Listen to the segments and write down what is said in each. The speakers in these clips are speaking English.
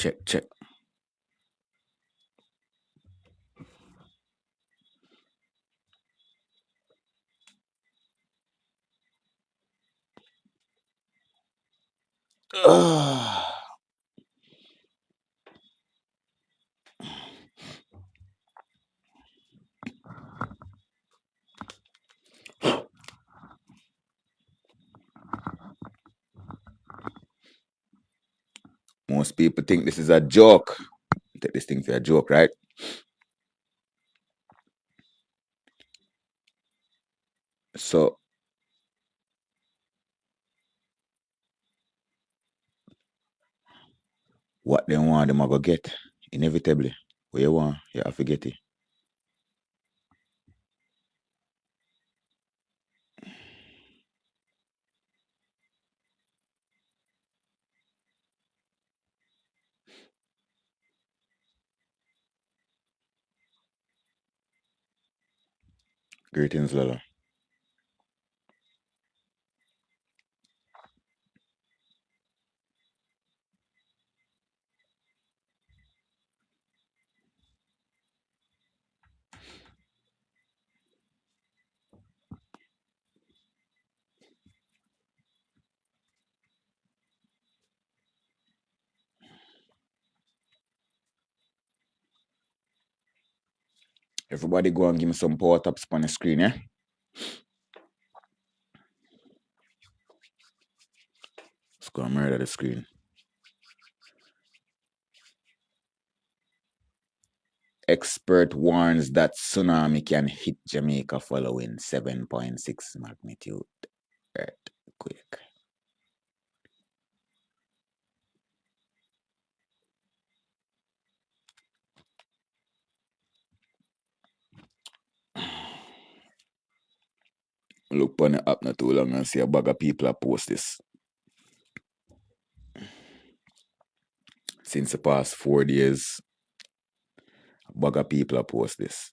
Check. Most people think this is a joke. Take this thing for a joke, right? So what they want, them are gonna get inevitably. What you want, you have to get it. Greetings, Lala. Everybody go and give me some power taps on the screen, yeah? Let's go and murder the screen. Expert warns that tsunami can hit Jamaica following 7.6 magnitude earthquake. Look on the app not too long and see a bag of people are post this. Since the past 4 days, a bag of people are post this.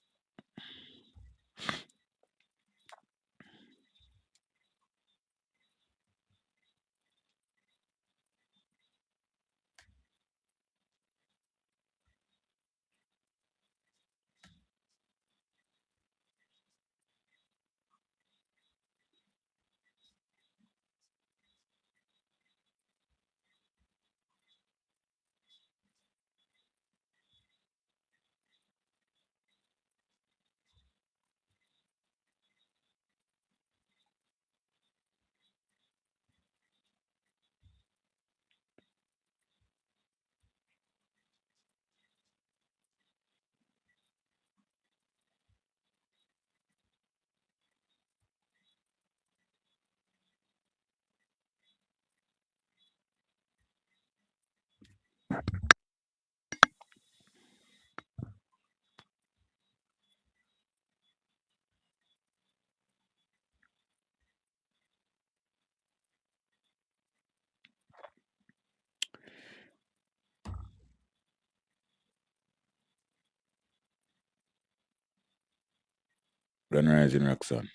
Run Rising Roxanne.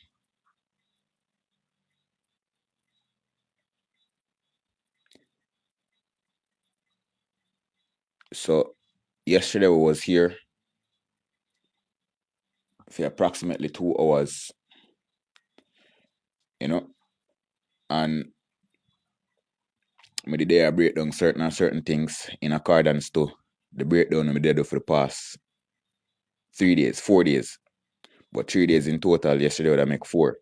So yesterday we was here for approximately 2 hours, you know, and me did I break down certain things in accordance to the breakdown I did for the past 3 days, 4 days, but 3 days in total. Yesterday would I make 4,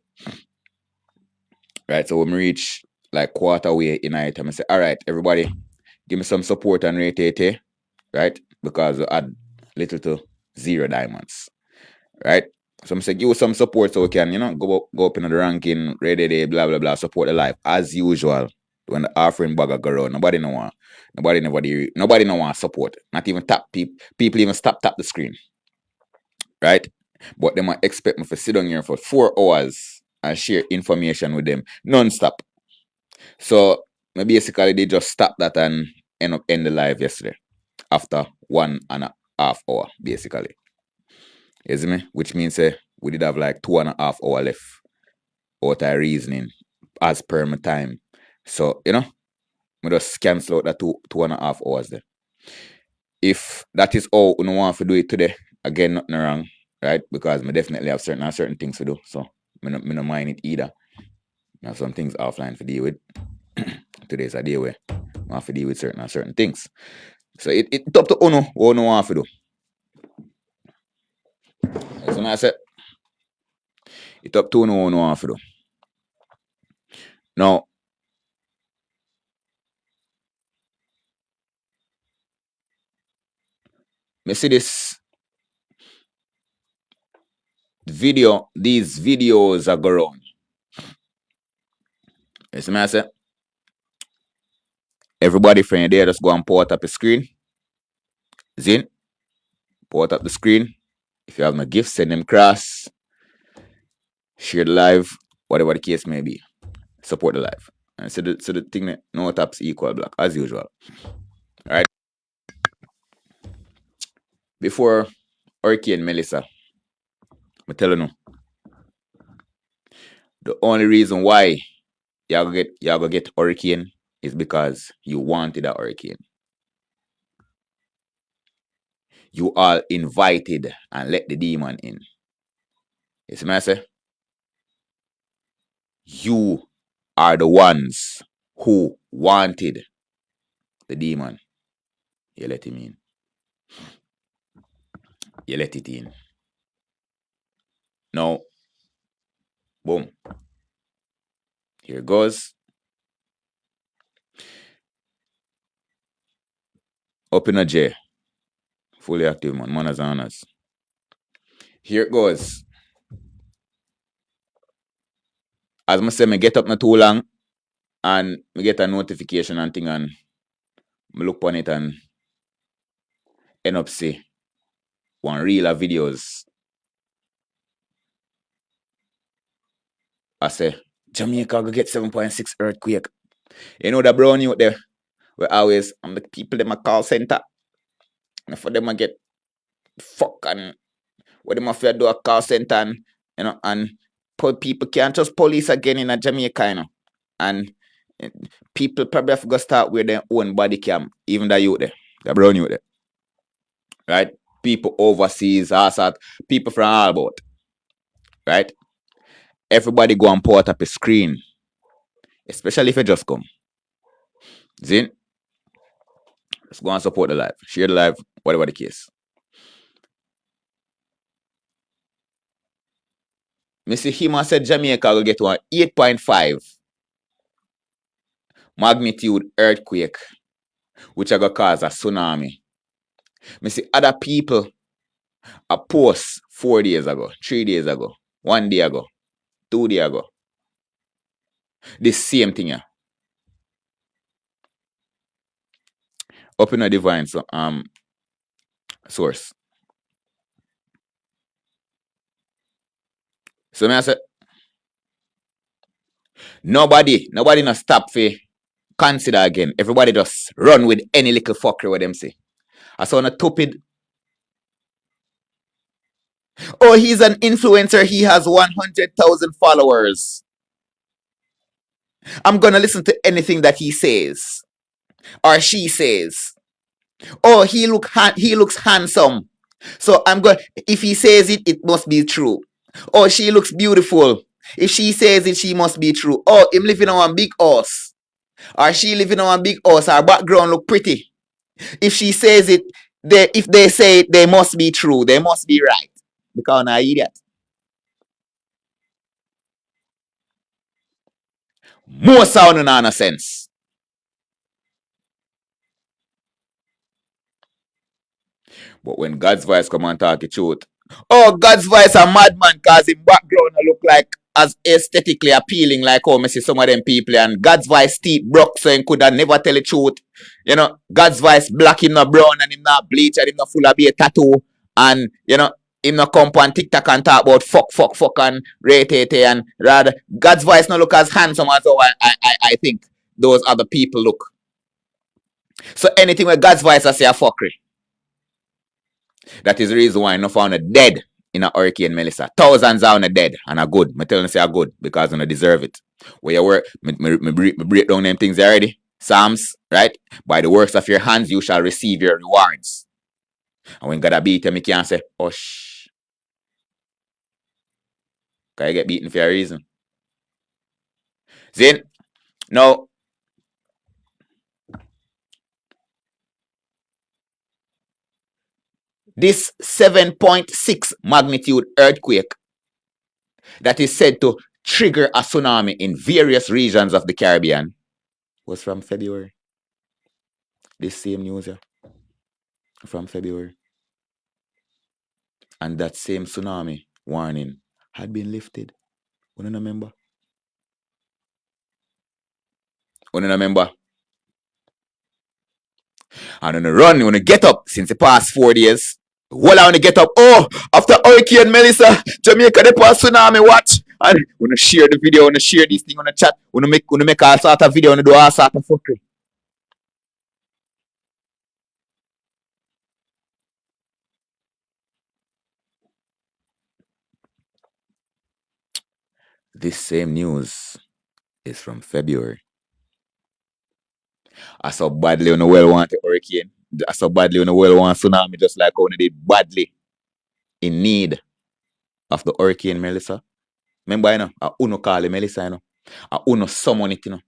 right? So when we reach like quarter way in it, I say, all right, everybody, give me some support and rate, right? Because we had little to 0 diamonds, right? So I'm saying give us some support so we can, go up in the ranking, ready, blah blah blah, support the life as usual. When the offering bugger go around, nobody no want support. Not even tap people even tap the screen, right? But they might expect me to sit down here for 4 hours and share information with them non-stop. So basically they just stopped that and end the live yesterday after 1.5 hour, basically. You see me? Which means we did have like 2.5 hour left out of reasoning as per my time. So, we just cancel out the 2.5 hours there. If that is all you want to do it today, again, nothing wrong, right? Because I definitely have certain things to do. So me no mind it either. I have some things offline to deal with. Today's a day where I have to deal with certain things. So it's up to Uno what you want to do. That's what I said. It's up to Uno what you want to do. Now, me see this video, these videos are going on. You see me I say? Everybody from there just go and port up the screen. Zin, port up the screen. If you have no gifts, send them across. Share the live, whatever the case may be. Support the live. And so the thing that no taps equal black, as usual. Alright. Before Hurricane Melissa, I'm telling you, the only reason why y'all go get hurricane is because you wanted a hurricane. You all invited and let the demon in. You see what I say? You are the ones who wanted the demon. You let him in. You let it in. Now, boom. Here it goes. Up in a J. Fully active, man. Manners and honors. Here it goes. As I say, me get up not too long and me get a notification and thing and me look on it and end up see one reel of videos. I say, Jamaica go get 7.6 earthquake. You know the brown youth there? We always, the people in my call center. And for them I get fuck and what them have to do a call center and, you know, and people can't just police again in a Jamaica, you know. And people probably have to go start with their own body cam, even the youth there, the brown youth there. Right? People overseas, also people from all about. Right? Everybody go and put up a screen. Especially if you just come. Zin? Let's go and support the live. Share the live, whatever the case. Mr. Hima said Jamaica will get one 8.5 magnitude earthquake, which are going to cause a tsunami. Me see other people a post 4 days ago, 3 days ago, 1 day ago, 2 days ago. The same thing, yeah. Up in a divine source. So me I say, nobody not stop for consider again. Everybody just run with any little fuckery what them say. I saw a stupid. Oh, he's an influencer. He has 100,000 followers. I'm gonna listen to anything that he says or she says. Oh, he looks handsome. So I'm going. If he says it, it must be true. Oh, she looks beautiful. If she says it, she must be true. Oh, him living on a big house, or she living on a big house. Her background look pretty. If she says it, if they say it, they must be true. They must be right. Because I'm an idiot. More sound and nonsense. But when God's voice come and talk the truth, oh, God's voice a madman cause his background look like as aesthetically appealing like how I see some of them people, and God's voice teeth broke so he could have never tell the truth. You know, God's voice black, him not brown, and him not bleach, and him not full of be a tattoo, and you know, him not come on TikTok and talk about fuck and rate and rather God's voice not look as handsome as how I think those other people look. So anything with God's voice I say a fuckery. That is the reason why I found a dead in a hurricane Melissa. Thousands are on a dead and are good. I tell them say are good because I deserve it. Where you work, me break down them things already. Psalms Right? By the works of your hands, you shall receive your rewards. And when God a beat him, he can't say, oh, shh. Because you get beaten for a reason. See? Now, this 7.6 magnitude earthquake that is said to trigger a tsunami in various regions of the Caribbean was from February. This same news here, from February. And that same tsunami warning had been lifted. You don't remember? You don't remember? And on the run, you want to get up since the past 4 days. Well, I want to get up. Oh, after Hurricane Melissa, Jamaica, the past tsunami, watch. And want to share the video, want to share this thing, want to chat, want to make all sort of video, want to do all sort of fuckery. This same news is from February. I saw badly on the well want a hurricane. I saw badly on the well want tsunami, just like how they did badly in need of the Hurricane Melissa. Remember, you know, I uno call it Melissa, you know. I uno summon it, you know.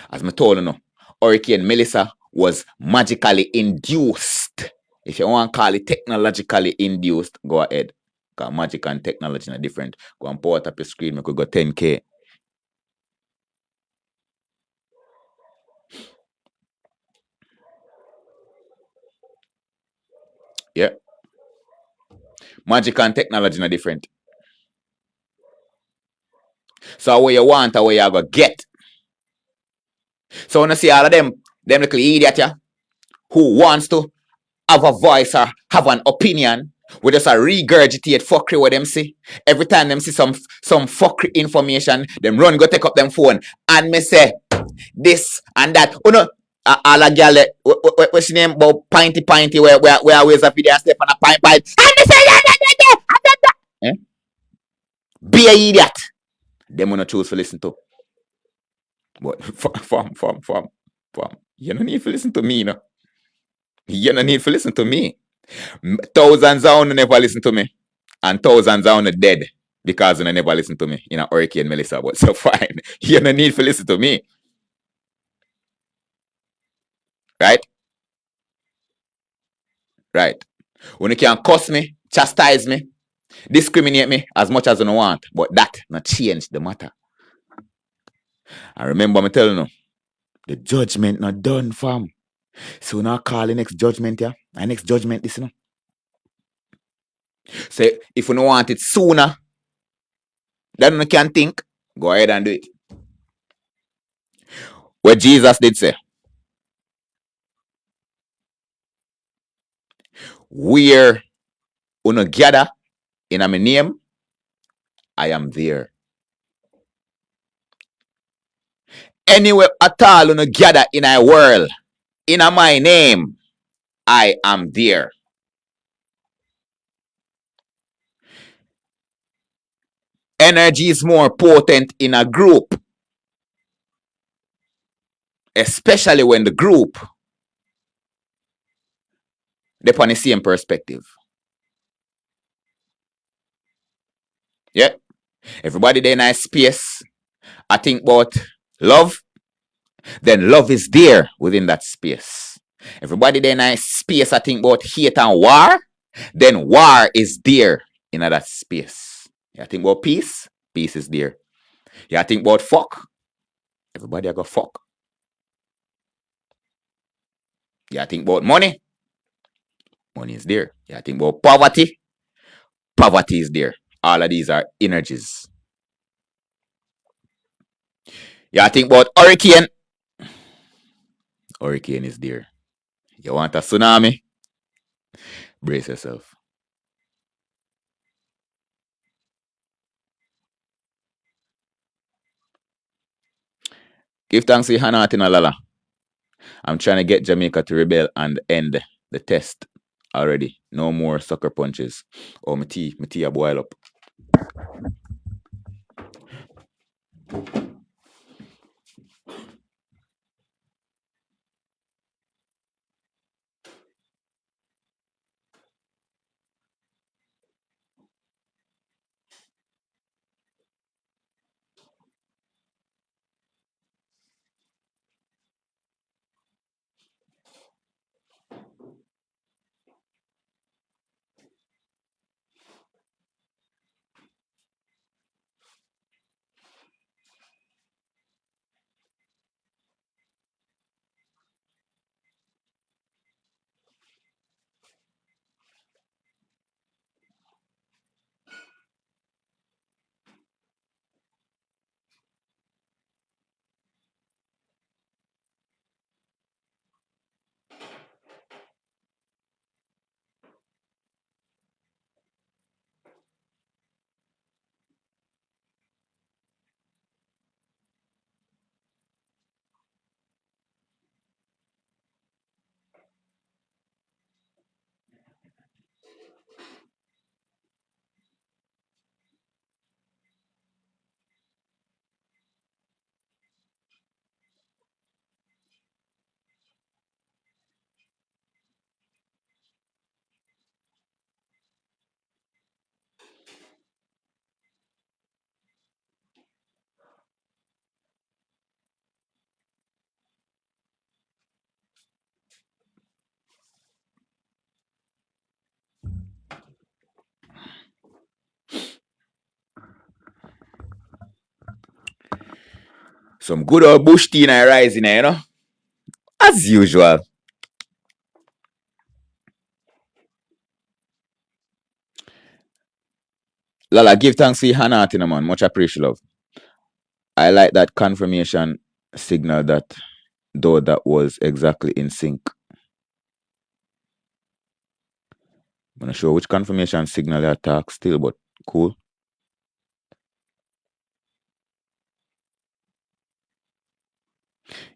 As I told you, know, Hurricane Melissa was magically induced. If you want to call it technologically induced, go ahead. Because magic and technology are different. Go and pour it up your screen, we could go 10K. Yeah. Magic and technology are different. So what you want and what you go get. So when you see all of them little idiot, yeah, who wants to have a voice or have an opinion, we just regurgitate fuckery what them see. Every time them see some fuckery information, them run go take up them phone and me say this and that. Oh no, all a girl, what's the name about pinty where always a video and step on a pint. And me say yeah. Be a idiot. Them wanna choose to listen to. But from. You don't need to listen to me, you know. You don't need to listen to me. Thousands of never listen to me. And thousands of dead because they never listen to me in a Hurricane Melissa. But so fine. You don't need to listen to me. Right? Right. When you can cuss me, chastise me, discriminate me as much as you want. But that not change the matter. I remember me telling you, the judgment not done, fam. So now call the next judgment, yeah? The next judgment, this, you know. So if you don't want it sooner than you can think, go ahead and do it. What Jesus did say, where you gather in my name, I am there. Anywhere at all you gather in a world, in my name, I am there. Energy is more potent in a group, especially when the group they're on the same perspective. Yeah. Everybody there in a space, I think about love, then love is there within that space. Everybody there in a space, I think about hate and war, then war is there in that space. You think about peace, peace is there. You think about fuck, everybody I got fuck. You think about money, money is there. You think about poverty, poverty is there. All of these are energies. You think about hurricane, hurricane is there. You want a tsunami, brace yourself. Give thanks to Hannah Lala. I'm trying to get Jamaica to rebel and end the test already. No more sucker punches. Oh, my tea a boil up. Some good old bush tea I rising there, you know? As usual. Lala, give thanks for your hand, you know, man. Much appreciate, love. I like that confirmation signal that though that was exactly in sync. I'm not sure which confirmation signal I talk still, but cool.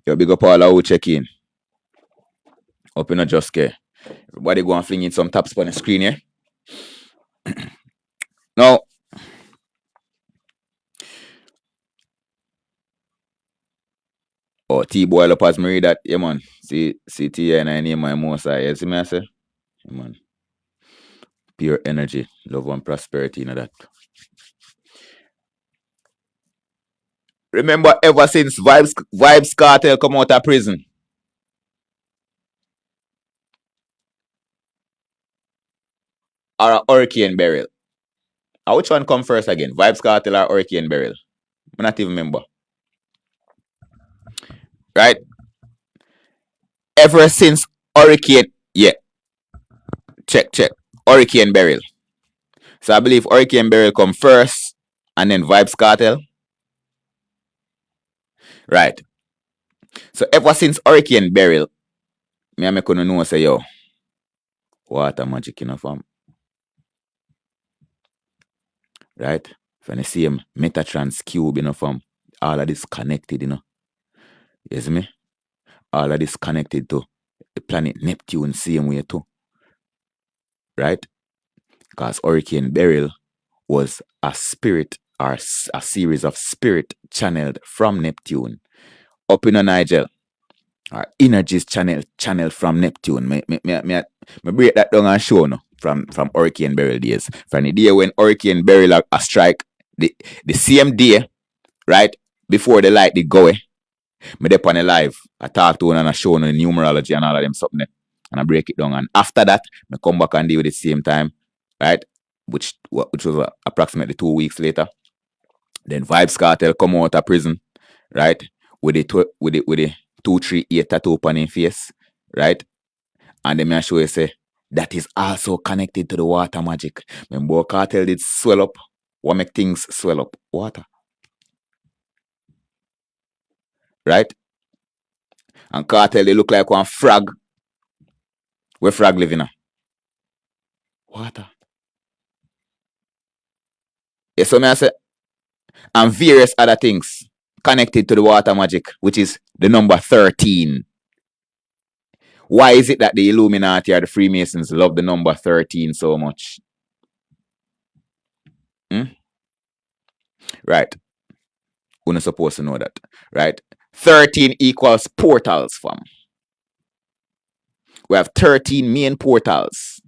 Yo, big up all who check in. Up in a just care. Everybody go and fling in some taps on the screen here. Now, oh, T-boy up as me read that. Yeah, man. See T and I name my most. You see me, I say? Yeah, man. Pure energy, love and prosperity, you know that. Remember, ever since Vibes Cartel come out of prison, or a hurricane burial. Which one come first again? Vibes Cartel or hurricane burial? I not even remember. Right? Ever since hurricane, yeah, check. Hurricane burial. So I believe hurricane burial come first, and then Vibes Cartel. Right. So ever since hurricane burial, me and me couldn't know say yo, water magic, you know, fam. Right? When you see him Metatrans cube, you know, fam. All of this connected, you know. You see me? All of this connected to the planet Neptune same way too. Right? Because hurricane burial was a spirit or a series of spirit channeled from Neptune up in a Nigel. Or energies channel from Neptune. Me break that down and show no from hurricane burial days. From the day when hurricane burial a strike, the same day, right, before the light did go, me dey on the live. I talk to one and I show on the numerology and all of them something there. And I break it down. And after that, I come back and do it at the same time, right? Which was approximately 2 weeks later. Then Vibes Cartel come out of prison, right? With the 238 tattoo upon his face, right? And then I show you say that is also connected to the water magic. Remember, Cartel did swell up. What make things swell up? Water. Right? And Cartel, they look like one frog. Where frog living in? Water. Yeah, so I say, and various other things connected to the water magic, which is the number 13. Why is it that the Illuminati or the Freemasons love the number 13 so much? Right. We're not supposed to know that. Right? 13 equals portals, fam. We have 13 main portals.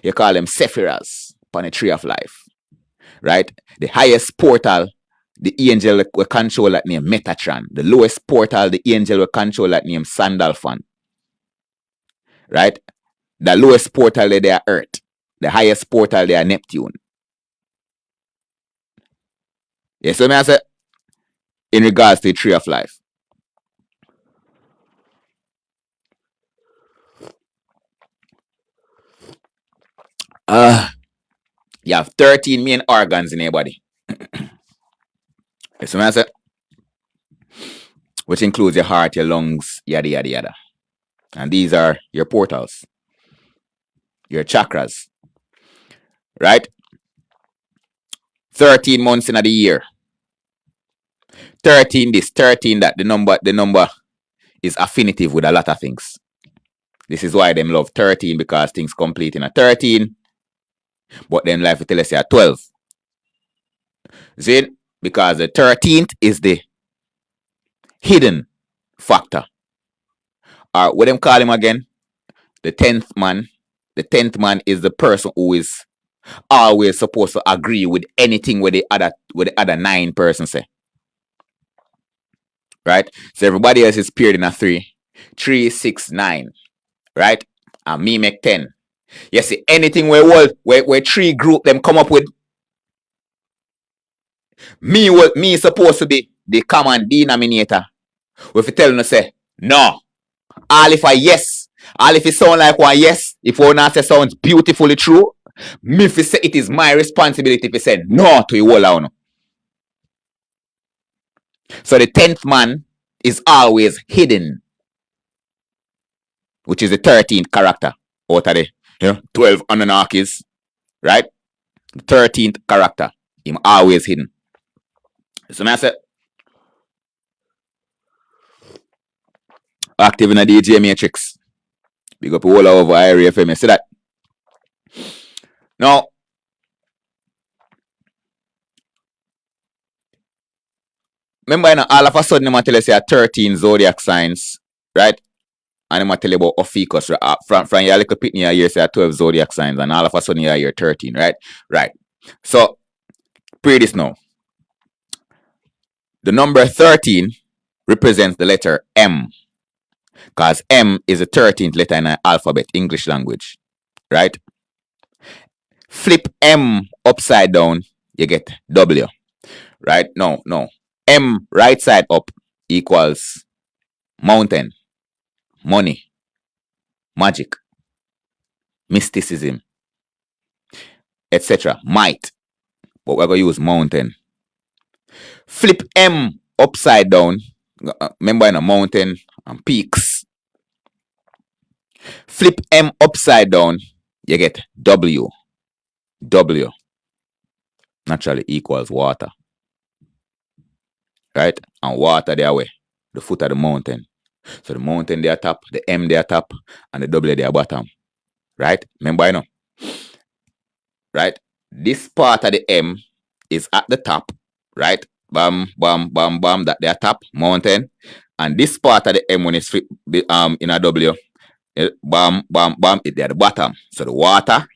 You call them Sephiras upon the tree of life. Right? The highest portal, the angel will control that name Metatron. The lowest portal, the angel will control that name Sandalphon. Right? The lowest portal they are Earth. The highest portal they are Neptune. Yes, so I say in regards to the tree of life. You have 13 main organs in your body. Yes, so I say, which includes your heart, your lungs, yada yada yada. And these are your portals, your chakras. Right? 13 months in the year. 13 this, 13 that. The number is affinitive with a lot of things. This is why them love 13, because things complete in a 13. But then life will tell us a 12. See? Because the 13th is the hidden factor. Or what them call him again? The 10th man. The 10th man is the person who is always supposed to agree with anything with the other 9 persons say. Right? So everybody else is paired in a 3. 3, 6, 9. Right? And me make 10. You see, anything where 3 group them come up with, me supposed to be the common denominator. If you tell them to say no, all if I yes, all if it sound like one yes, if one answer sounds beautifully true, me if say it is my responsibility if you say no to you all on. So the 10th man is always hidden, which is the 13th character out of the 12 Anunnakis, right? The 13th character, him always hidden. So I said, active in the Gematria. Big up all over area FM. You see that? Now, remember, all of a sudden, I'm tell you say 13 zodiac signs, right? And I'm tell you about Ophiuchus. From your little pitney, you hear say 12 zodiac signs, and all of a sudden, you hear 13, right? Right. So, pray this now. The number 13 represents the letter M, because M is the 13th letter in the alphabet, English language, right? Flip M upside down, you get W, right? No. M right side up equals mountain, money, magic, mysticism, etc. Might, but we're going to use mountain. Flip M upside down, remember in a mountain and peaks. Flip M upside down, you get W. W naturally equals water, right? And water there way, the foot of the mountain. So the mountain there top, the M there top, and the W there bottom, right? Remember, right? This part of the M is at the top, right? Bam, bam, bam, bam, that there top, mountain. And this part of the M when it's in a W, bam, bam, bam, it there at the bottom. So the water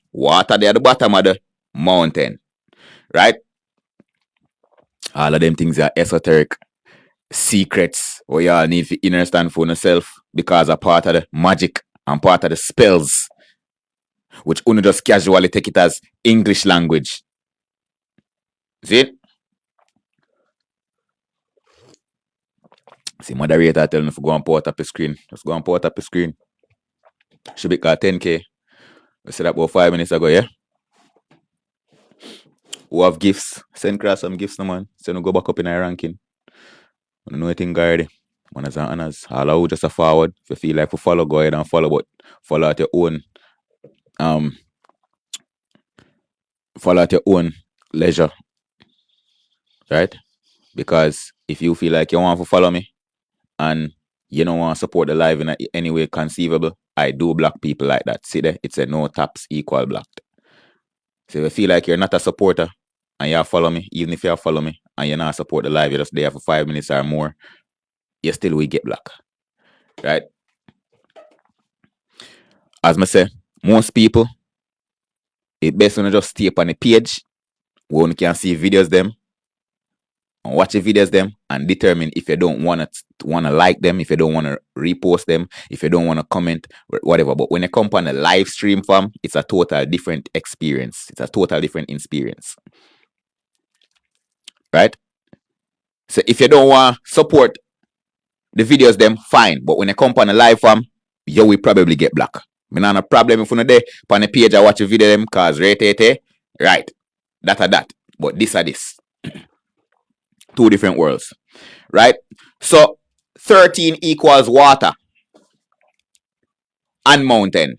there at the bottom of the mountain, right? All of them things are esoteric secrets where y'all need to understand for yourself because a part of the magic and part of the spells, which only just casually take it as English language. See it? See, moderator telling me to go and put up the screen. Just go and put up the screen. Should be called 10K. We said that about 5 minutes ago, yeah? Who have gifts? Send across some gifts, no man. Send go back up in our ranking. I don't know anything already. Manners and honors. All of you just a forward. If you feel like to follow, go ahead and follow, but follow at your own leisure. Right? Because if you feel like you want to follow me and you don't want to support the live in any way conceivable, I do block people like that. See there? It's a no taps equal blocked. So if you feel like you're not a supporter and you follow me, even if you follow me and you're not support the live, you're just there for 5 minutes or more, you still will get blocked. Right? As I say, most people, it's best when you just stay up on the page where you can see videos them and watch the videos them and determine if you don't want to like them, if you don't want to repost them, if you don't want to comment, whatever. But when you come on a live stream form, it's a total different experience. It's a total different experience. Right? So if you don't want to support the videos them, fine. But when you come on a live form, you will probably get blocked. I don't have a problem if you're not there on the page I watch a video them cause right. That. But this are this. Two different worlds. Right? So 13 equals water and mountain.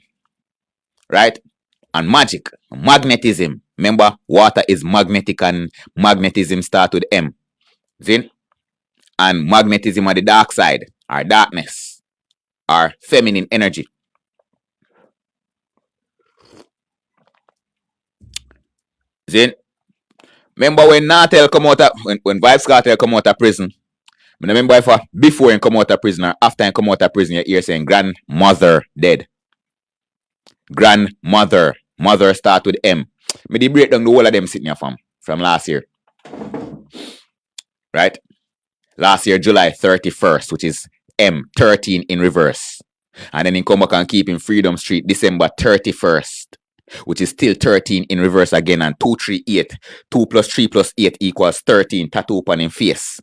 Right? And magic. Magnetism. Remember, water is magnetic and magnetism start with M. See? And magnetism are the dark side, or darkness, or feminine energy. See? Remember when Natel come out of, when Vibes Cartel come out of prison, I remember if before he come out of prison or after he come out of prison, you hear saying grandmother dead. Grandmother. Mother start with M. Me break down the whole of them sitting here from last year. Right? Last year, July 31st, which is M, 13 in reverse. And then he come back and keep in Freedom Street, December 31st, which is still 13 in reverse again. And 238, 2 plus 3 plus 8 equals 13, tattoo upon his face.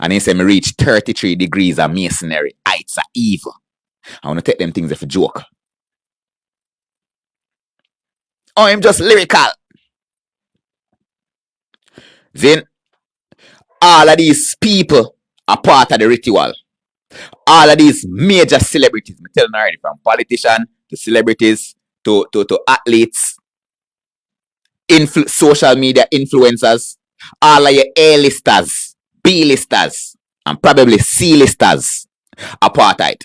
And he say me reach 33 degrees of masonry. Heights are evil. I want to take them things as a joke. Oh, I'm just lyrical. Then all of these people are part of the ritual. All of these major celebrities, I'm telling you already, from politicians to celebrities to athletes, social media influencers, all of your A-listers, B-listers, and probably C-listers are part of it.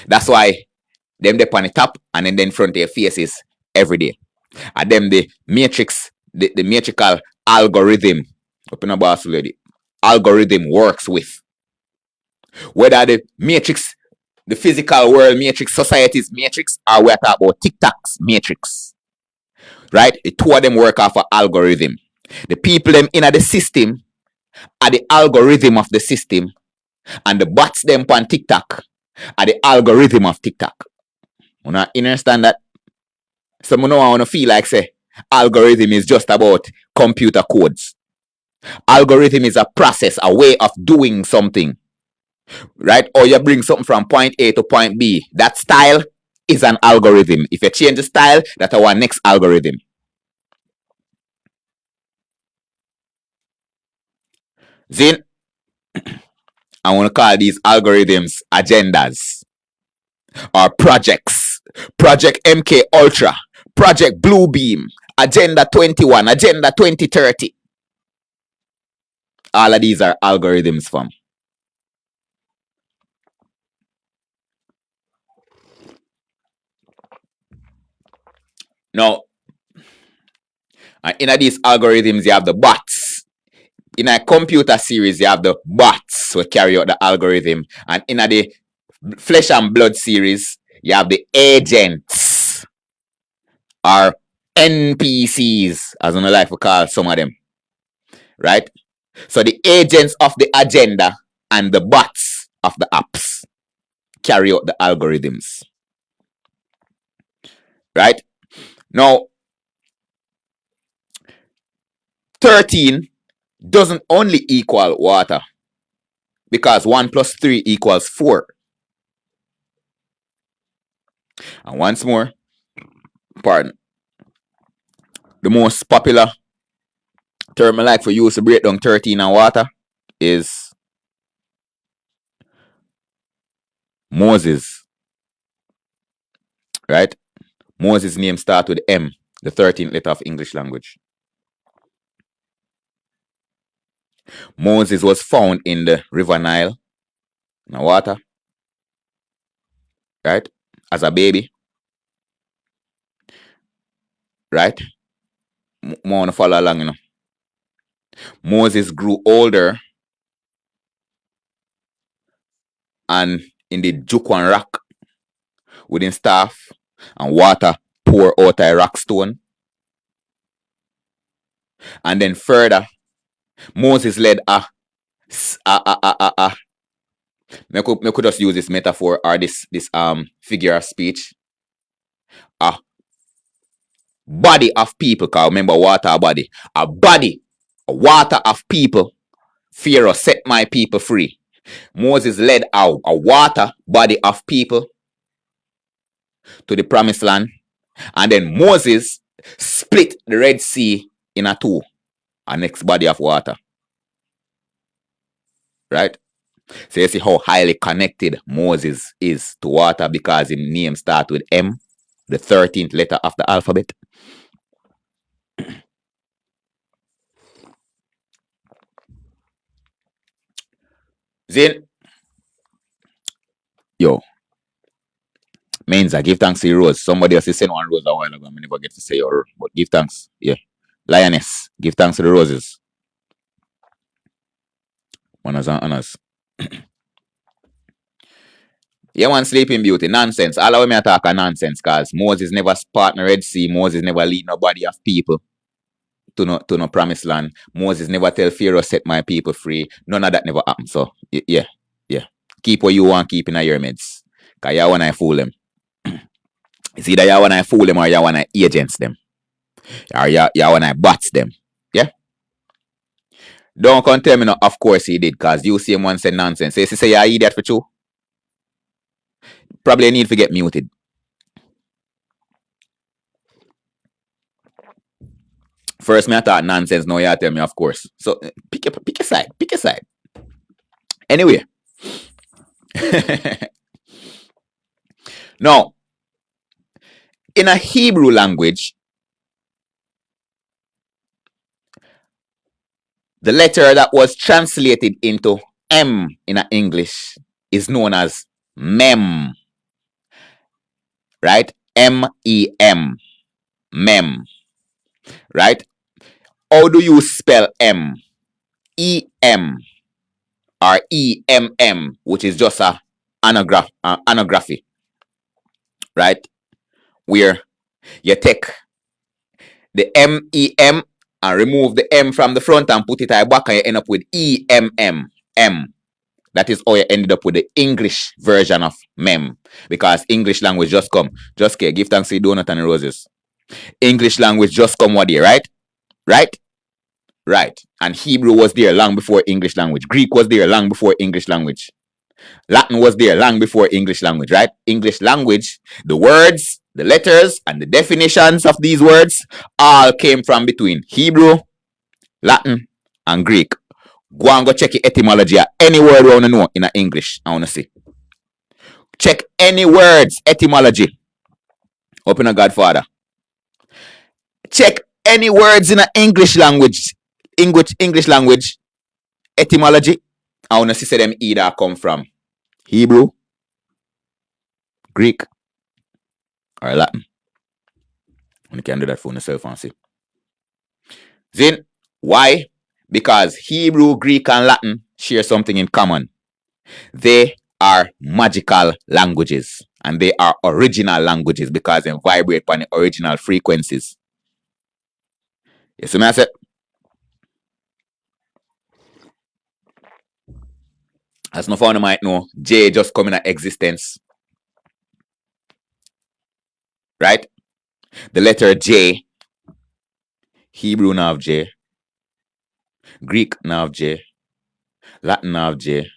That's why them they on the top and then in front of their faces every day. And them the matrix, the matrical algorithm, open a boss lady, algorithm works with. Whether the matrix, the physical world matrix, society's matrix, or we're talking about TikTok's matrix. Right? The two of them work off an algorithm. The people them in the system are the algorithm of the system, and the bots them on TikTok are the algorithm of TikTok. You know, understand that? So I want to feel like say algorithm is just about computer codes. Algorithm is a process, a way of doing something. Right? Or you bring something from point A to point B. That style is an algorithm. If you change the style, that's our next algorithm. Then I want to call these algorithms agendas or projects. Project MK Ultra, Project Bluebeam, Agenda 21, Agenda 2030. All of these are algorithms, fam. Now, in these algorithms, you have the bots. In a computer series, you have the bots who carry out the algorithm. And in the flesh and blood series, you have the agents or NPCs, as on the life we call some of them. Right? So the agents of the agenda and the bots of the apps carry out the algorithms. Right? Now, 13 doesn't only equal water, because 1 plus 3 equals 4. And once more, pardon, the most popular term I like for use to break down 13 and water is Moses. Right? Moses' name starts with M, the 13th letter of English language. Moses was found in the river Nile, in the water, right? As a baby. Right? More want to follow along, you know. Moses grew older and in the Juquan rock within staff and water pour out a rock stone. And then further, Moses led me could just use this metaphor or this figure of speech. A body of people, because remember water a body. A body, a water of people. Pharaoh set my people free. Moses led a water body of people to the promised land. And then Moses split the Red Sea in a two, a next body of water. Right? So you see how highly connected Moses is to water, because his name starts with M, the 13th letter of the alphabet. Then, yo, Menza, give thanks to the rose. Somebody else is saying one rose a while ago. I never get to say your, but give thanks. Yeah. Lioness, give thanks to the roses. Honors and honors. Yeah, man, Sleeping Beauty, nonsense. All of me attack are nonsense, because Moses never part the Red Sea. Moses never lead nobody of people to no promised land. Moses never tell Pharaoh set my people free. None of that never happened. So yeah. Keep what you want, keep in your meds. Because you want to fool them. It's either you want to fool them or you want to agents them. Or you want to bots them. Yeah? Don't come tell me no, of course he did, because you see him once say nonsense. Say, yeah, idiot for true. Probably need to get muted. First, me I thought nonsense. Now you tell me, of course. So pick a side. Pick a side. Anyway. Now, in a Hebrew language, the letter that was translated into M in English is known as mem. Right? M-E-M. Mem. Right? How do you spell M? E-M or E-M-M, which is just a anography. Right? Where you take the M-E-M and remove the M from the front and put it at the back, and you end up with E-M-M. M. That is how you ended up with the English version of mem. Because English language just come. Just care. Give thanks to donut and roses. English language just come what day, right? Right? Right. And Hebrew was there long before English language. Greek was there long before English language. Latin was there long before English language, right? English language, the words, the letters, and the definitions of these words all came from between Hebrew, Latin, and Greek. Go and go check the etymology of any word you want to know in English. I want to see. Check any words, etymology. Open a Godfather. Check any words in English language. English language, etymology. I want to see them either come from Hebrew, Greek, or Latin. And you can do that for yourself and see. Then, why? Because Hebrew, Greek, and Latin share something in common. They are magical languages. And they are original languages because they vibrate on the original frequencies. You see me I said? As no founder might know, J just come into existence. Right? The letter J, Hebrew now have J, Greek now have J, Latin now have J.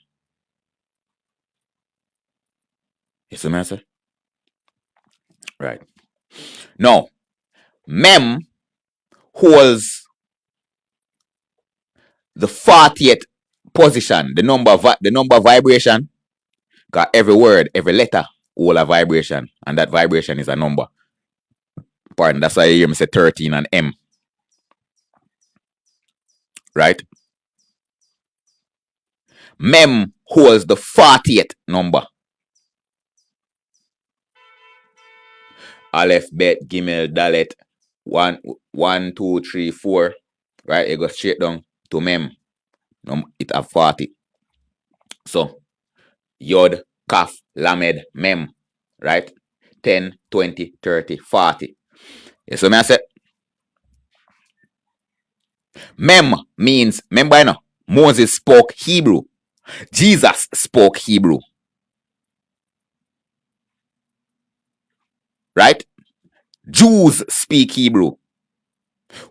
You see me I said? Right. Now, mem holds the 40th position, the number vibration. Because every word, every letter hold a vibration, and that vibration is a number. Pardon, that's why you hear me say 13 and M. Right? Mem holds the 40th number. Aleph, Bet, Gimel, Dalet, 1, 2, 3, 4. Right? It goes straight down to Mem. It have 40. So, Yod, Kaf, Lamed, Mem. Right? 10, 20, 30, 40. You see me I said? Mem means, remember, you know, Moses spoke Hebrew. Jesus spoke Hebrew. Right? Jews speak Hebrew.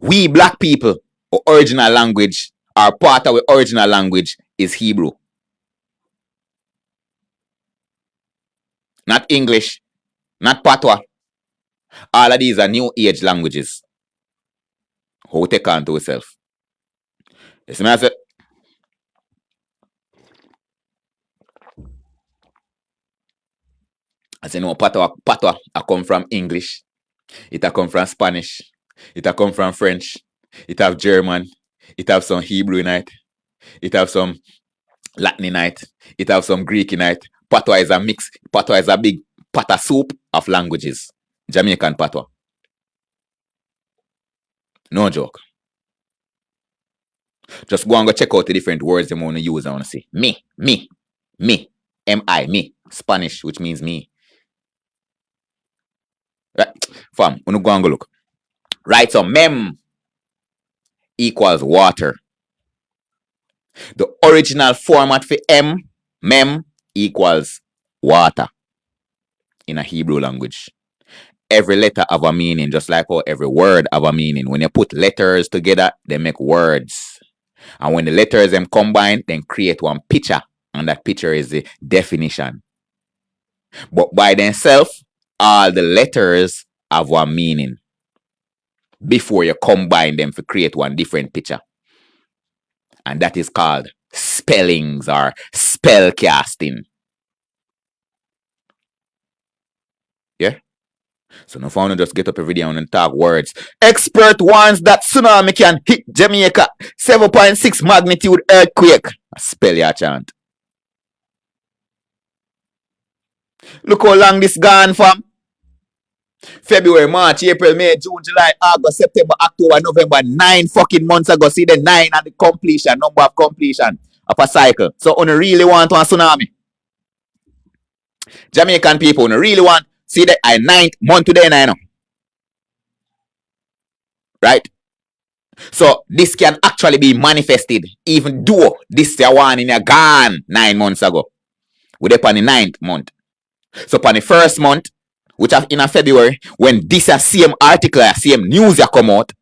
We black people, our original language, our part of our original language is Hebrew. Not English, not Patois. All of these are new age languages. How we take on to ourselves. You see me I said? I say no, Patois I come from English. It a come from Spanish. It a come from French. It have German. It have some Hebrew in it. It have some Latin in it. It have some Greek in it. Patois is a mix. Patois is a big pata soup of languages. Jamaican Patois. No joke. Just go and go check out the different words you want to use. I want to see. Me. M-I, me. Spanish, which means me. Right? Fam, when you go and go look. Right, so mem equals water. The original format for mem equals water in a Hebrew language. Every letter have a meaning, just like how every word have a meaning. When you put letters together, they make words. And when the letters them combine, then create one picture. And that picture is the definition. But by themselves, all the letters have one meaning before you combine them to create one different picture. And that is called spellings or spell casting. Yeah? So no founder just get up every day and talk words. Expert warns that tsunami can hit Jamaica. 7.6 magnitude earthquake. Spell your chant. Look how long this gone from. February, March, April, May, June, July, August, September, October, November. 9 fucking months ago. See the 9 at the completion, number of completion of a cycle. So on really want one tsunami. Jamaican people on really want. See the 9th month today, I know. Right? So this can actually be manifested even though this one in a gone 9 months ago. We're upon the 9th month. So upon the first month, which is in a February, when this same article, same news come out,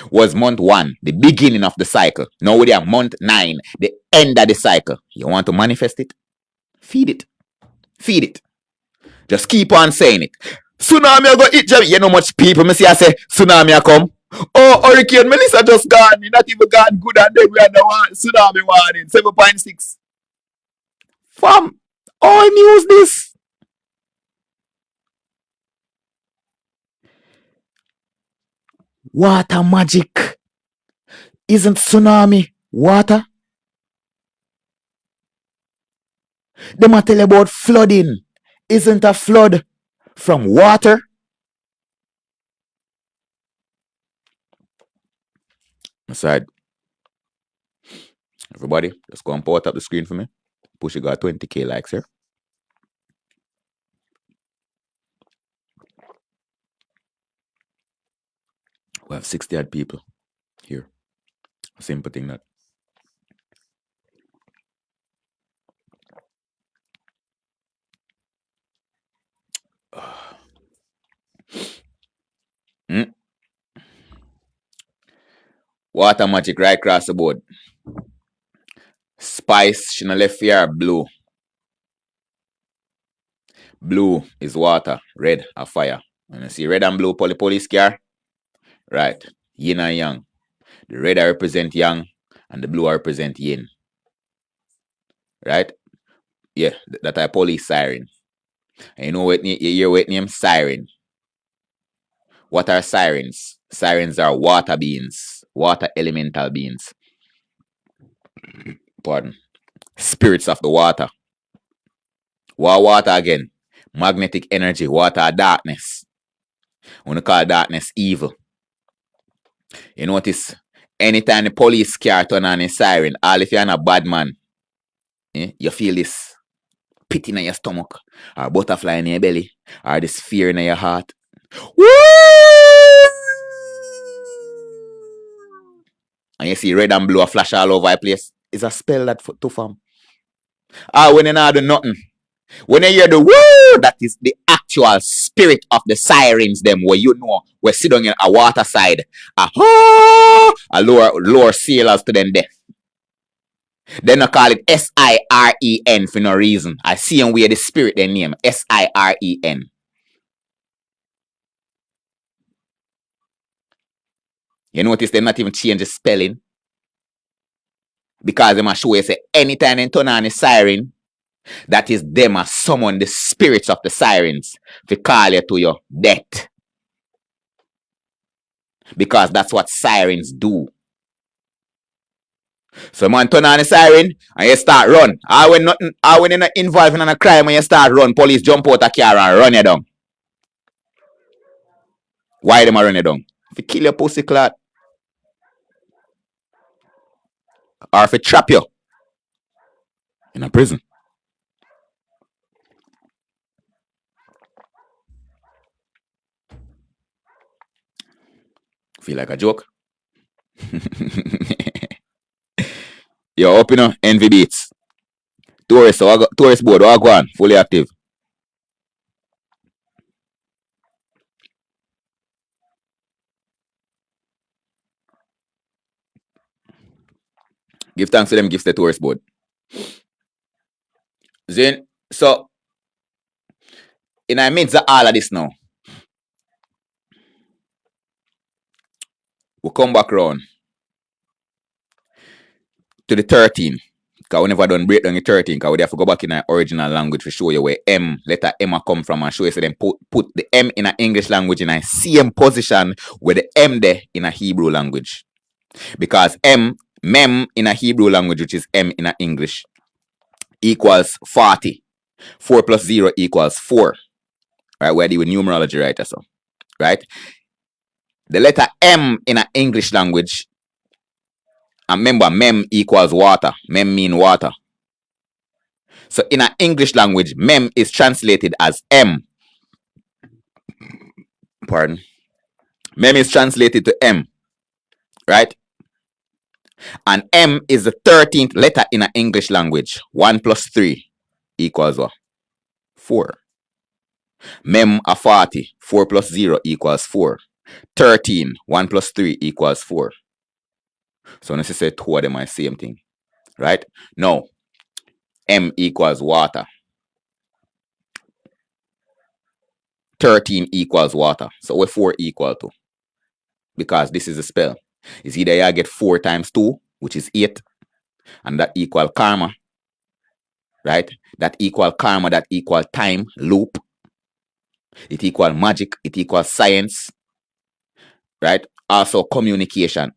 was month 1, the beginning of the cycle. Now we are month 9, the end of the cycle. You want to manifest it? Feed it. Feed it. Just keep on saying it. Tsunami go hit Jamaica. You know much people me see I say tsunami come. Oh, Hurricane Melissa just gone. You're not even gone good and then we are the one tsunami warning. 7.6. Fam, all news this. Water magic. Isn't tsunami water? They might tell you about flooding. Isn't a flood from water? Aside. Everybody, just go and put up the screen for me. Push it got 20k likes here. We have 60 odd people here. Simple thing that. Water magic right across the board. Spice, she no left here, blue. Blue is water, red are fire. And you see red and blue police car? Right. Yin and yang. The red I represent yang and the blue I represent yin. Right? Yeah, that I police siren. And you know what you hear what name? Siren. What are sirens? Sirens are water beings, water elemental beings. Pardon. Spirits of the water. Water again. Magnetic energy, water darkness. We call darkness evil. You notice anytime the police car turn on a siren, all if you're not a bad man, you feel this pit in your stomach, or butterfly in your belly, or this fear in your heart. Woo! And you see red and blue a flash all over the place. It's a spell that to form. When you not do nothing. When you hear the woo, that is the actual spirit of the sirens, them where you know we're sitting in a water side. A lower sailors to them death. Then I call it SIREN for no reason. I see them where the spirit they name SIREN. You notice they not even change the spelling. Because they must show you say anytime they turn on a siren, that is them a summon the spirits of the sirens to call you to your death. Because that's what sirens do. So man turn on the siren and you start run. When you're not involved in a crime and you start run, police jump out a car and run you down. Why them a run you down? If you kill your pussy clot. Or if it trap you in a prison. Feel like a joke? Yo, up Envy Beats. Tourist board, Wagwan, fully active. Give thanks to them gifts the tourist board. Then, so, in I midst of all of this now, we come back round to the 13. Because we never done break down the 13, because we have to go back in our original language to show you where letter M come from, and show you so then put the M in an English language in a same position with the M there in a Hebrew language. Because mem in a Hebrew language, which is M in a English, equals 40. 4 plus 0 equals 4. Right, we're doing numerology right or so. Right? The letter M in an English language, and remember, mem equals water. Mem mean water. So in an English language, mem is translated as M. Pardon. Mem is translated to M. Right? And M is the 13th letter in an English language. 1 plus 3 equals what? 4. Mem a 40. 4 plus 0 equals 4. 13. 1 plus 3 equals 4. So let's say two of them are the same thing. Right? Now, M equals water. 13 equals water. So what 4 equal to? Because this is a spell. It's either you get 4 times 2, which is 8, and that equal karma. Right? That equal karma, that equal time, loop. It equal magic, it equals science. Right? Also communication.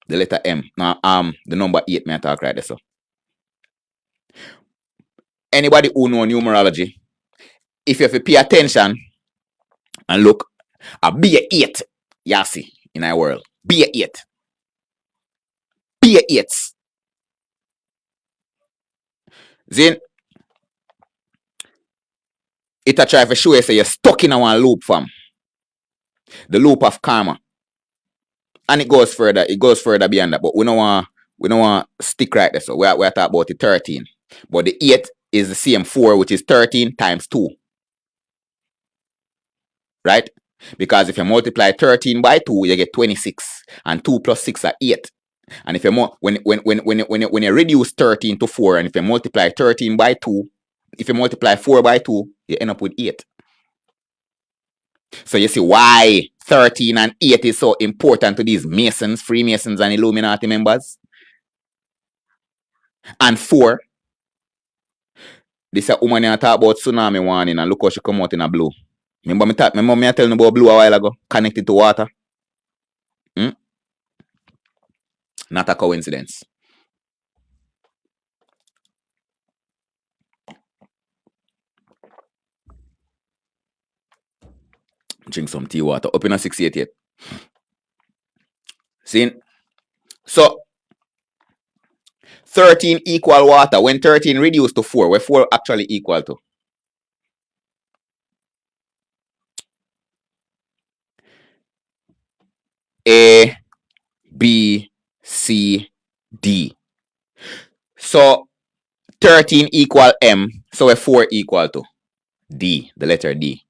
The letter M. Now, the number 8 may I talk right there, so. Anybody who know numerology, if you have to pay attention and look, be a 8, you see, in our world. Be a 8. Be a 8. Then, it a try to show you say you're stuck in one loop, fam. The loop of karma. And it goes further beyond that. But we don't want to stick right there. So we're talking about the 13. But the 8 is the same 4, which is 13 times 2. Right? Because if you multiply 13 by 2, you get 26. And 2 plus 6 are 8. And if you when you reduce 13 to 4, and if you multiply 13 by 2, if you multiply 4 by 2, you end up with 8. So you see why 13 and 8 is so important to these Masons, Freemasons, and Illuminati members. And 4, this a woman here talk about tsunami warning, and look how she come out in a blue. Remember me telling you about blue a while ago, connected to water? Not a coincidence. Drink some tea water. Up in a 688. See? So 13 equal water. When 13 reduced to 4, where 4 actually equal to? A, B, C, D. So 13 equal M. So where 4 equal to? D, the letter D.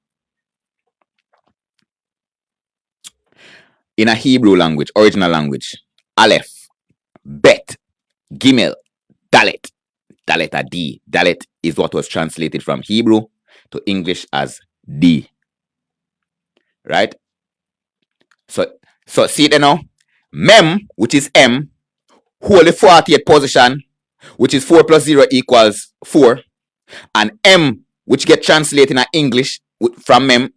In a Hebrew language, original language, Aleph, Bet, Gimel, Dalet. Dalet a D. Dalet is what was translated from Hebrew to English as D. Right? So see it now. Mem, which is M, hold the 40th position, which is 4 plus 0 equals 4. And M, which get translated in English from Mem,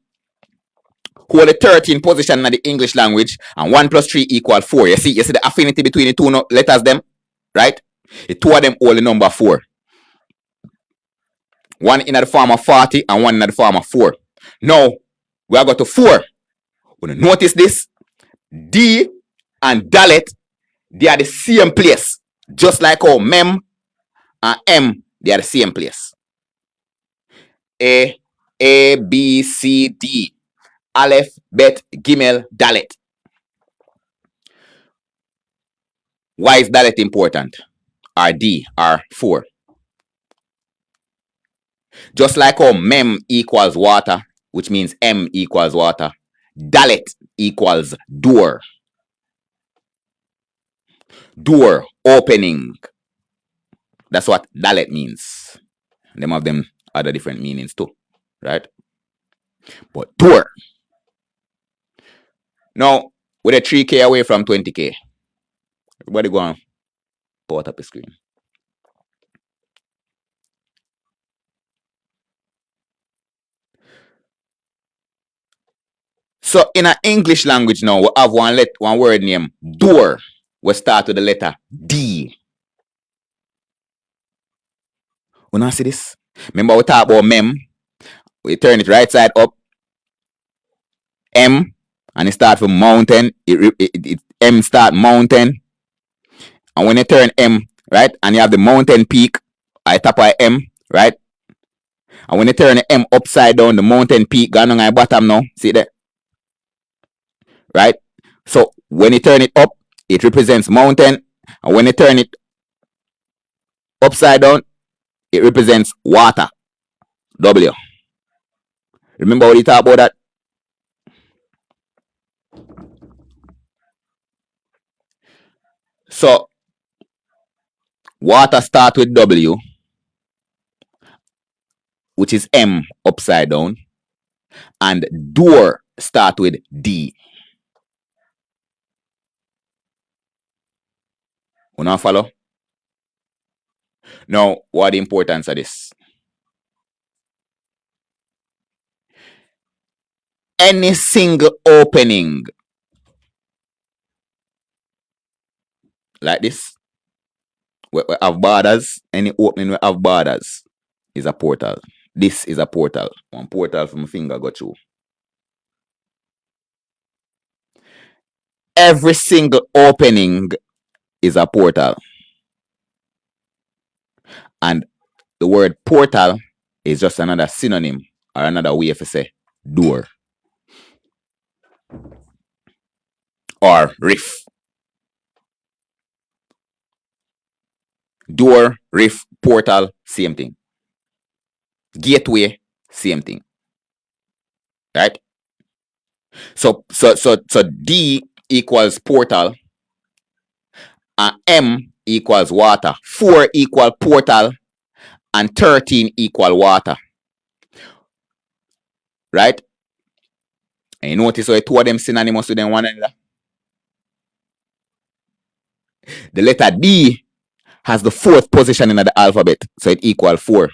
hold the 13th position in the English language, and 1 plus 3 equals 4. You see the affinity between the two letters them? Right? The two of them hold the number 4. One in the form of 40 and one in the form of 4. Now, we are going to 4. When you notice this, D and Dalet, they are the same place. Just like how Mem and M, they are the same place. A, B, C, D. Aleph, Bet, Gimel, Dalet. Why is Dalet important? Or D, or 4. Just like how Mem equals water, which means M equals water, Dalet equals door. Door, opening. That's what dalet means. Them have them other different meanings too, right? But door. Now, with a 3K away from 20K, everybody go on, put up a screen. So in an English language now, we have one word name, door. We start with the letter D. We not see this? Remember we talk about mem. We turn it right side up. M. And it start from mountain. M start mountain. And when you turn M, right, and you have the mountain peak at top of M, right? And when you turn the M upside down, the mountain peak gone on at bottom now. See that? Right? So when you turn it up, it represents mountain. And when you turn it upside down, it represents water. W. Remember what you talk about that? So water start with W, which is M upside down, and door start with D. You not follow? Now, what the importance of this? Any single opening like this, we have borders. Any opening we have borders is a portal. This is a portal. One portal from my finger go through. Every single opening is a portal. And the word portal is just another synonym or another way to say door or riff. Door, riff, portal, same thing. Gateway, same thing. Right? So D equals portal, and M equals water. 4 equal portal, and 13 equal water. Right? And you notice how two of them synonymous with them one another? The letter D has the 4th position in the alphabet, so it equals 4.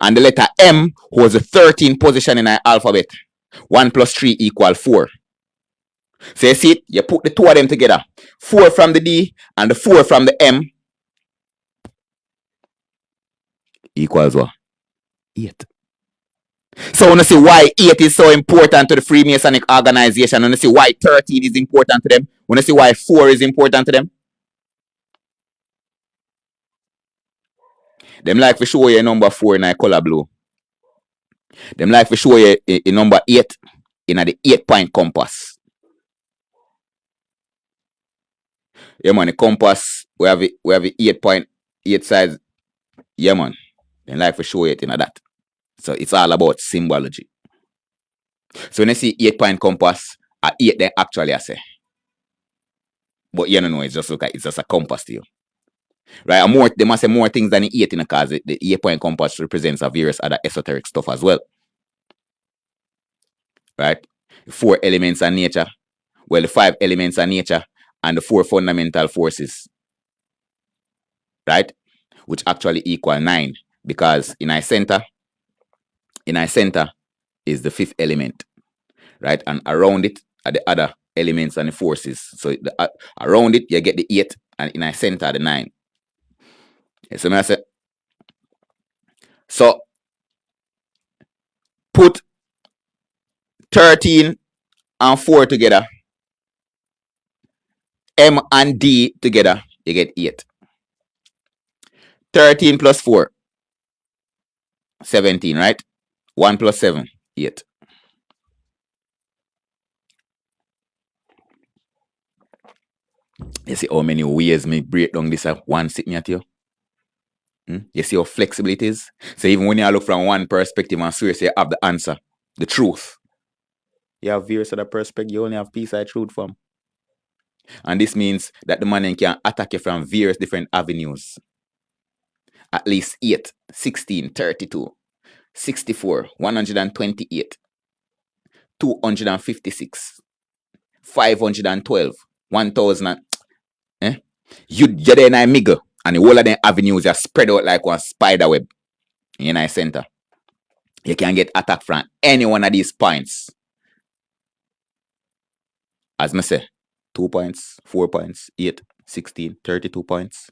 And the letter M holds the 13th position in the alphabet. 1 plus 3 equals 4. So you see it? You put the two of them together. 4 from the D and the 4 from the M equals what? 8. So when you see why 8 is so important to the Freemasonic organization, when you see why 13 is important to them, when you see why 4 is important to them, them like to show you a number 4 in a color blue. Them like to show you a number 8 in the 8-point compass. Yeah, man, the compass, we have the 8.8 sides. Yeah, man. Them like to show you it in that. So it's all about symbology. So when you see 8-point compass, a 8 they actually I say. But you don't know, it's just look like it's just a compass to you. Right? And more, they must say more things than the 8 in the cause the 8-point compass represents a various other esoteric stuff as well. Right? 4 elements of nature. Well, the 5 elements of nature and the 4 fundamental forces. Right? Which actually equal 9. Because in our center is the 5th element. Right? And around it are the other elements and the forces. So around it, you get the 8, and in our center, the 9. So I say, so put 13 and 4 together, M and D together, you get 8. 13 plus 4, 17, right? 1 plus 7, 8. You see how many ways me break down this one sitting at you? You see how flexible it is? So even when you look from one perspective and seriously you have the answer, the truth. You have various other perspectives, you only have piece of truth from. And this means that the man can attack you from various different avenues. At least 8, 16, 32, 64, 128, 256, 512, 1000. Eh? You're there in a middle, and the whole of them avenues are spread out like one spider web in a center. You can get attacked from any one of these points. As I say, 2 points, 4 points, 8, 16, 32 points,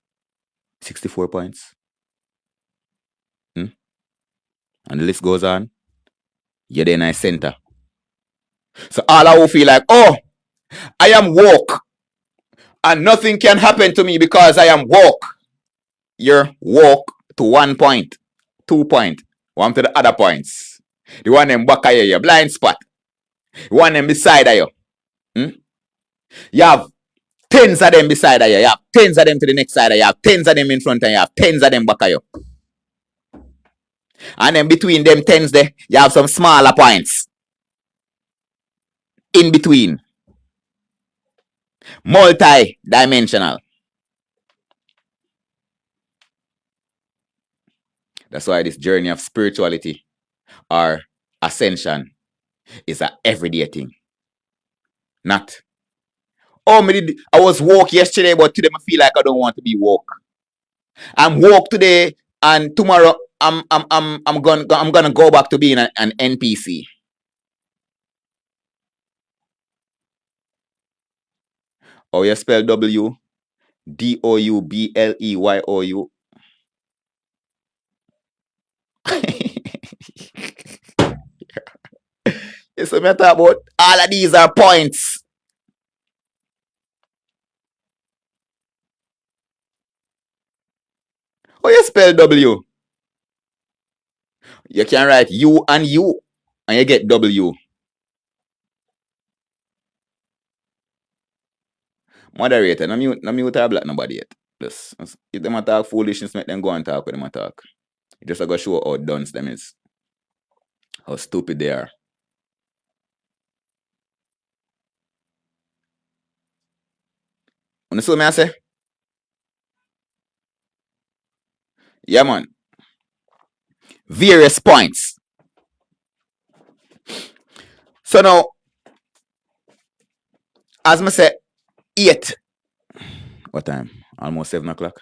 64 points. And the list goes on. You're there in a center. So all I will feel like, oh, I am woke. And nothing can happen to me because I am woke. You're woke to 1 point, 2 point, one to the other points. The one them back of you, your blind spot. The one them beside of you. You have tens of them beside of you. You have tens of them to the next side of you. You have tens of them in front of you. You have tens of them back of you. And then between them tens there, you have some smaller points. In between. Multi-dimensional. That's why this journey of spirituality or ascension is an everyday thing. Not, oh, I was woke yesterday, but today I feel like I don't want to be woke. I'm woke today, and tomorrow I'm gonna go back to being an NPC. Oh, you spell W DOUBLEYOU. It's a matter about all of these are points. Oh, you spell W. You can write U, and you get W. Moderator, no mute or block nobody yet. Just if them talk foolishness, make them go and talk with them talk. Just go show how dunce them is. How stupid they are. You see what I say? Yeah, man. Various points. So now, as I say, 8. What time? Almost 7 o'clock.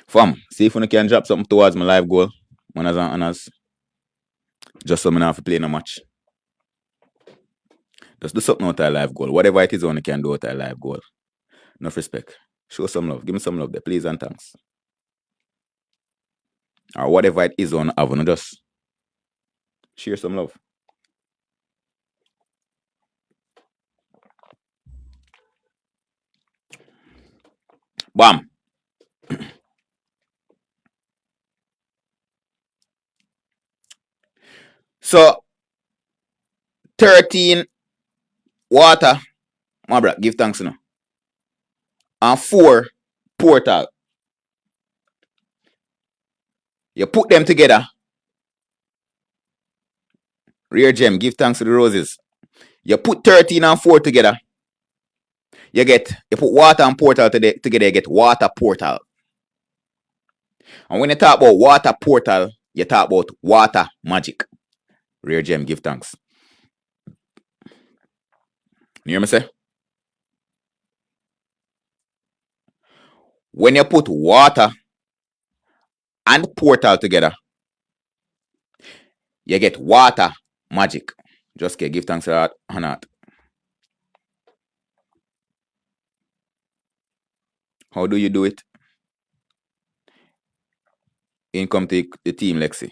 Fam, see if you can drop something towards my live goal. Winners and honors. Just so I don't have to play no match. Just do something out of live goal. Whatever it is, you can do out of live goal. Enough respect. Show some love. Give me some love there, please and thanks. Or whatever it is on have, just share some love. Bam. So 13 water, my brother, give thanks now. And 4 portal. You put them together. Rare gem, give thanks to the roses. You put 13 and 4 together. You put water and portal together, you get water portal. And when you talk about water portal, you talk about water magic. Rare gem, give thanks. You hear me say? When you put water and portal together, you get water magic. Just give thanks to that or not. How do you do it? In come to the team, Lexi.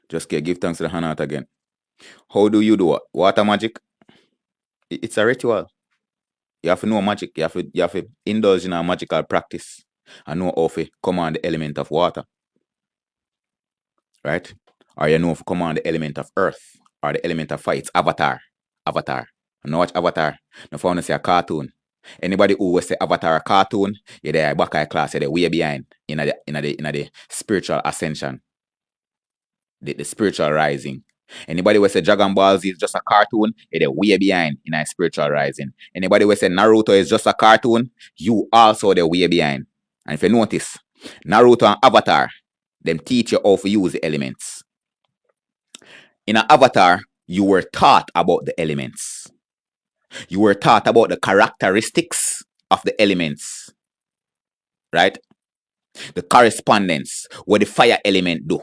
Just give thanks to the Hanat again. How do you do it? Water magic? It's a ritual. You have to know magic. You have to indulge in a magical practice and know how to command the element of water. Right? Or you know how to command the element of earth or the element of fire. It's Avatar. Avatar. You know watch Avatar? No found to say a cartoon. Anybody who will say Avatar a cartoon, you're there back of class, you're there way behind in the spiritual ascension. the spiritual rising. Anybody who say Dragon Ball Z is just a cartoon, they're way behind in a spiritual rising. Anybody who say Naruto is just a cartoon, you also they're way behind. And if you notice, Naruto and Avatar, them teach you how to use the elements. In an Avatar, you were taught about the elements. You were taught about the characteristics of the elements, right? The correspondence, what the fire element do,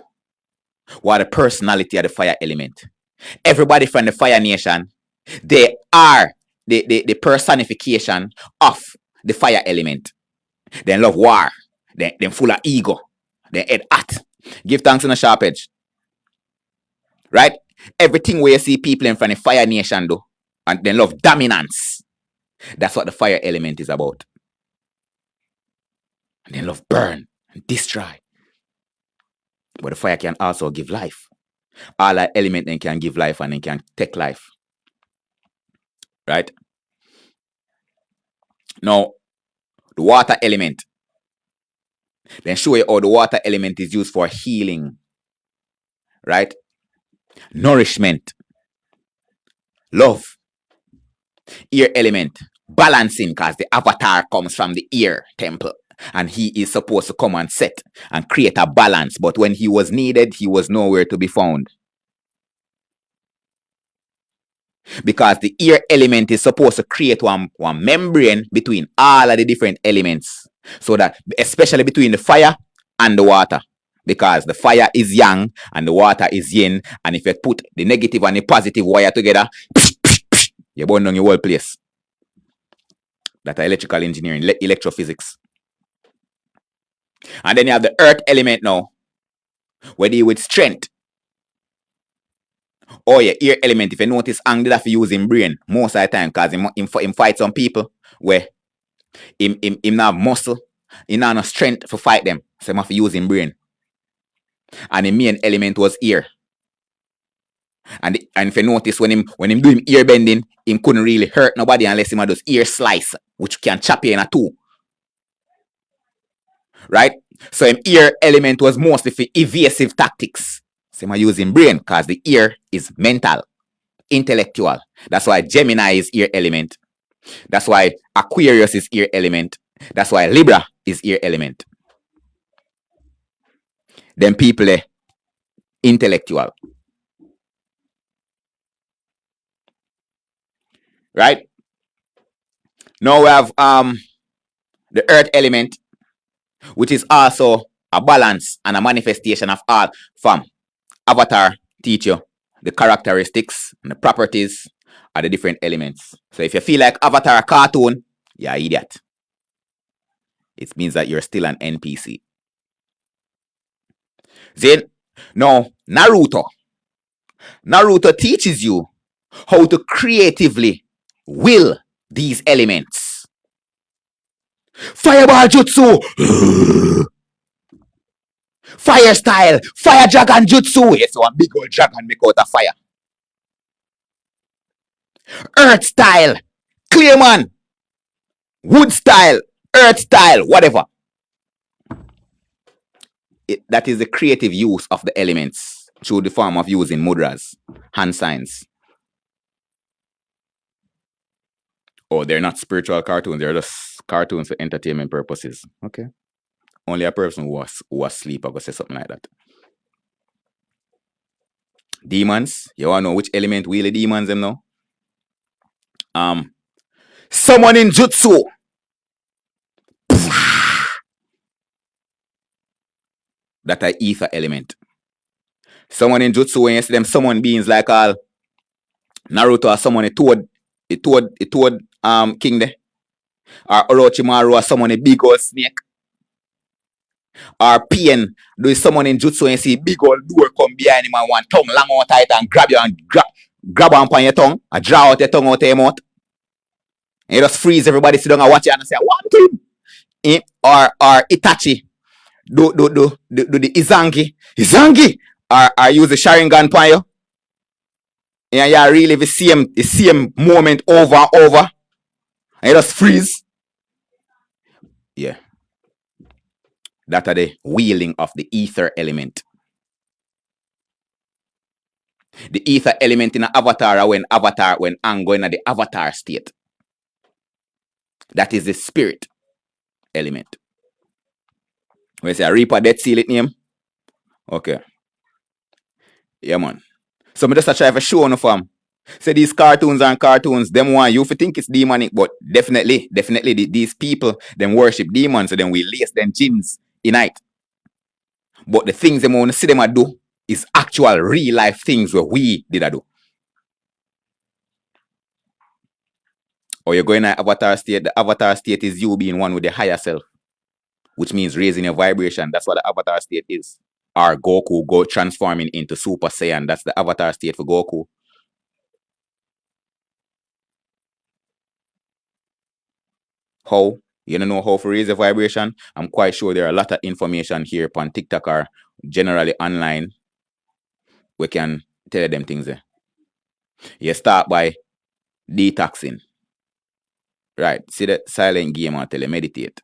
what the personality of the fire element. Everybody from the Fire Nation, they are the personification of the fire element. They love war. They full of ego. They head hot. Give thanks in a sharp edge. Right? Everything where you see people in front of the Fire Nation do, and they love dominance. That's what the fire element is about. And they love burn and destroy. But the fire can also give life. All that element then can give life and then can take life. Right? Now, the water element. Then show you how the water element is used for healing. Right? Nourishment. Love. Air element. Balancing, because the avatar comes from the air temple. And he is supposed to come and set and create a balance. But when he was needed, he was nowhere to be found. Because the air element is supposed to create one membrane between all of the different elements. So that, especially between the fire and the water. Because the fire is yang and the water is yin. And if you put the negative and the positive wire together, you burn down your whole place. That's electrical engineering, electrophysics. And then you have the earth element now, where deal with strength. Oh yeah, air element, if you notice, Ang have to use him brain most of the time, because him fight some people where him not have muscle, he not have strength to fight them. So him have to use him brain. And the main element was air. And if you notice, when him do him ear bending, him couldn't really hurt nobody unless him had those ear slice, which can chop you in a two. Right? So him ear element was mostly for evasive tactics. So him use him brain, because the ear is mental, intellectual. That's why Gemini is ear element. That's why Aquarius is ear element. That's why Libra is ear element. Then people intellectual. Right? Now we have the earth element, which is also a balance and a manifestation of all from Avatar teach you the characteristics and the properties of the different elements. So if you feel like Avatar a cartoon, you're an idiot. It means that you're still an NPC. Then, now, Naruto teaches you how to creatively will these elements. Fireball jutsu! Fire style! Fire dragon jutsu! Yes, so a big old dragon make out of fire. Earth style! Clearman! Wood style! Earth style! Whatever. That is the creative use of the elements through the form of using mudras, hand signs. Oh, they're not spiritual cartoons. They're just cartoons for entertainment purposes. Okay. Only a person who was asleep or go say something like that. Demons. You want to know which element wheel the demons them now? Summoning jutsu. That a ether element. Summoning jutsu, when you see them summon beings like all Naruto or summon a toad king there. Or Orochimaru or summon a big old snake. Or Pain do summoning jutsu and you see big old door come behind him and one tongue long out tight and grab you and grab on your tongue and draw out your tongue out of your mouth. And you just freeze everybody sit down and watch it and say, want him. Or Itachi do the Izangi or use the Sharingan upon you. And you really the same moment over and over. And you just freeze. Yeah. That are the wheeling of the ether element. The ether element in an avatar when I'm going at the avatar state. That is the spirit element. When you say a Reaper Dead Seal it name? Okay. Yeah, man. So me just try to show on the fam. Say these cartoons and cartoons, them want you to think it's demonic, but definitely these people, them worship demons, so then we lace them jinns in night. But the things them want to see them a do is actual real life things where we did a do. Or you're going to avatar state. The avatar state is you being one with the higher self, which means raising your vibration. That's what the avatar state is. Or Goku go transforming into Super Saiyan. That's the avatar state for Goku. How? You don't know how to raise your vibration? I'm quite sure there are a lot of information here on TikTok or generally online. We can tell them things there. You start by detoxing. Right. See the silent game I tell you, meditate.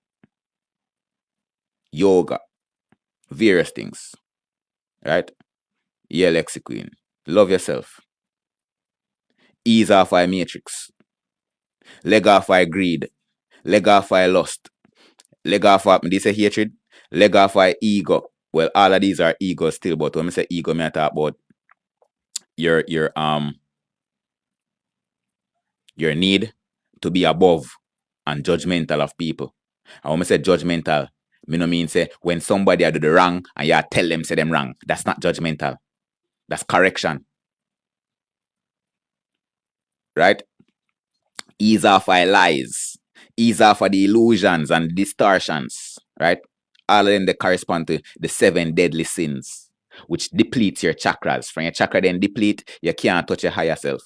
Yoga. Various things. Right? Yeah, Lexi Queen. Love yourself. Ease off our matrix. Leg off our greed. Leg off our lust. Leg off our this a hatred. Leg off our ego. Well, all of these are ego still, but when I say ego, I talk about your need to be above and judgmental of people. And when I say judgmental, me no mean say when somebody do the wrong and you tell them say them wrong. That's not judgmental. That's correction. Right? Ease off our lies. Ease off of the illusions and distortions. Right? All of them they correspond to the 7 deadly sins, which depletes your chakras. From your chakra then deplete, you can't touch your higher self.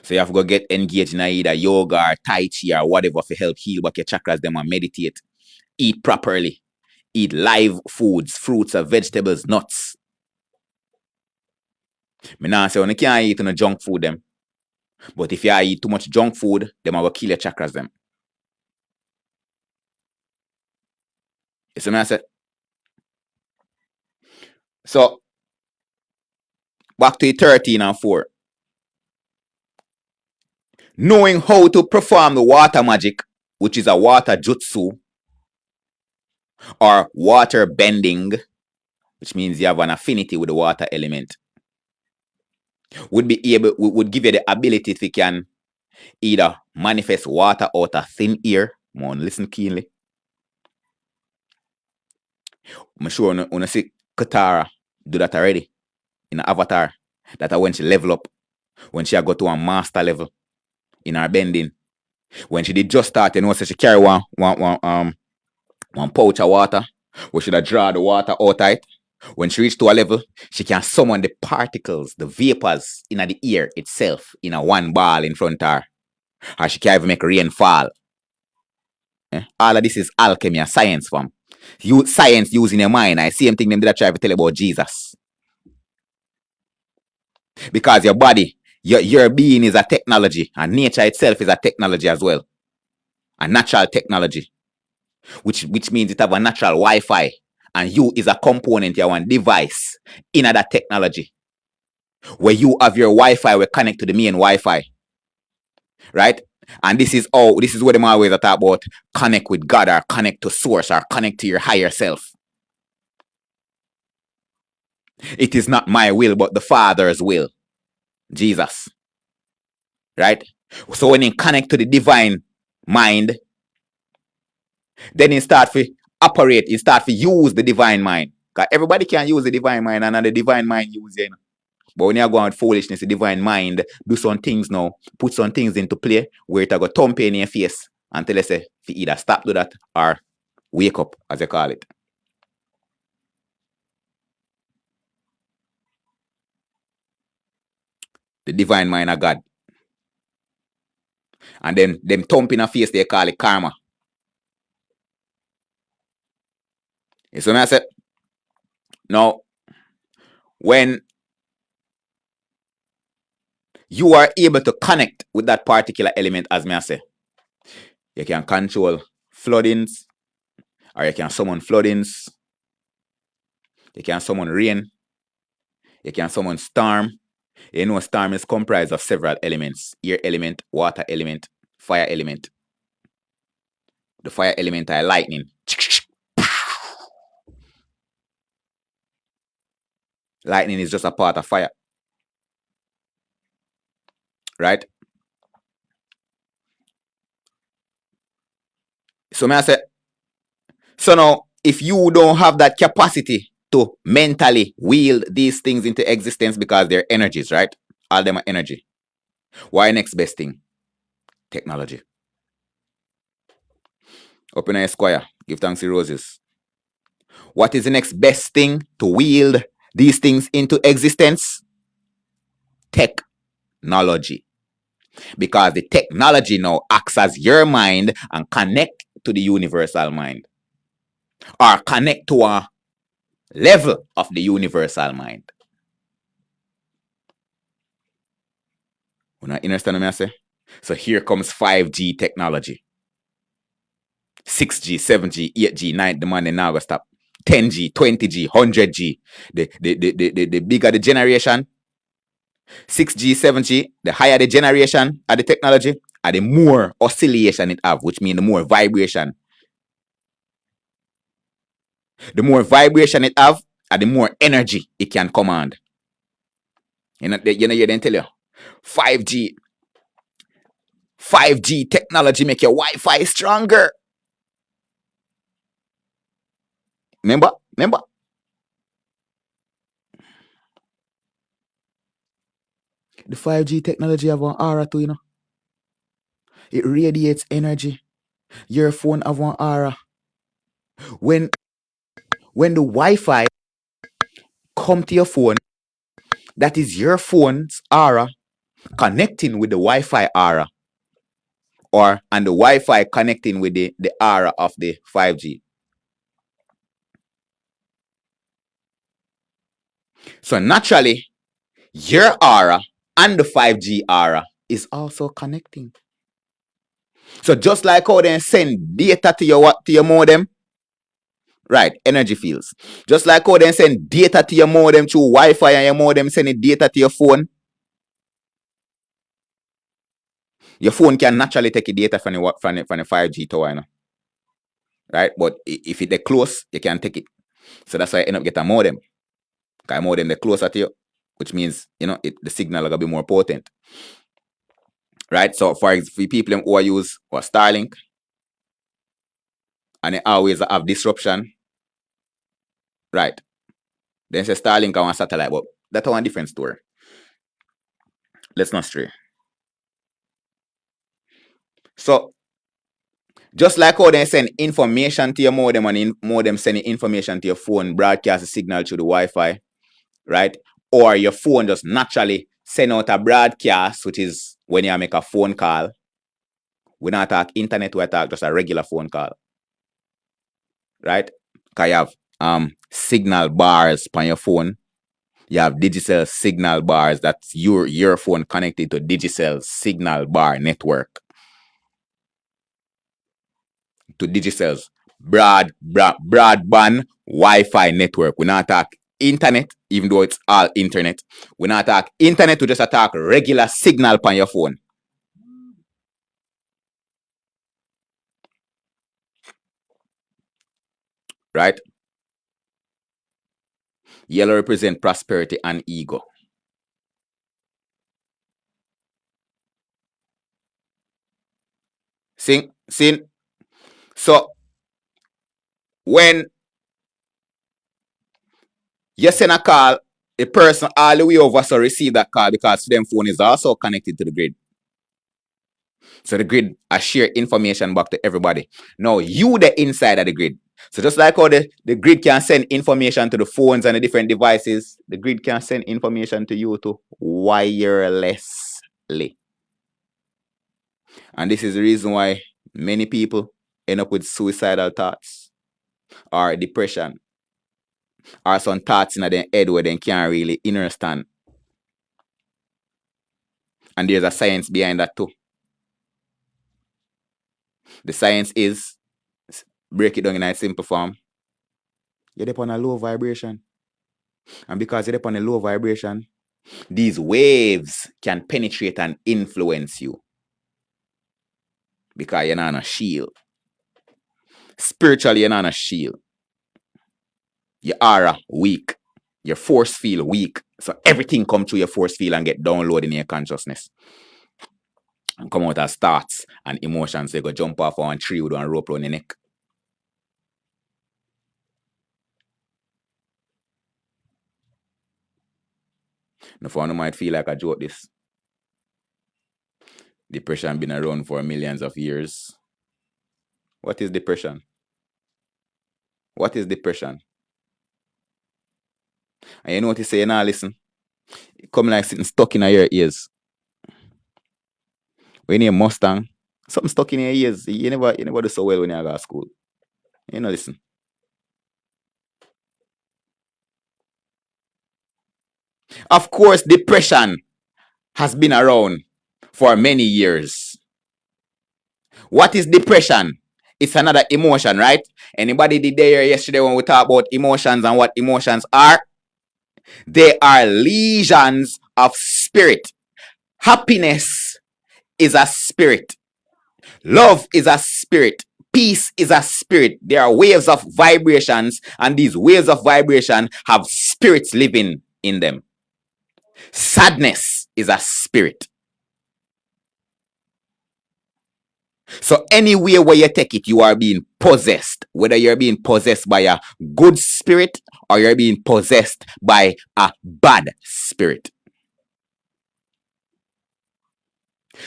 So you have to go get engaged in either yoga or tai chi or whatever to help heal back your chakras them and meditate. Eat properly. Eat live foods, fruits or vegetables, nuts. Me nah say you can't eat no junk food them. But if you eat too much junk food, them will kill your chakras them. You see me I say? So back to 13 and 4. Knowing how to perform the water magic, which is a water jutsu, or water bending, which means you have an affinity with the water element, would give you the ability if you can either manifest water out of thin air. Come listen keenly. I'm sure when see Katara do that already in an avatar. That when she level up, when she got to a master level in her bending. When she did just start, so she carry one pouch of water, where she draw the water out of it. When she reach to a level, she can summon the particles, the vapors in the air itself in a one ball in front of her. Or she can even make rain fall. All of this is alchemy and science, fam. Science using your mind. I same thing them did I try to tell about Jesus. Because your body, your being is a technology, and nature itself is a technology as well. A natural technology. Which means it have a natural Wi-Fi. And you is a component, you one device in that technology. Where you have your Wi-Fi, we connect to the main Wi-Fi. Right? And this is what them always talk about. Connect with God or connect to source or connect to your higher self. It is not my will, but the Father's will. Jesus. Right? So when you connect to the divine mind, then you start to operate, you start to use the divine mind. Because everybody can use the divine mind, and the divine mind using. But when you go on with foolishness, the divine mind do some things now, put some things into play where it go thump in your face until they say if you either stop do that or wake up, as they call it. The divine mind of God. And then them thump in your face, they call it karma. So I said, now, when you are able to connect with that particular element, as I say, you can control floodings, or you can summon floodings, you can summon rain, You can summon storm. You know, storm is comprised of several elements: air element, water element, fire element. The fire element are lightning. Lightning is just a part of fire, right? So may I say, so now, if you don't have that capacity to mentally wield these things into existence because they're energies, right? All them are energy. Why next best thing? Technology. Open a square. Give thanks to roses. What is the next best thing to wield these things into existence? Technology. Because the technology now acts as your mind and connect to the universal mind, or connect to a level of the universal mind. You understand what I say? So here comes 5G technology. 6G, 7G, 8G, 9, the money now will stop. 10G, 20G, 100G. The bigger the generation, 6G, 7G, the higher the generation of the technology, and the more oscillation it have, which means the more vibration. The more vibration it have, and the more energy it can command. You know, you then tell you 5G, 5G technology make your Wi-Fi stronger. Remember? The 5G technology have an aura too, you know. It radiates energy. Your phone have one aura. When the Wi-Fi come to your phone, that is your phone's aura connecting with the Wi-Fi aura, and the Wi-Fi connecting with the aura of the 5G. So naturally, your aura and the 5G aura is also connecting. So just like how they send data to your modem, right? Energy fields. Just like how they send data to your modem through Wi-Fi, and your modem sending data to your phone. Your phone can naturally take the data from the 5G tower, you know? Right? But if it's close, you can take it. So that's why I end up getting a modem. Because modem they're closer to you, which means, you know, the signal will be more potent. Right? So for people who are use Starlink, and they always have disruption, right? Then say Starlink on a satellite, but that's one different story. Let's not stray. So just like how they send information to your modem, and modem sending information to your phone, broadcast a signal through the Wi-Fi, right? Or your phone just naturally send out a broadcast, which is when you make a phone call. We not talk internet, we talk just a regular phone call, right? Because you have signal bars on your phone. You have digital signal bars. That's your phone connected to digital signal bar network. To digicel's broadband Wi-Fi network. We not talk internet, even though it's all internet. We not talk internet, we just talk regular signal on your phone. Right? Yellow represent prosperity and ego. See? So when you send a call, a person all the way over so receive that call because them phone is also connected to the grid. So the grid share information back to everybody. Now you the inside of the grid. So just like how the grid can send information to the phones and the different devices, the grid can send information to you too wirelessly. And this is the reason why many people end up with suicidal thoughts or depression or some thoughts in their head where they can't really understand. And there's a science behind that too. The science is, break it down in a simple form, you're on a low vibration. And because you're on a low vibration, these waves can penetrate and influence you. Because you're not on a shield. Spiritually, you're not on a shield. Your aura weak. Your force field weak. So everything come through your force field and get downloaded in your consciousness. And come out as thoughts and emotions. So you go jump off on a tree with one rope around the neck. No one might feel like a joke this. Depression been around for millions of years. What is depression? What is depression? And you know what you say, you nah listen. It come like something stuck in your ears. When you're Mustang, something stuck in your ears. You never do so well when you go to school. You know, listen. Of course, depression has been around for many years. What is depression? It's another emotion, right? Anybody did there yesterday when we talked about emotions and what emotions are? They are lesions of spirit. Happiness is a spirit. Love is a spirit. Peace is a spirit. There are waves of vibrations, and these waves of vibration have spirits living in them. Sadness is a spirit. So anywhere where you take it, you are being possessed. Whether you're being possessed by a good spirit or you're being possessed by a bad spirit.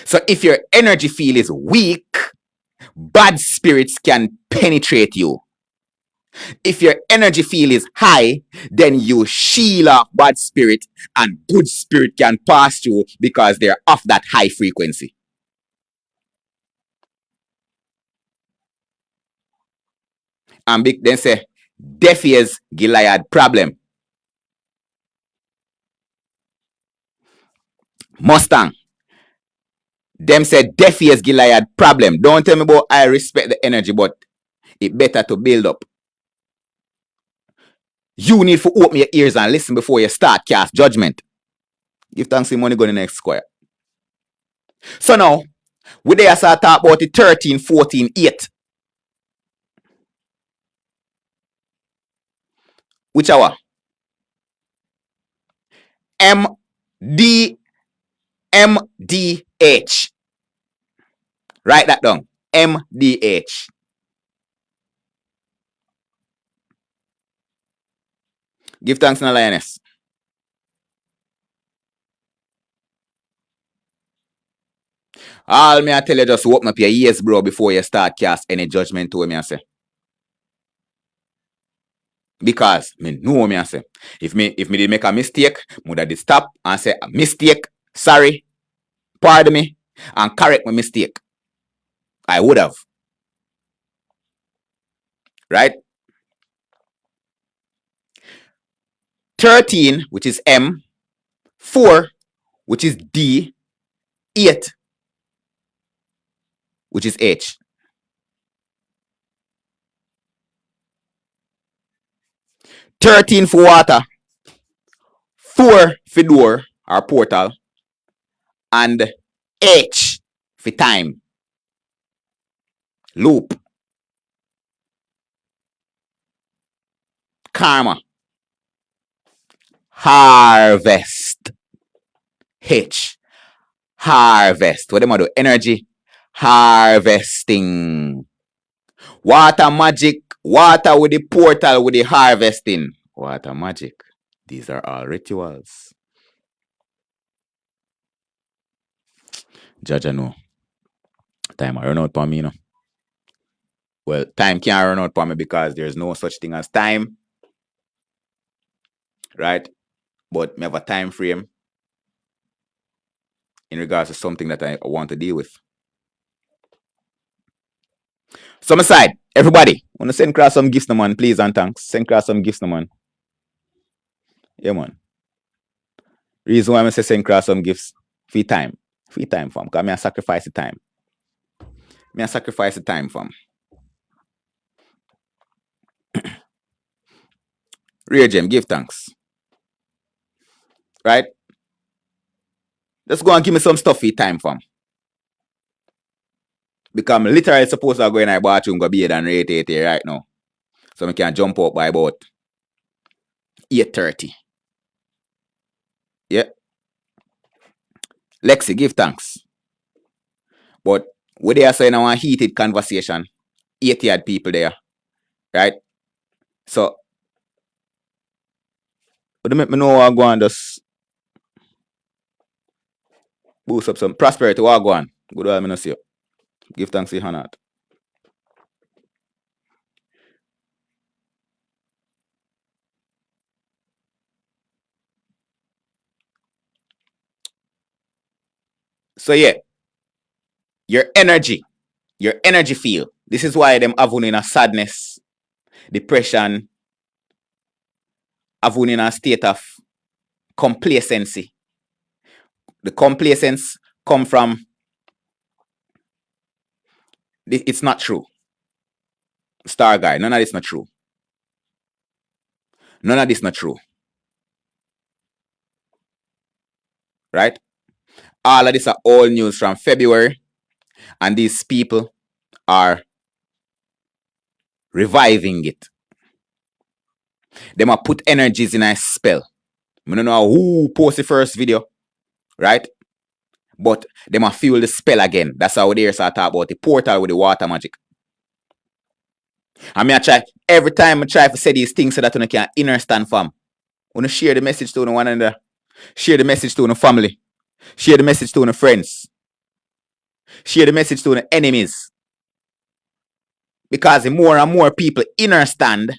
So if your energy field is weak, bad spirits can penetrate you. If your energy field is high, then you shield off bad spirit and good spirit can pass through because they're of that high frequency. And big then say, deaf ears Gilead problem. Mustang. Them say deaf ears Gilead problem. Don't tell me about I respect the energy, but it better to build up. You need to open your ears and listen before you start cast judgment. Give thanks to money go in the next square. So now, we there start talk about the 13, 14, 8. Which hour? MD MDH. Write that down. MDH. Give thanks to the lioness. All me I tell you just open up your ears, bro, before you start cast any judgment to me I say. Because me know me I say. If me did make a mistake, would I did stop and say mistake, sorry, pardon me, and correct my mistake. I would have. Right? 13, which is M, 4, which is D, 8, which is H. 13 for water, 4 for door or portal, and H for time. Loop. Karma. Harvest. H. Harvest. What am I do? Energy. Harvesting. Water magic. Water with the portal with the harvesting. Water magic. These are all rituals. Judge, I know. Time I run out for me, you know. Well, time can't run out for me because there's no such thing as time. Right? But me have a time frame in regards to something that I want to deal with. So, my side, everybody, want to send across some gifts, no man, please and thanks. Send across some gifts, no man. Yeah, man. Reason why I say send across some gifts, free time. Free time, fam. Because I sacrifice the time. I sacrifice the time, fam. Real Gem, give thanks. right? Just go and give me some stuffy time, fam. Because I'm literally supposed to go in my bathroom, go bathe and rate it right now. So I can jump up by about 8:30. Yeah. Lexi, give thanks. But what they are saying now a heated conversation, 80 odd people there, right? So, but they make me know what go on, just boost up some prosperity. What go on? Good while I not see you. Give thanks to Hannah. So yeah, your energy field. This is why them having in a sadness, depression, having in a state of complacency. The complacence come from it's not true. Star guy, none of this not true. None of this not true. Right? All of this are old news from February, and these people are reviving it. They might put energies in a spell. I don't know who post the first video, right? But they might feel the spell again. That's how they start talk about the portal with the water magic. I mean, I try every time I try to say these things so that you can understand, fam. Want to share the message to one another, share the message to the family, share the message to the friends, share the message to the enemies. Because the more and more people understand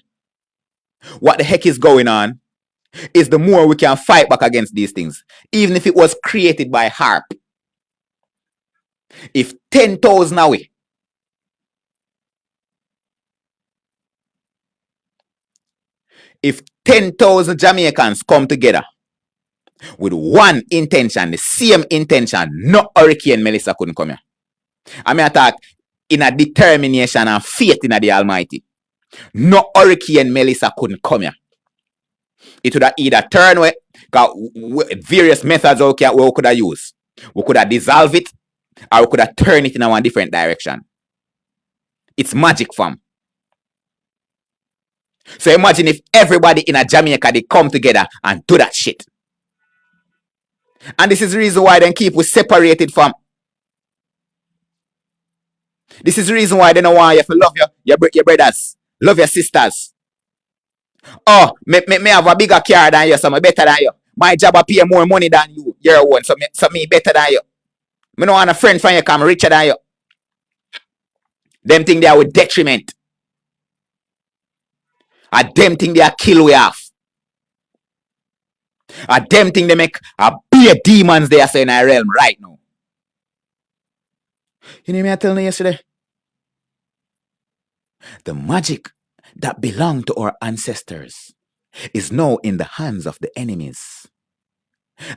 what the heck is going on, is the more we can fight back against these things. Even if it was created by harp. If 10,000 away, if 10,000 Jamaicans come together with one intention, the same intention, no Hurricane Melissa couldn't come here. I mean, I thought in a determination and faith in the Almighty, no Hurricane Melissa couldn't come here. It would have either turned away, various methods we could have used. We could have dissolved it, or we could have turned it in a different direction. It's magic, fam. So imagine if everybody in a Jamaica, they come together and do that shit. And this is the reason why they keep us separated from. This is the reason why they don't want you to love your brothers, love your sisters. Oh, me have a bigger car than you, so I'm better than you. My job will pay more money than you, your one, so me better than you. Me don't want a friend from you come richer than you. Them think they are with detriment. And them think they are kill we off. And them think they make a big demons they are saying in our realm right now. You know me I telling you yesterday? The magic that belonged to our ancestors is now in the hands of the enemies.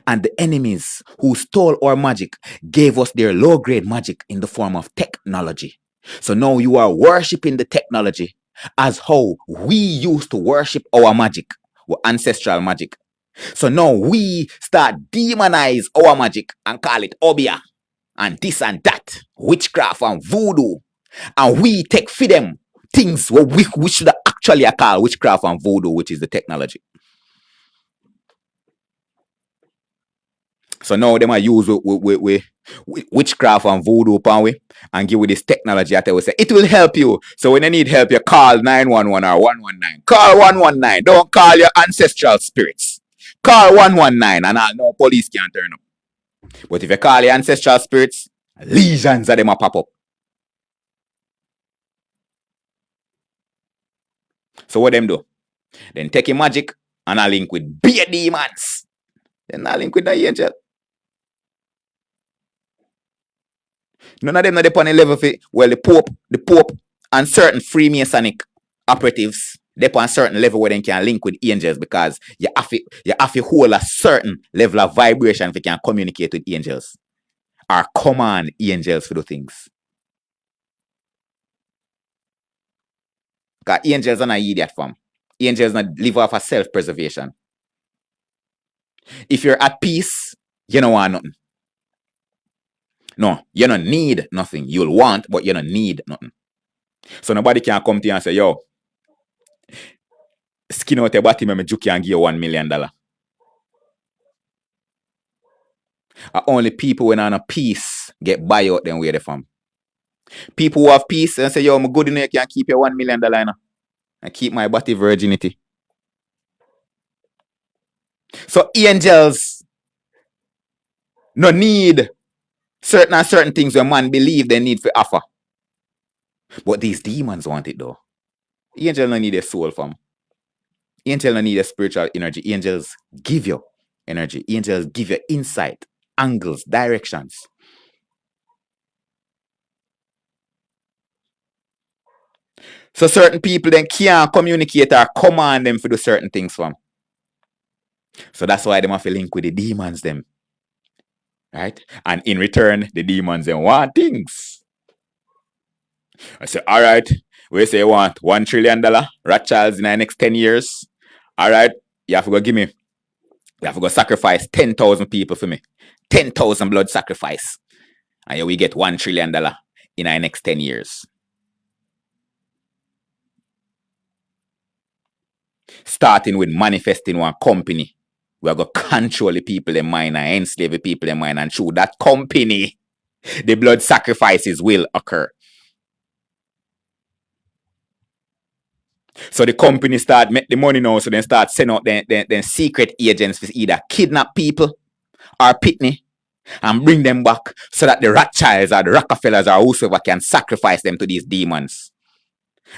And the enemies who stole our magic gave us their low-grade magic in the form of technology. So now you are worshipping the technology as how we used to worship our magic, our ancestral magic. So now we start demonize our magic and call it obia and this and that, witchcraft and voodoo. And we take for them things what we should actually call witchcraft and voodoo, which is the technology. So now they might use witchcraft and voodoo upon we and give you this technology that they will say it will help you. So when you need help, you call 911 or 119. Call 119. Don't call your ancestral spirits. Call 119 and no police can't turn up. But if you call your ancestral spirits, legions of them will pop up. So what them do? Then take your magic and I link with beer demons. Then I link with the angel. None of them are on a level for, well, the Pope and certain Freemasonic operatives, they're on a certain level where they can link with angels because you have to hold a certain level of vibration if you can communicate with angels or command angels to do things. Because angels are not idiot, fam. Angels not live off of self-preservation. If you're at peace, you don't want nothing. No, you don't need nothing. You'll want, but you don't need nothing. So nobody can come to you and say, yo, skin out your body, me juke and give you $1 million. Only people when on a peace get buy out them where they from. People who have peace and say, yo, I'm good enough, you can keep your $1 million and keep my body virginity. So angels no need certain things when man believe they need for offer. But these demons want it though. Angels no need a soul from. Angels no need a spiritual energy. Angels give you energy. Angels give you insight, angles, directions. So certain people then can't communicate or command them to do certain things from. So that's why they have to link with the demons them. Right? And in return, the demons then want things. I say, all right, we say you want $1 trillion, Rothschilds in the next 10 years. All right, you have to go give me, you have to go sacrifice 10,000 people for me. 10,000 blood sacrifice. And we get $1 trillion in the next 10 years. Starting with manifesting one company. We are going to control the people in mind and enslave the people in mind. And through that company, the blood sacrifices will occur. So the company start make the money now, so then start sending out then secret agents for either kidnap people or pitney and bring them back so that the Rothschilds or the Rockefellers or whosoever can sacrifice them to these demons.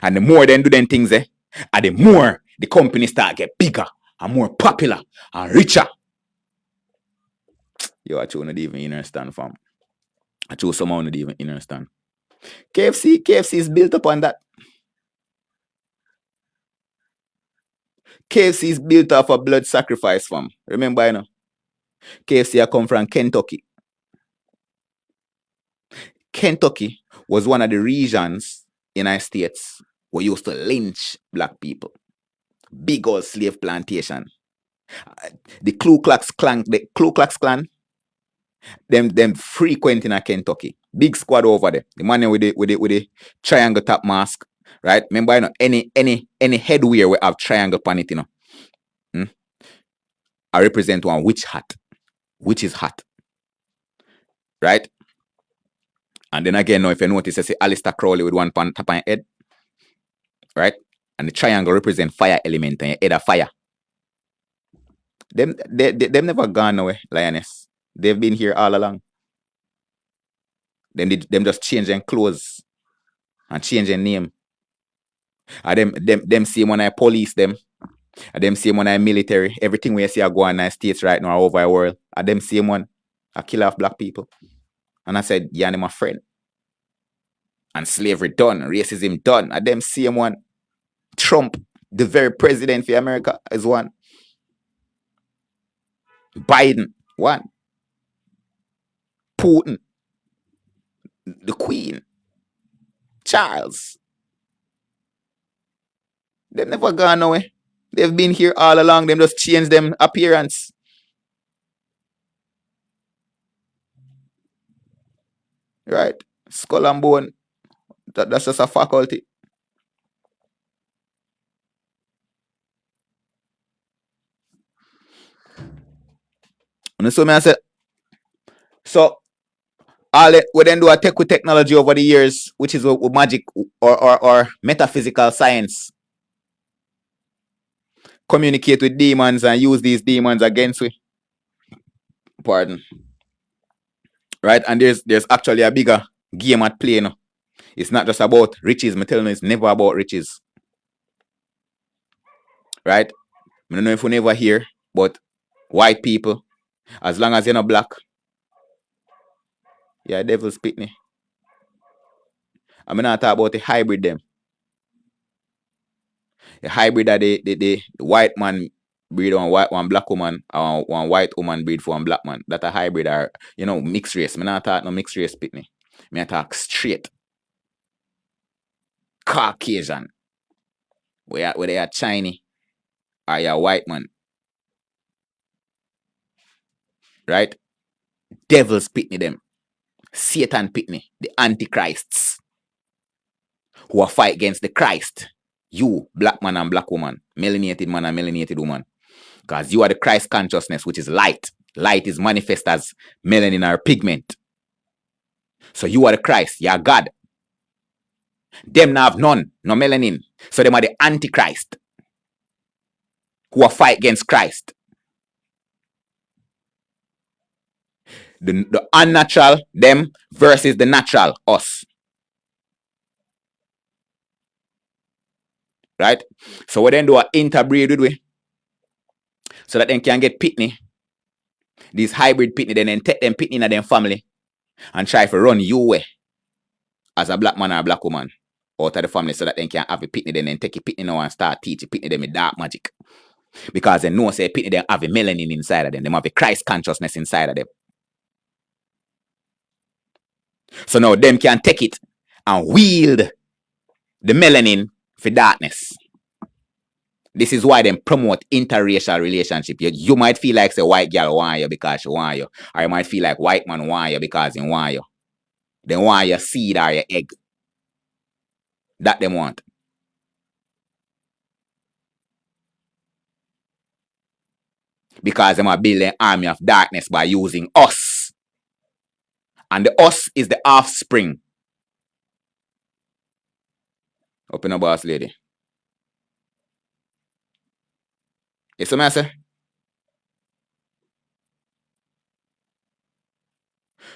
And the more they do them things, and the more the company start get bigger and more popular and richer. Yo, I don't even understand, fam. I chose someone who don't even understand. KFC is built upon that. KFC is built off a blood sacrifice, fam. Remember, you know, KFC come from Kentucky. Kentucky was one of the regions in our states where used to lynch black people. Big old slave plantation. The Ku Klux Klan, them frequent in a Kentucky. Big squad over there. The man with the triangle top mask, right? Remember, you know, any headwear we have triangle on it, you know. I represent one witch hat. Witch is hat. Right? And then again, now if you notice, I say Alistair Crowley with one pan top on your head. Right? And the triangle represent fire element and your head of fire. Them never gone away, Lioness. They've been here all along. Them just change their clothes and change their name. And them same when I police them. And them same when I military. Everything we see I go on in the states right now over the world. And them same one. I kill off black people. And I said, yeah, my friend. And slavery done. Racism done. And them same one. Trump, the very president for America, is one. Biden, one. Putin, the Queen, Charles. They've never gone away. They've been here all along. Them just changed them appearance. Right? Skull and bone. That's just a faculty. And so I said, so all we then do a tech with technology over the years, which is with magic or metaphysical science. Communicate with demons and use these demons against we. Pardon. Right? And there's actually a bigger game at play now. It's not just about riches. I'm telling you, it's never about riches. Right? I don't know if you never hear, but white people, as long as you're not black, yeah, devil's pitney. I'm not talking about the hybrid them. The hybrid that the white man breed on one black woman, or one white woman breed for one black man. That a hybrid or, you know, mixed race. I'm not talking no mixed race pitney. I talk straight Caucasian. Where they are Chinese or you're a white man. right? Devils pitney them. Satan pitney, the antichrists who are fight against the Christ. You, black man and black woman, melanated man and melanated woman. Because you are the Christ consciousness, which is light. Light is manifest as melanin or pigment. So you are the Christ, you are God. Them now have none, no melanin. So them are the antichrist who are fight against Christ. The unnatural, them, versus the natural, us. Right? So what then do I interbreed with we? So that they can get pitney. These hybrid pitney, then take them pitney in their family and try to run you way as a black man or a black woman out of the family so that they can have a pitney then take a pitney now and start teaching pitney them in dark magic. Because they know say pitney them have a melanin inside of them. They have a Christ consciousness inside of them. So now them can take it and wield the melanin for darkness. This is why them promote interracial relationship. You might feel like say white girl want you because she want you. Or you might feel like white man want you because he want you. They want your seed or your egg. That them want. Because them are building an army of darkness by using us. And the us is the offspring. Open up, boss lady. You see what I say?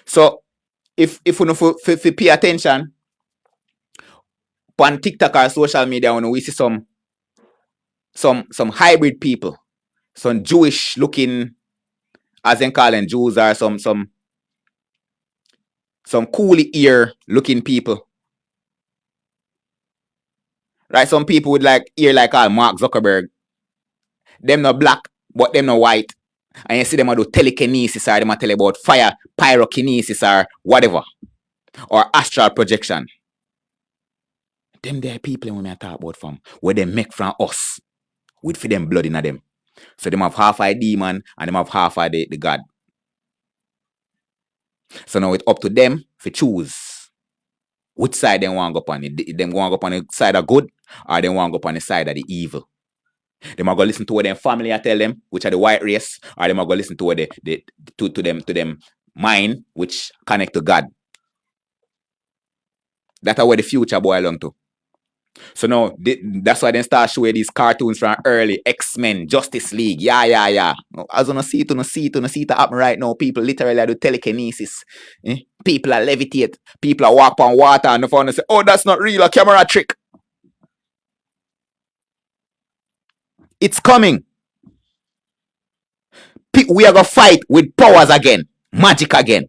So, if you pay attention, on TikTok or social media, when we see some hybrid people, some Jewish looking, as they call them Jews, or some coolie ear looking people. Right? Some people would like ear like Mark Zuckerberg. Them not black, but them not white. And you see them do telekinesis, or them tell about fire, pyrokinesis, or whatever. Or astral projection. Them there people when I talk about from where they make from us. With for them blood in them. So them have half a demon and them have half a the God. So now it's up to them to choose which side they want to go on. Them want to go on the side of good or they want to go on the side of the evil. They might go listen to what their family I tell them, which are the white race, or they might go listen to what to them mind, which connect to God. That's where the future boil along to. So now that's why they start showing these cartoons from early X-Men, Justice League, yeah. As on see it happen right now. People literally do telekinesis. People are levitate. People are walk on water and the phone and say, "Oh, that's not real, a camera trick." It's coming. We are gonna fight with powers again, magic again.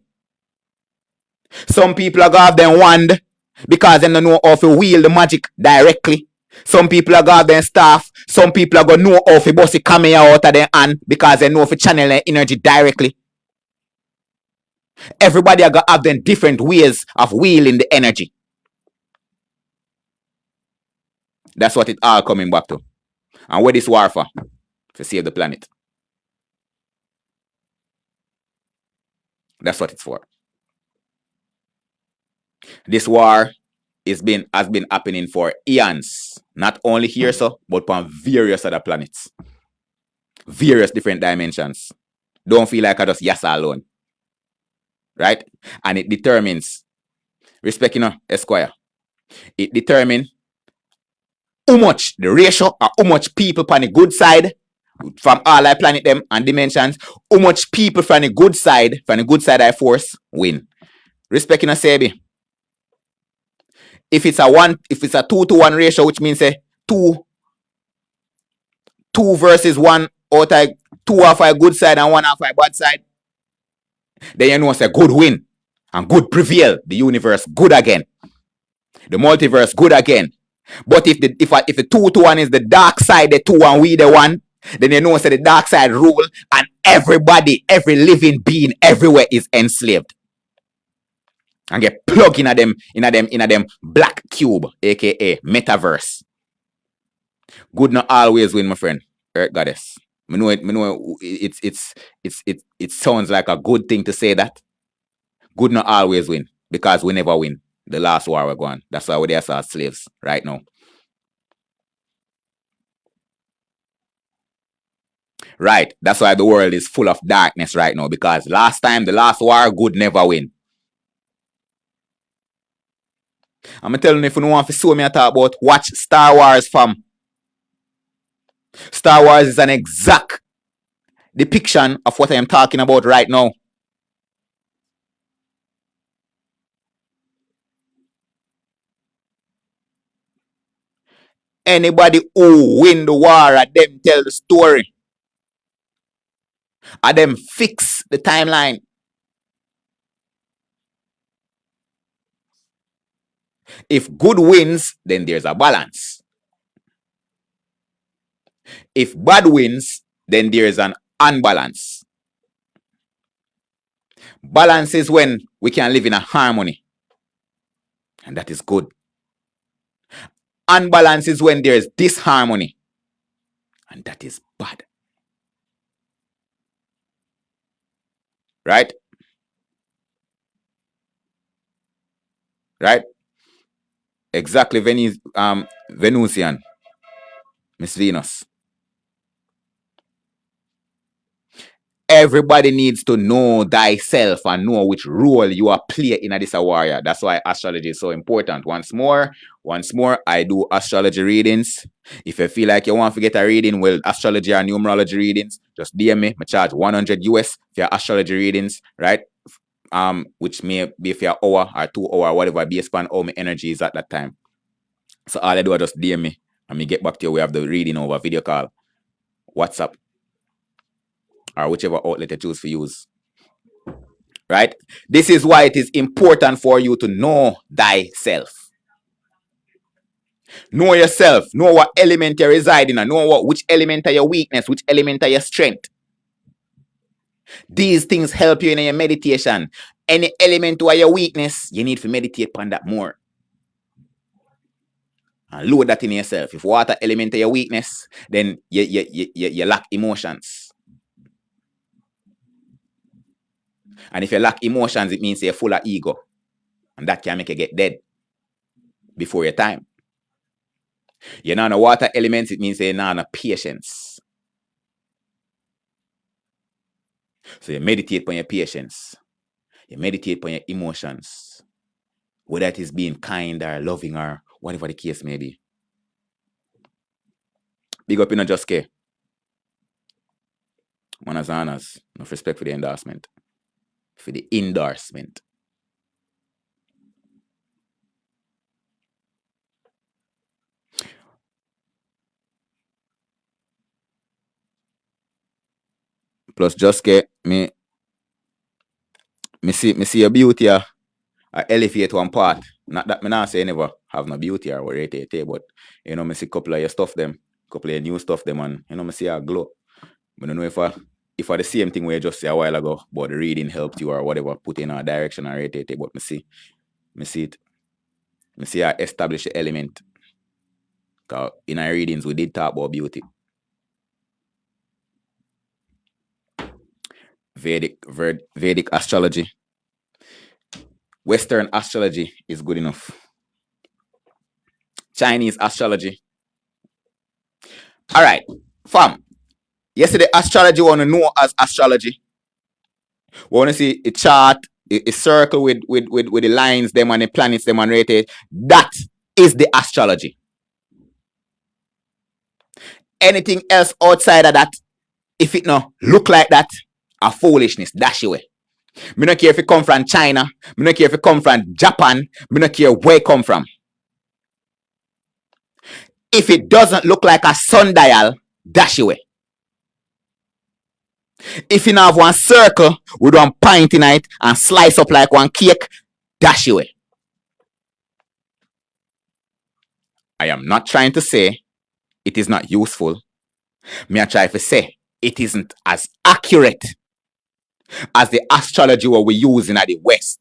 Some people are gonna have them wand because they don't know how to wield the magic directly. Some people are gonna have them staff. Some people are gonna know how to bust the camera out of their hand because they know how to channel their energy directly. Everybody are gonna have them different ways of wielding the energy. That's what it all coming back to. And what is war for? To save the planet. That's what it's for. This war has been happening for eons. Not only here, but on various other planets. Various different dimensions. Don't feel like I just yes alone. Right? And it determines, respect, Esquire. It determines how much, the ratio, or how much people on the good side, from all our planet them and dimensions, how much people from the good side I force, win. Respect, Sebi. If it's a 2-to-1 ratio, which means say 2 versus 1, out of 2 of a good side and 1 of a bad side, then you know it's a good win and good prevail. The universe good again. The multiverse good again. But if the 2-to-1 is the dark side, the 2 and we the 1, then you know it's the dark side rule and everybody, every living being everywhere is enslaved. And get plugged in them black cube, aka metaverse. Good not always win, my friend. Earth goddess. It sounds like a good thing to say that. Good not always win because we never win. The last war we're going. That's why we are slaves right now. Right. That's why the world is full of darkness right now because last time, the last war, good never win. I'm telling you, if you don't want to see me I talk about, watch Star Wars, fam. Star Wars is an exact depiction of what I am talking about right now. Anybody who win the war, at them tell the story. At them fix the timeline. If good wins, then there's a balance. If bad wins, then there's an unbalance. Balance is when we can live in a harmony. And that is good. Unbalance is when there's disharmony. And that is bad. Right? Right? Exactly. Venusian. Miss Venus. Everybody needs to know thyself and know which role you are playing in this warrior. That's why astrology is so important. Once more, I do astrology readings. If you feel like you want to get a reading, well, astrology or numerology readings, just DM me. I charge 100 US for your astrology readings, right? Which may be for an hour or 2 hour, whatever, based on how my energy is at that time. So all I do is just DM me and me get back to you. We have the reading over video call, WhatsApp, or whichever outlet you choose to use. Right? This is why it is important for you to know thyself. Know yourself. Know what element you reside in. Know which element are your weakness, which element are your strength. These things help you in your meditation. Any element to your weakness, you need to meditate upon that more. And load that in yourself. If water element are your weakness, then you lack emotions. And if you lack emotions, it means you're full of ego. And that can make you get dead before your time. You're not a water elements, it means you're not a patience. So you meditate upon your patience. You meditate upon your emotions. Whether it is being kind or loving or whatever the case may be. Big up in a just care. Manners and honors. Enough respect for the endorsement. For the endorsement. Plus just care, me see your beauty elevate one part. Not that me not say never have no beauty or whatever, but you know, me see a couple of your stuff them, couple of your new stuff them, and you know, me see a glow. I don't know if I the same thing where you just say a while ago, but the reading helped you or whatever, put in a direction or rate, but me see it. Me see I establish the element. Because in our readings we did talk about beauty. Vedic astrology. Western astrology is good enough. Chinese astrology. All right, fam. Yesterday, astrology want to know as astrology. We want to see a chart, a circle with the lines, them and the planets, them and rated. That is the astrology. Anything else outside of that, if it no look like that, a foolishness, dash away. Me not care if it come from China. Me not care if it come from Japan. Me not care where it come from. If it doesn't look like a sundial, dash away. If you have one circle with one pint in it and slice up like one cake, dash away. I am not trying to say it is not useful. Me I try to say it isn't as accurate as the astrology what we use in the West.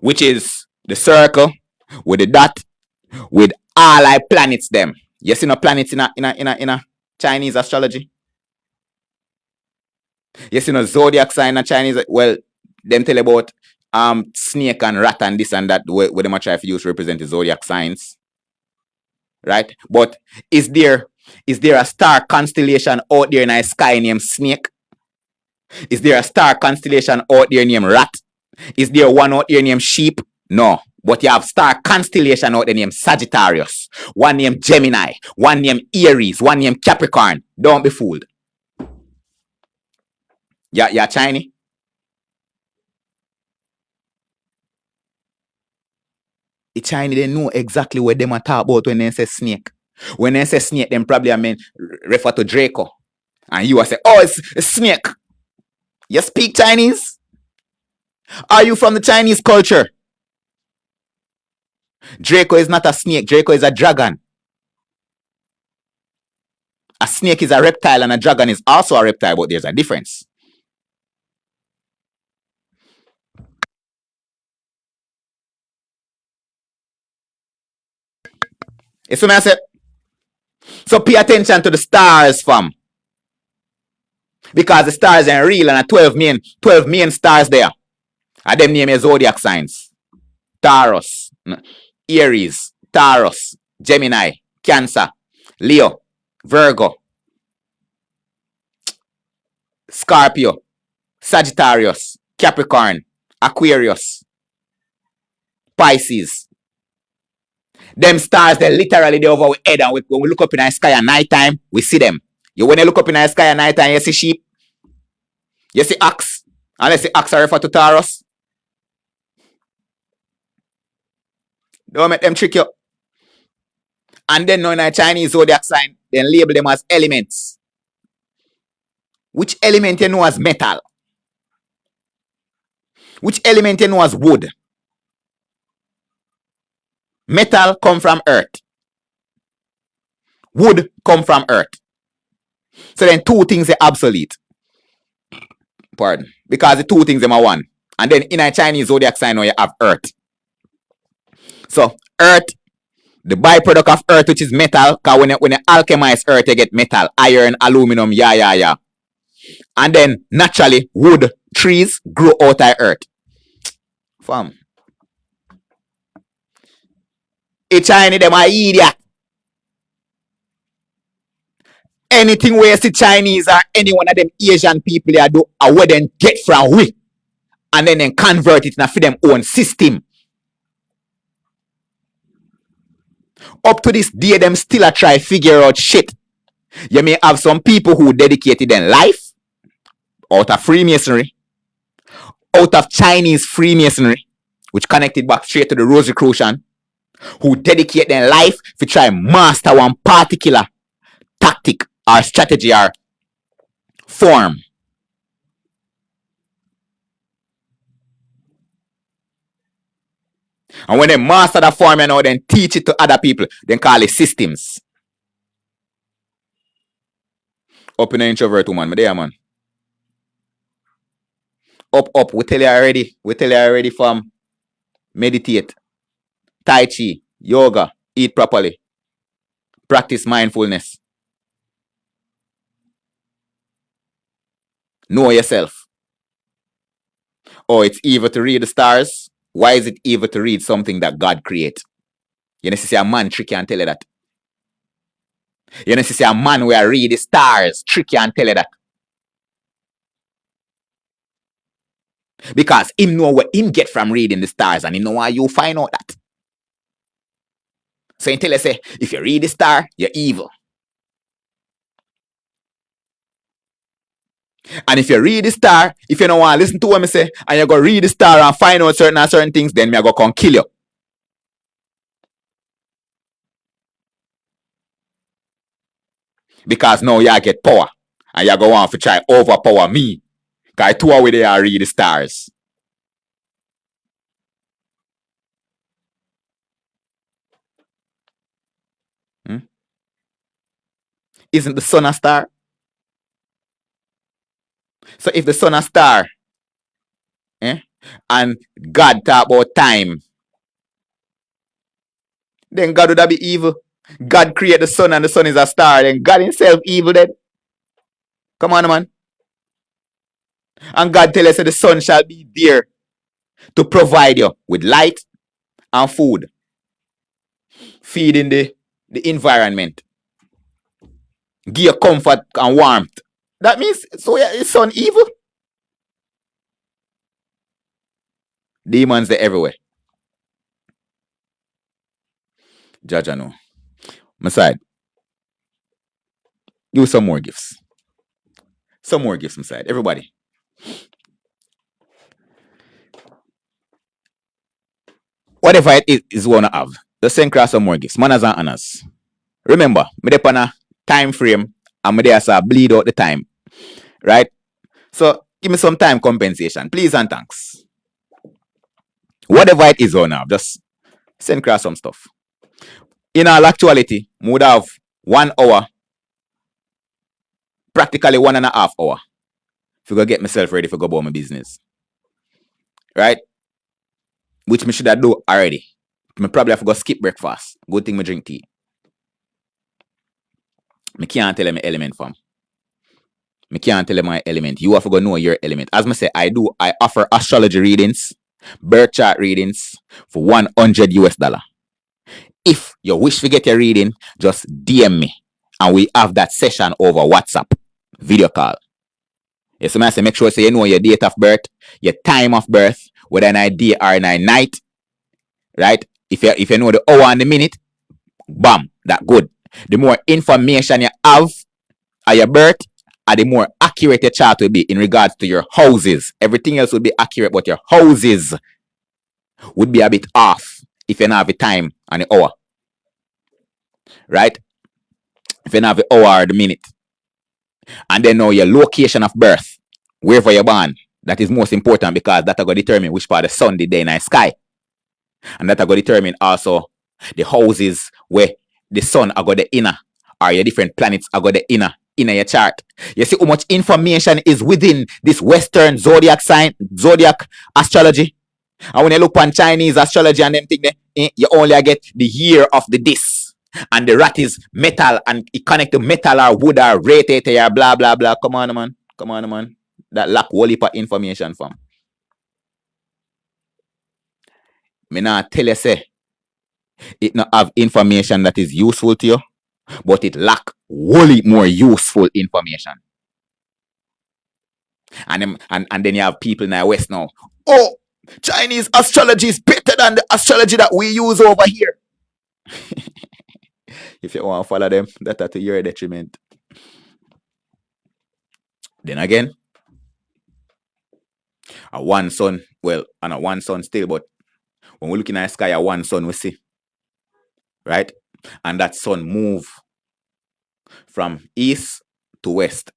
Which is the circle with the dot with all I planets them. You see no planets in a Chinese astrology? You see no zodiac sign in Chinese? Well, them tell about snake and rat and this and that where them try to use to represent the zodiac signs. Right? But is there a star constellation out there in the sky named snake? Is there a star constellation out there named rat? Is there one out there named sheep? No. But you have star constellation out there named Sagittarius, one named Gemini, one named Aries, one named Capricorn. Don't be fooled. Yeah, Chinese. The Chinese, they know exactly what them are talk about when they say snake. When they say snake, them probably I mean refer to Draco. And you will say, oh, it's a snake. You speak Chinese? Are you from the Chinese culture? Draco is not a snake. Draco is a dragon. A snake is a reptile and a dragon is also a reptile, but there's a difference. It's what I said. So pay attention to the stars, fam. Because the stars are real and a 12 main stars there. And them name is zodiac signs. Taurus, Aries, Taurus, Gemini, Cancer, Leo, Virgo, Scorpio, Sagittarius, Capricorn, Aquarius, Pisces. Them stars, they're literally they over our head, and when we look up in the sky at night time, we see them. When you look up in the sky at night time, you see sheep, you see ox, unless the ox are referred to Taurus. Don't make them trick you. And then in a Chinese zodiac sign, then label them as elements. Which element you know as metal? Which element you know as wood? Metal come from earth. Wood come from earth. So then two things are obsolete. Pardon. Because the two things are one. And then in a Chinese zodiac sign now you have earth. So earth, the byproduct of earth, which is metal, because when you alchemize earth, you get metal, iron, aluminum, yeah. And then naturally, wood, trees grow out of earth. Fam. A Chinese, them are idiot. Anything where you see Chinese or any one of them Asian people they do, are where they get from we. And then convert it for them own system. Up to this day, them still a try figure out shit. You may have some people who dedicated their life out of Freemasonry, out of Chinese Freemasonry, which connected back straight to the Rosicrucian, who dedicate their life to try master one particular tactic or strategy or form. And when they master that form, you know, then teach it to other people, then call it systems. Up in the introvert woman, me there, man. Up. We tell you already from meditate, Tai Chi, yoga, eat properly, practice mindfulness. Know yourself. Oh, it's evil to read the stars. Why is it evil to read something that God created? You know, see a man tricky and tell you that. You know, see a man where I read the stars tricky and tell you that. Because him know what him get from reading the stars and him know why you find out that. So he tell you say, if you read the star, you're evil. And if you read the star, if you don't want to listen to what I say, and you go read the star and find out certain things, then me I go come kill you. Because now you get power. And you go want to try overpower me. Because I 2 hours there I read the stars. Isn't the sun a star? So if the sun a star, and God talk about time, Then God would have be evil. God create the sun and the sun is a star. Then God himself evil then. Come on, man. And God tell us that the sun shall be there to provide you with light and food, feeding the environment, give you comfort and warmth. That means, so yeah, is sun evil? Demons, they're everywhere. Judge, I know. My side. Do some more gifts. Some more gifts, my side. Everybody. Whatever it is we want to have, just send across some more gifts. Manners and honors. Remember, me dey on a time frame and me dey as a bleed out the time. Right? So give me some time compensation. Please and thanks. Whatever it is we want to have, just send across some stuff. In all actuality, we would have 1 hour, practically 1.5 hours. If I go get myself ready for go about my business. Right? Which me should have do already. Me probably have to go skip breakfast. Good thing me drink tea. Me can't tell you my element, fam. Me can't tell you my element. You have to go know your element. As I say, I offer astrology readings, birth chart readings for $100. If you wish to get your reading, just DM me. And we have that session over WhatsApp. Video call. Yes, I say make sure you know your date of birth, your time of birth, whether in a day or in a night. Right? If you know the hour and the minute, bam, that good. The more information you have at your birth, the more accurate your chart will be in regards to your houses. Everything else will be accurate, but your houses would be a bit off if you don't have the time and the hour. Right? If you don't have the hour or the minute. And then know your location of birth, wherever you're born. That is most important because that will determine which part of the sun, the day, and the sky. And that will determine also the houses where the sun are got the inner, or your different planets are got the inner your chart. You see how much information is within this Western zodiac astrology. And when you look on Chinese astrology and them thing, you only get the year of the this. And the rat is metal and it connect to metal or wood or radiator or blah blah blah. Come on, man. Come on, man. That lack whole heap of information from. Me not tell you say it not have information that is useful to you, but it lack wholly more useful information. And then you have people in the West now. Oh, Chinese astrology is better than the astrology that we use over here. If you want to follow them, that's to your detriment. Then again, a one sun, well, and a one sun still, but when we're looking at the sky, a one sun we see. Right? And that sun move from east to west.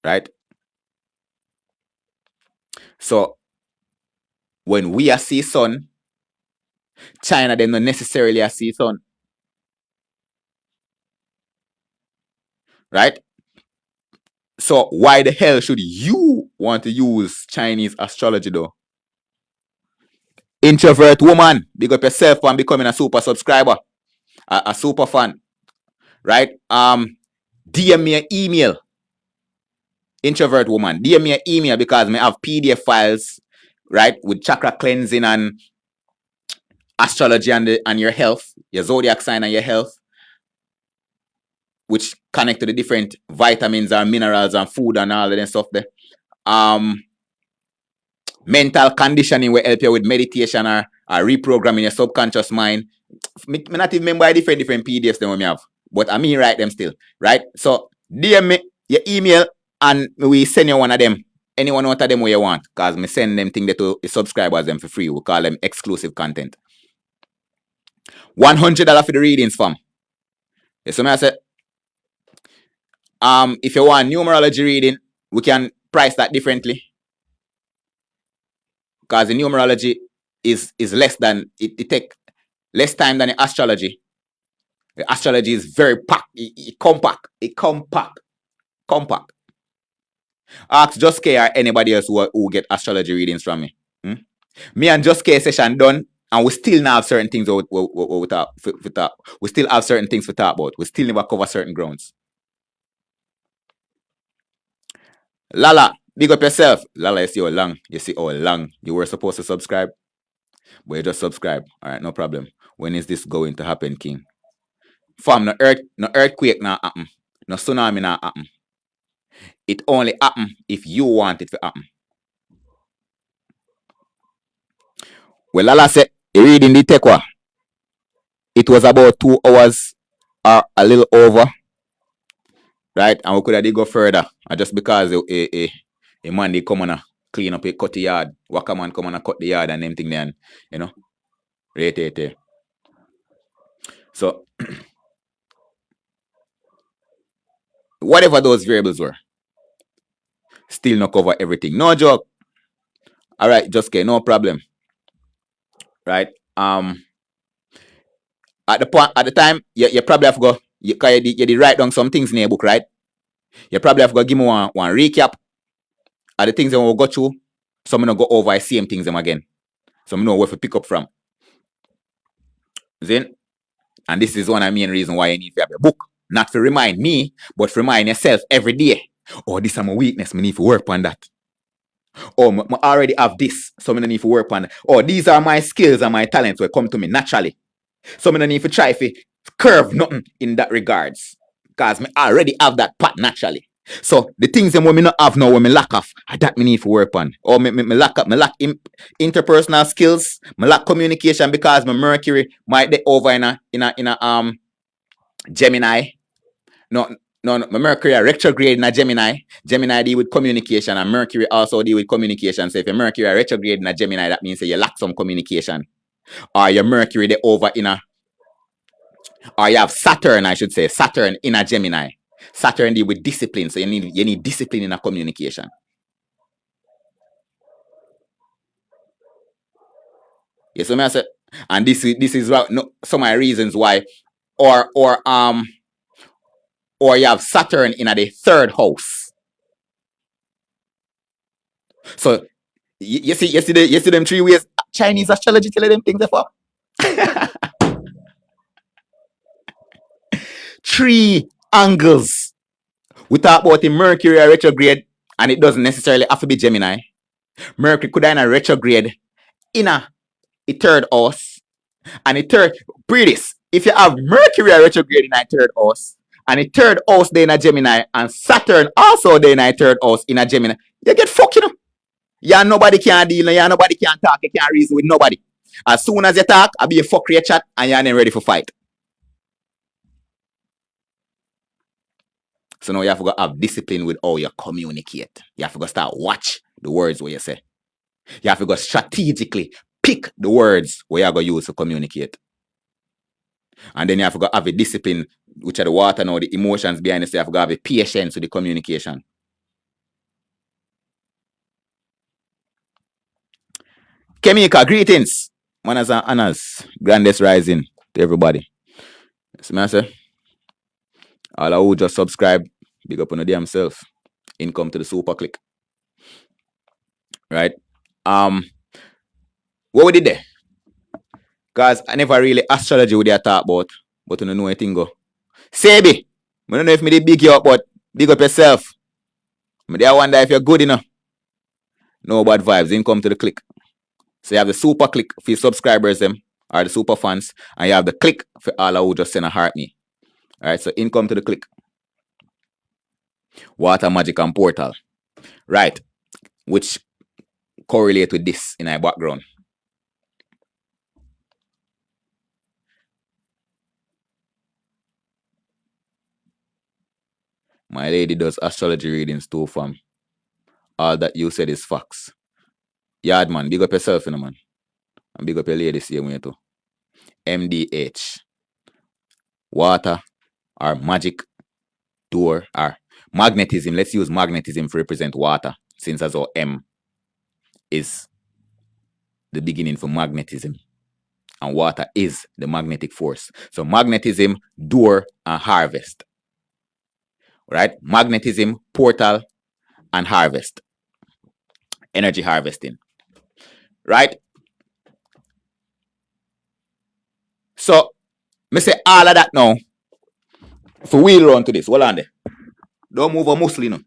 Right? So when we see sun, China they not necessarily see sun. Right? So why the hell should you want to use Chinese astrology though? Introvert woman, big up yourself and becoming a super subscriber, a super fan. Right? DM me an email. Introvert woman, DM me an email because I have PDF files, right, with chakra cleansing and astrology and your health, your zodiac sign and your health, which connect to the different vitamins and minerals and food and all of that stuff there. Mental conditioning will help you with meditation or reprogramming your subconscious mind. Me not even remember different PDFs than we have, but I mean write them still, right? So DM me your email and we send you one of them. Anyone want of them where you want, because me send them thing to subscribers them for free. We call them exclusive content. $100 for the readings, fam. So I said, if you want numerology reading, we can price that differently. Because the numerology is less than, it take less time than the astrology. The astrology is very packed, compact. Ask Just K or anybody else who get astrology readings from me. Me and Just K session done, And we still now have certain things we still have certain things to talk about. We still never cover certain grounds. Lala, big up yourself. Lala, you see how long. You see how long you were supposed to subscribe. But you just subscribe. Alright, no problem. When is this going to happen, King? Fam, no earthquake now happen. No tsunami now happen. It only happen if you want it to happen. Well, Lala said, you reading the Tekwa. It was about 2 hours or a little over. Right? And we could have go further. And just because a man they come on a clean up a cut the yard. Waka man come on a cut the yard and them thing then, you know. Right. So whatever those variables were, still not cover everything. No joke. All right, just okay, no problem. Right? At the time, you probably have to go. You did write down some things in your book, right? You probably have to go give me one recap of the things that we'll go through. So I'm gonna go over the same things them again. So I know where to pick up from. Then, and this is one of the main reasons why you need to have a book. Not to remind me, but to remind yourself every day. Oh, this is my weakness. I need to work on that. Oh, I already have this. So I need to work on that. Oh, these are my skills and my talents will come to me naturally. So I need to try to curve nothing in that regards. Because I already have that part naturally. So the things that when me not have now, when me lack of, that me need to work on. Or me lack interpersonal skills, me lack communication because my Mercury might be over in a Gemini. No, my Mercury retrograde in a Gemini. Gemini deal with communication and Mercury also deal with communication. So if your Mercury retrograde in a Gemini, that means that you lack some communication. Or your Mercury they over in a, or you have Saturn, I should say, Saturn in a Gemini. Saturn deal with discipline, so you need discipline in a communication. Yes, so I say, and this is some of my reasons why, or you have Saturn in the 3rd house. So you see them 3 ways Chinese astrology tell them things for. 3 angles. We talk about the Mercury retrograde, and it doesn't necessarily have to be Gemini. Mercury could in a retrograde in a 3rd house, and the 3rd. Breathe this. If you have Mercury retrograde in a 3rd house, and the 3rd house there in a Gemini, and Saturn also there in a 3rd house in a Gemini, you get fucked, you know. Yeah, nobody can deal, yeah, nobody can talk, you can't reason with nobody. As soon as you talk, I'll be a fuck your chat, and you're then ready for fight. So now you have to go have discipline with how you communicate. You have to go start watch the words where you say. You have to go strategically pick the words where you're going to use to communicate. And then you have to go have a discipline, which are the water now, the emotions behind it. So you have to go have a patience with the communication. Kemika, greetings. Manners and honors. Grandest rising to everybody. So I say, all who just subscribe, big up on the damn self. Income to the super click. Right? What we did there? Because I never really astrology with you talk about, but you don't know anything go. Sebi, I don't know if me did big you up, but big up yourself. I wonder if you're good enough. No bad vibes. Income to the click. So you have the super click for your subscribers them, or the super fans, and you have the click for all who just send a heart me. Alright, so income to the click. Water, magic, and portal. Right. Which correlate with this in our background. My lady does astrology readings too, fam. All that you said is facts. Yard man, big up yourself, you know, man. And big up your lady same way too. MDH. Water or magic door or magnetism. Let's use magnetism to represent water, since as our M is the beginning for magnetism. And water is the magnetic force. So magnetism, door, and harvest. Right? Magnetism, portal, and harvest. Energy harvesting. Right? So, me say all of that now. For wheel round to this. Hold on there. Don't move a muscle, you know.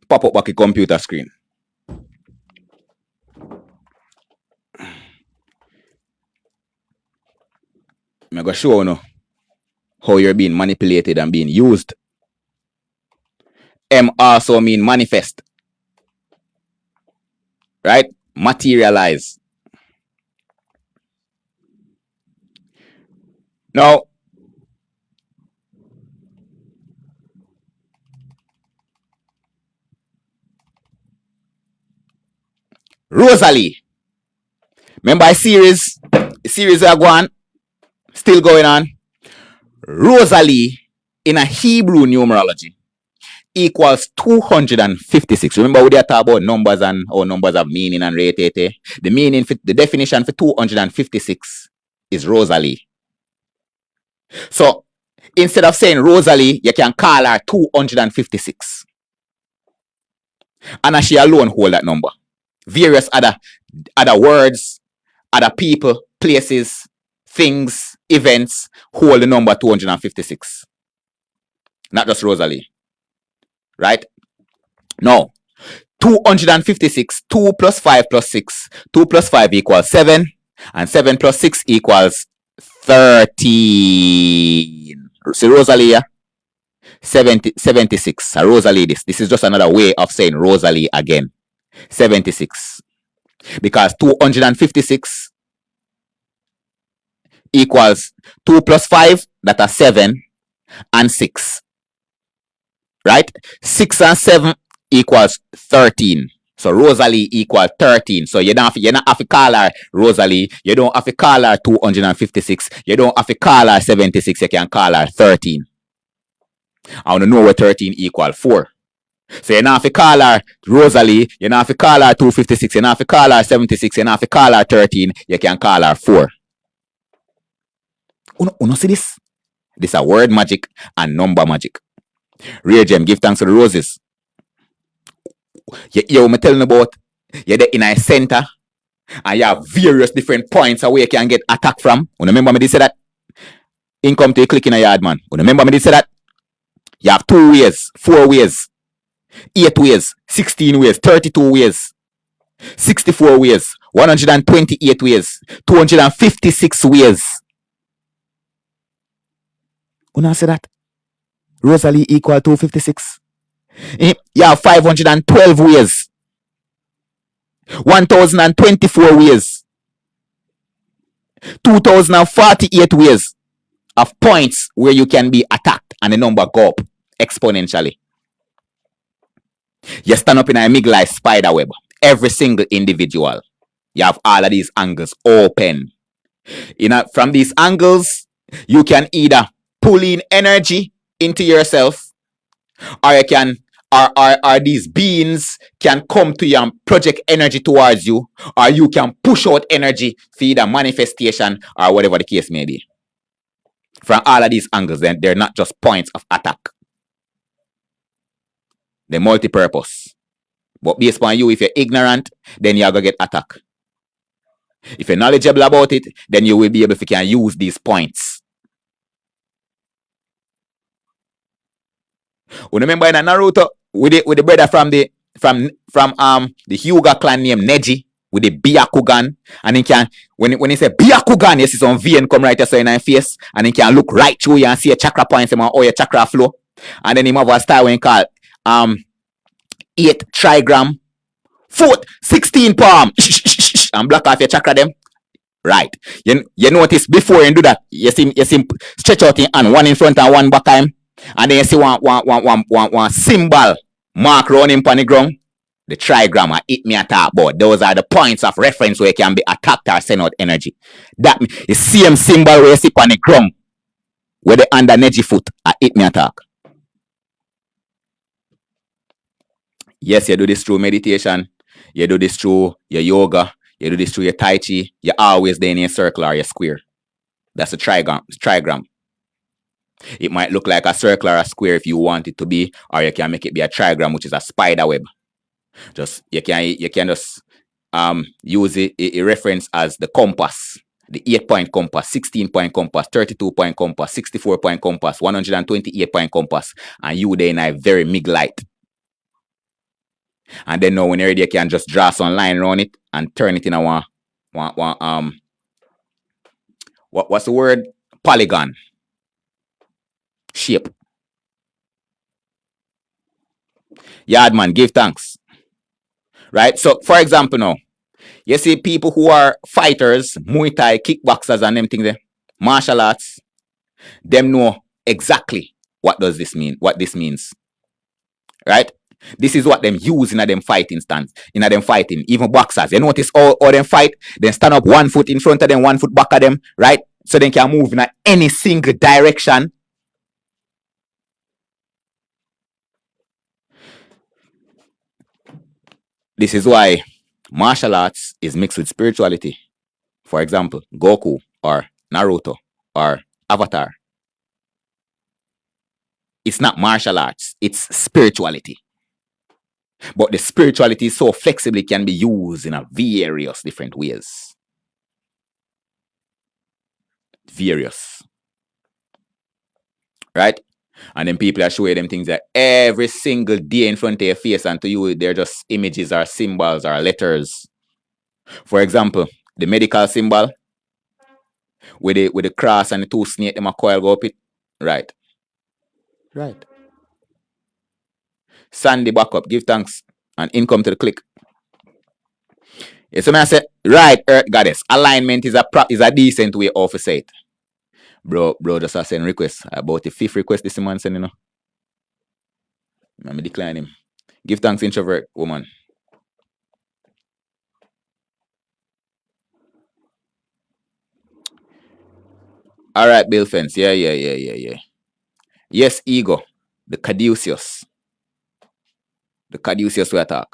Pop up back the computer screen. I'm going to show you now how you're being manipulated and being used. M also mean manifest. Right? Materialize. Now, Rosalie. Remember a series? The series are going, still going on. Rosalie in a Hebrew numerology equals 256. Remember we talk about numbers and how numbers have meaning and rate. The meaning, the definition for 256 is Rosalie. So instead of saying Rosalie, you can call her 256. And she alone hold that number. Various other words, other people, places, things, events hold the number 256. Not just Rosalie. Right? No. 256, 2 plus 5 plus 6. 2 plus 5 equals 7. And 7 plus 6 equals 13. See Rosalie, yeah? 76. Rosalie, this is just another way of saying Rosalie again. 76. Because 256 equals 2 plus 5, that are 7, and 6. Right? 6 and 7 equals 13. So Rosalie equals 13. So you not have to call her Rosalie. You don't have to call her 256. You don't have to call her 76. You can call her 13. I want to know what 13 equals 4. So you don't have to call her Rosalie. You don't have to call her 256. You don't have to call her 76. You don't have to call her 13. You can call her 4. You see this? This is word magic and number magic. Real Gem, give thanks to the roses. I'm telling you about, you're there in a center and you have various different points where you can get attacked from. You remember me did say that? Income to you click in a yard, man. You remember me did say that? You have 2 ways, 4 ways, 8 ways, 16 ways, 32 ways, 64 ways, 128 ways, 256 ways. You know say that? Rosalie equal 256. You have 512 ways, 1024 ways, 2048 ways of points where you can be attacked and the number go up exponentially. You stand up in a midlife spider web. Every single individual. You have all of these angles open. From these angles, you can either pull in energy into yourself, or you can or these beings can come to you and project energy towards you, or you can push out energy for either manifestation or whatever the case may be. From all of these angles, then they're not just points of attack. They're multi-purpose. But based on you, if you're ignorant, then you're going to get attacked. If you're knowledgeable about it, then you will be able to use these points. You remember in Naruto with the brother from the Hyuga clan named Neji with the Byakugan, and he can when he say Byakugan, you see some vein come right there in his face, and he can look right through you and see a chakra points him or your chakra flow, and then he have a style when he call 8 trigram, foot 16 palm, and block off your chakra them. Right. You notice before you do that, you see stretch out your hand, one in front and one back him. And then you see one symbol mark around him on the ground. The trigram hit me attack about. Those are the points of reference where you can be attacked or send out energy. That the same symbol where you see on the ground, where the under energy foot hit me attack. Yes, you do this through meditation. You do this through your yoga. You do this through your Tai Chi. You're always there in your circle or your square. That's a trigram. It might look like a circle or a square if you want it to be, or you can make it be a trigram, which is a spider web. Just you can just use it, a reference as the compass, the 8-point compass, 16-point compass, 32-point compass, 64-point compass, 128-point compass, and you there in a very mig light. And then now when you're ready, you can just draw some line around it and turn it in a one what's the word? Polygon shape. Yard man, give thanks. Right? So for example now, you see people who are fighters, Muay Thai, kickboxers and them things there, martial arts, them know exactly what does this mean, what this means. Right? This is what them use in them fighting stance, in them fighting. Even boxers, you notice all them fight, then stand up 1 foot in front of them, 1 foot back of them, right? So they can move in any single direction. This is why martial arts is mixed with spirituality. For example, Goku or Naruto or Avatar. It's not martial arts, it's spirituality. But the spirituality so flexibly can be used in a various different ways. Various. Right? And then people are showing them things that every single day in front of your face, and to you, they're just images or symbols or letters. For example, the medical symbol with the cross and the two snakes, them a coil go up it. Right. Right. Sandy back up, give thanks, and income to the click. Yes, so I said, right, Earth Goddess, alignment is a decent way of to say it. Bro, just a send request. About the 5th request this man send, you know. Let me decline him. Give thanks, introvert woman. All right, Bill Fence. Yeah. Yes, ego. The caduceus. The caduceus we attack.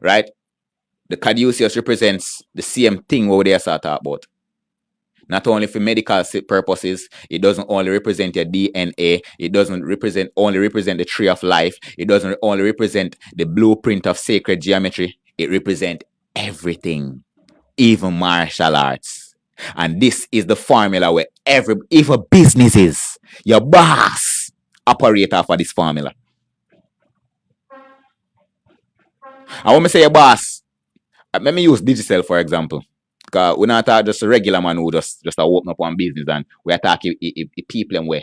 Right? The caduceus represents the same thing what they start talk about. Not only for medical purposes, it doesn't only represent your DNA, it doesn't only represent the tree of life, it doesn't only represent the blueprint of sacred geometry, it represents everything, even martial arts. And this is the formula where even businesses, your boss, operate off of this formula. And when I say your boss, let me use digital for example. Because we're not just a regular man who just open up one business, and we're talking people and we're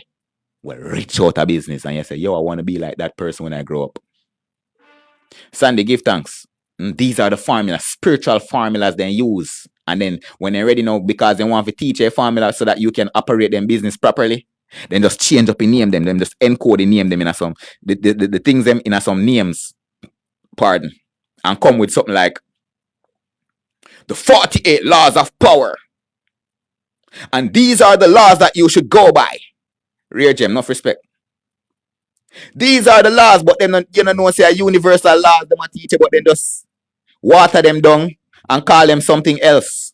rich out of business, and you say, yo, I want to be like that person when I grow up. Sandy, give thanks. These are the formulas, spiritual formulas they use. And then when they're ready now, because they want to teach a formula so that you can operate them business properly, then just change up and name them. Then just encode and name them in some the things them in some names. Pardon. And come with something like the 48 laws of power. And these are the laws that you should go by. Real gem, enough respect. These are the laws, but then you know say a universal laws them a teach, but then just water them down and call them something else.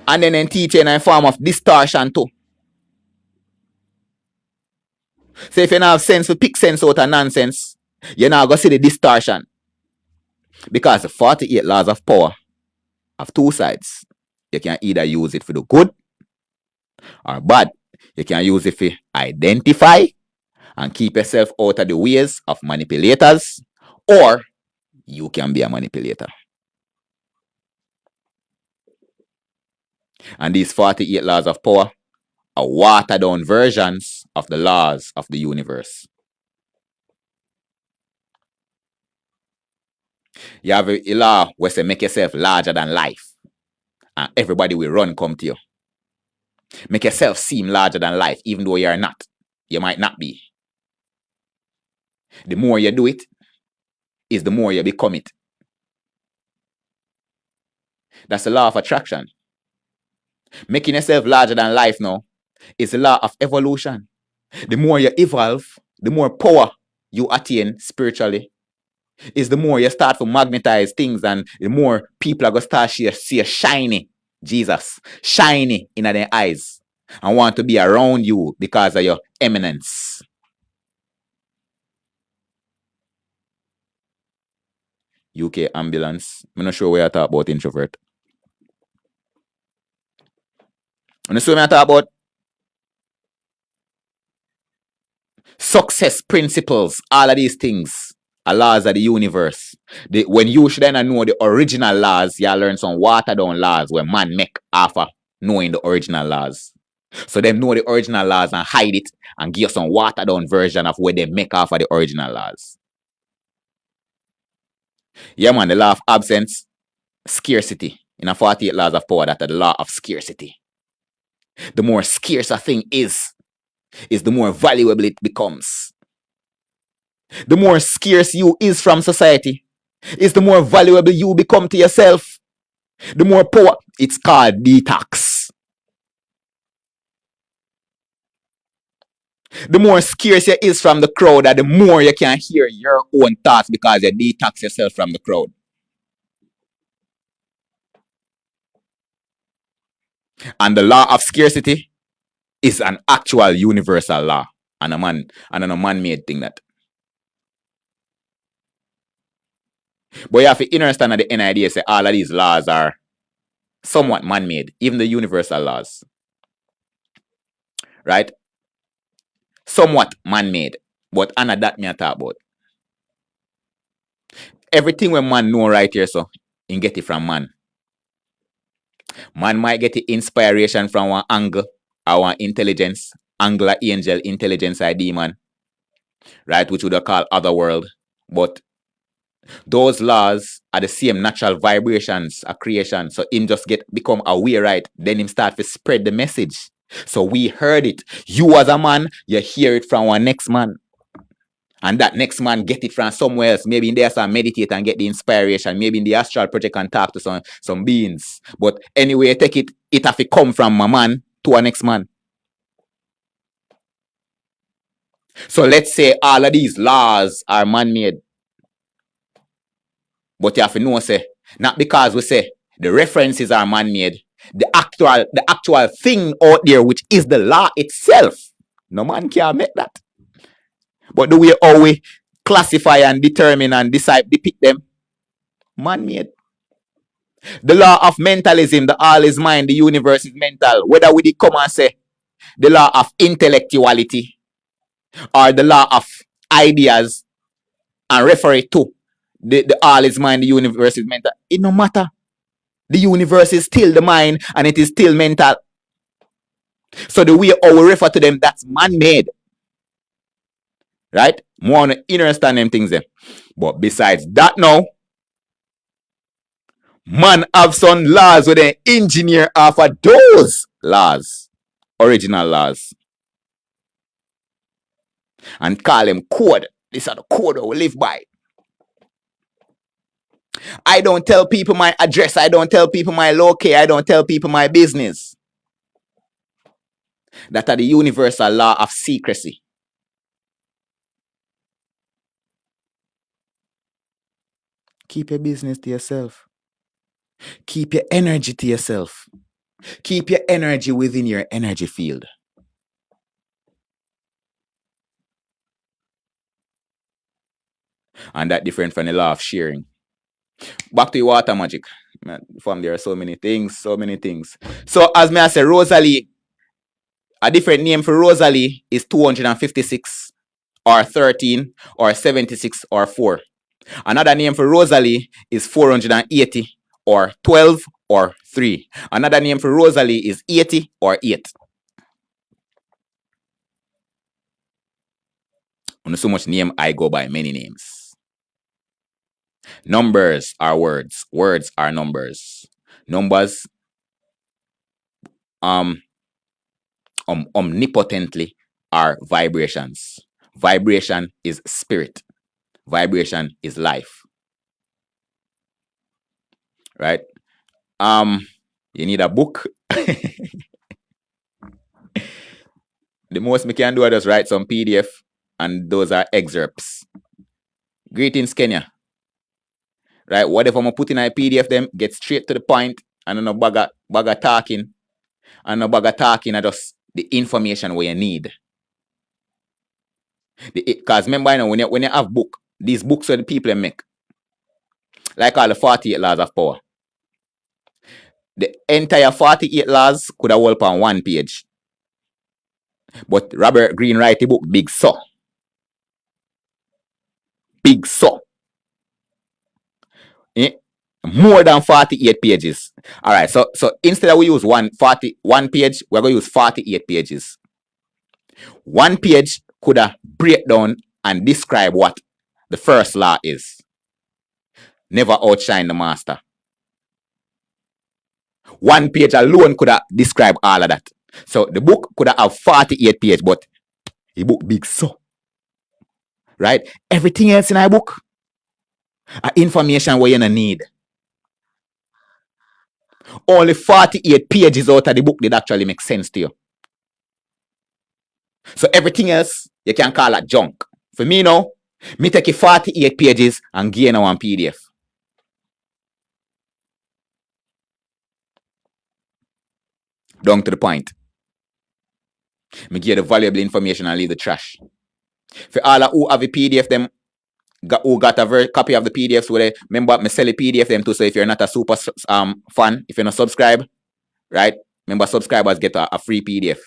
And then teach in a form of distortion too. So if you don't have sense to pick sense out of nonsense, you're not going to see the distortion. Because the 48 laws of power have two sides. You can either use it for the good or bad. You can use it for identify and keep yourself out of the ways of manipulators, or you can be a manipulator. And these 48 laws of power are watered down versions of the laws of the universe. You have a law where say make yourself larger than life, and everybody will run come to you. Make yourself seem larger than life, even though you're not. You might not be. The more you do it, is the more you become it. That's the law of attraction. Making yourself larger than life now is the law of evolution. The more you evolve, the more power you attain spiritually. Is the more you start to magnetize things, and the more people are going to start see a shiny Jesus, shiny in their eyes. and want to be around you because of your eminence. UK ambulance. I'm not sure where I talk about introvert. And so I talk about success principles, all of these things are laws of the universe. When you should then know the original laws, you learn some watered down laws where man make after knowing the original laws. So them know the original laws and hide it and give some watered down version of where they make after the original laws. Yeah, man, the law of absence, scarcity. In a 48 laws of power, that are the law of scarcity. The more scarce a thing is the more valuable it becomes. The more scarce you is from society, is the more valuable you become to yourself. The more power. It's called detox. The more scarce you is from the crowd, the more you can hear your own thoughts because you detox yourself from the crowd. And the law of scarcity is an actual universal law and a man-made thing that. But you have to understand that the NIDA say all of these laws are somewhat man-made, even the universal laws. Right? Somewhat man-made. But Anna that me I talk about. Everything when man know right here, so he get it from man. Man might get the inspiration from one angle or one intelligence, angle angel, intelligence or demon, right? Which would call other world. But those laws are the same natural vibrations of creation. So him just become aware, right? Then him start to spread the message. So we heard it. You as a man, you hear it from one next man. And that next man get it from somewhere else. Maybe in there some meditate and get the inspiration. Maybe in the astral project and talk to some beings. But anyway, take it, it have to come from a man to a next man. So let's say all of these laws are man-made. But you have to know, say, not because we say the references are man-made, the actual thing out there, which is the law itself, no man can make that. But the way how we classify and determine and decide, depict them, man-made. The law of mentalism, the all is mind, the universe is mental. Whether we come and say the law of intellectuality or the law of ideas and refer it to the all is mind, the universe is mental, it no matter. The universe is still the mind and it is still mental. So the way how we refer to them, that's man-made. Right? More on to understand them things there. But besides that now, man have some laws where they engineer off of those laws. Original laws. And call them code. These are the code that we live by. I don't tell people my address. I don't tell people my locale. I don't tell people my business. That are the universal law of secrecy. Keep your business to yourself. Keep your energy to yourself. Keep your energy within your energy field. And that different from the law of sharing. Back to your water magic. From there are so many things. So as me I say, Rosalie, a different name for Rosalie is 256 or 13 or 76 or 4. Another name for Rosalie is 480 or 12 or 3. Another name for Rosalie is 80 or 8. On so much name, I go by many names. Numbers are words. Words are numbers. Numbers omnipotently are vibrations. Vibration is spirit. Vibration is life. Right? You need a book. The most we can do is just write some PDF, and those are excerpts. Greetings, Kenya. Right? Whatever I'm put in a PDF, them get straight to the point, and no bugger talking. And no bugger talking, I just the information where you need. Because remember, you know, when you have book, these books are the people make. Like all the 48 laws of power. The entire 48 laws could have hold on one page. But Robert Greene write the book big so. Big so. More than 48 pages. All right, so instead of we use one page, we're going to use 48 pages. One page could have break down and describe what the first law is. Never outshine the master. One page alone could have described all of that. So the book could have 48 pages, but the book big so. Right? Everything else in our book are information where you don't need. Only 48 pages out of the book did actually make sense to you. So everything else, you can call it junk. For me now, me take 48 pages and gain one PDF. Down to the point. Me give the valuable information and leave the trash. For all who have a PDF, them who got a copy of the PDFs, where remember me sell a PDF them too. So if you're not a super fan, if you're not subscribe, right? Remember subscribers get a free PDF.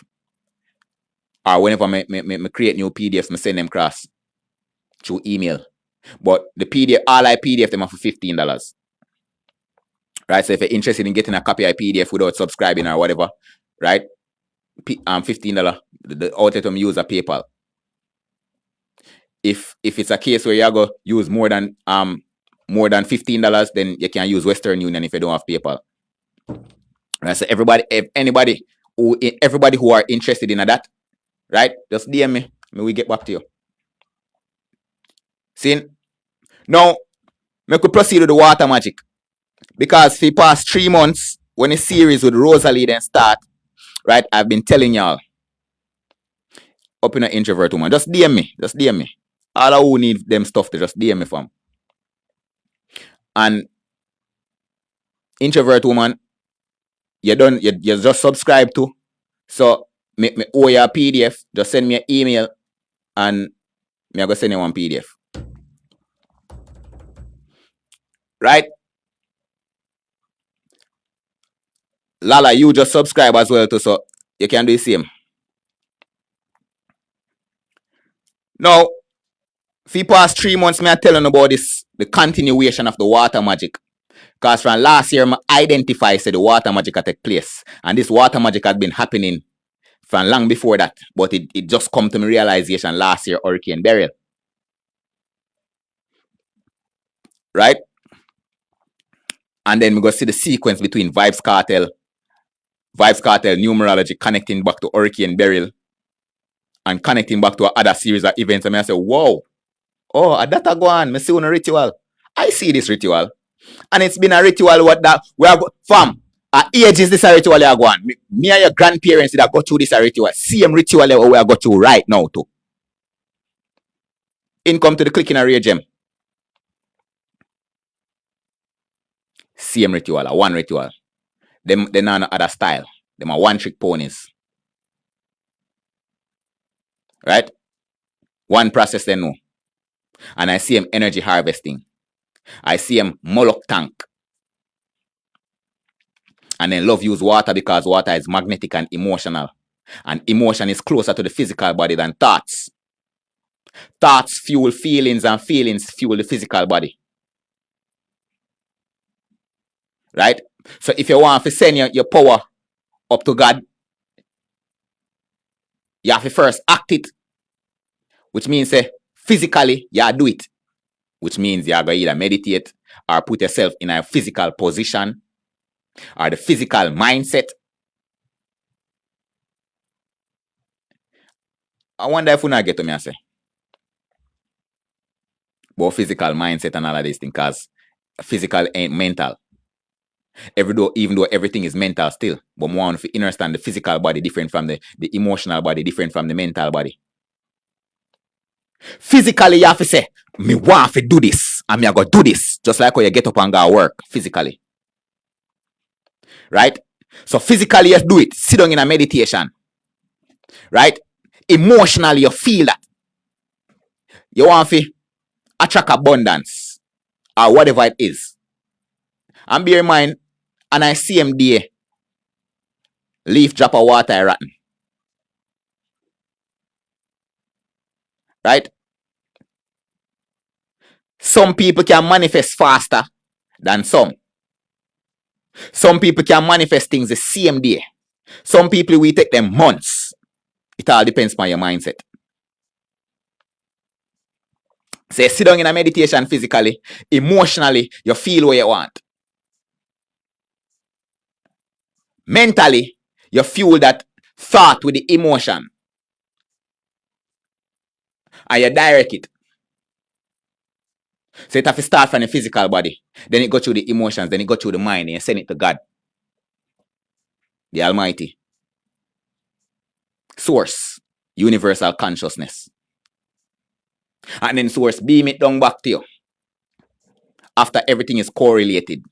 Or whenever me create new PDFs, me send them across through email. But the PDF, all I PDF them are for $15. Right? So if you're interested in getting a copy of PDF without subscribing or whatever, right? $15. The outlet me use a PayPal. If it's a case where you go use more than $15, then you can use Western Union if you don't have PayPal. Right? So everybody who are interested in that, right? Just DM me. We get back to you. See? Now, we could proceed with the water magic. Because for the past 3 months, when the series with Rosalie then start, right, I've been telling y'all, up in an introvert woman, just DM me. All who need them stuff to just DM me from. And introvert woman, you just subscribe to. So me owe you a PDF. Just send me an email and me I go send you one PDF. Right? Lala, you just subscribe as well too, so you can do the same. Now, for the past 3 months, me I telling about this, the continuation of the water magic. Because from last year, I identified the water magic had take place. And this water magic had been happening from long before that. But it just come to my realization last year, Hurricane Beryl. Right? And then we go see the sequence between Vibes Cartel, numerology connecting back to Hurricane Beryl and connecting back to another series of events. And I say, whoa, oh, that a go on. I see a ritual. I see this ritual. And it's been a ritual what that we are fam. At age is this a ritual you are going. Me and your grandparents that go through this a ritual. Same ritual we are go through right now too. Income to the clicking a rare gem. Same ritual, one ritual. Them not no other style. Them are one trick ponies. Right? One process they know. And I see him energy harvesting. I see him Moloch tank. And then love use water because water is magnetic and emotional. And emotion is closer to the physical body than thoughts. Thoughts fuel feelings and feelings fuel the physical body. Right? So if you want to send your power up to God, you have to first act it. Which means physically, you do it. Which means you are going to either meditate or put yourself in a physical position or the physical mindset. I wonder if we not get to me and say. But physical mindset and all of these things, because physical ain't mental. Even though everything is mental still, but more want to understand the physical body different from the emotional body, different from the mental body. Physically, you have to say, me want to do this, and me I go do this, just like when you get up and go work physically. Right? So physically, you do it. Sit down in a meditation. right? Emotionally, you feel that. You want to attract abundance or whatever it is. And bear in mind, and I see him there, leaf drop of water I rotten. Right? Some people can manifest faster than some. Some people can manifest things the same day. Some people will take them months. It all depends on your mindset. Say, sit down in a meditation physically, emotionally, you feel what you want. Mentally, you fuel that thought with the emotion. And you direct it. So it have to start from the physical body. Then it go through the emotions. Then it go through the mind. And you send it to God. The Almighty. Source. Universal consciousness. And then source beam it down back to you. After everything is correlated.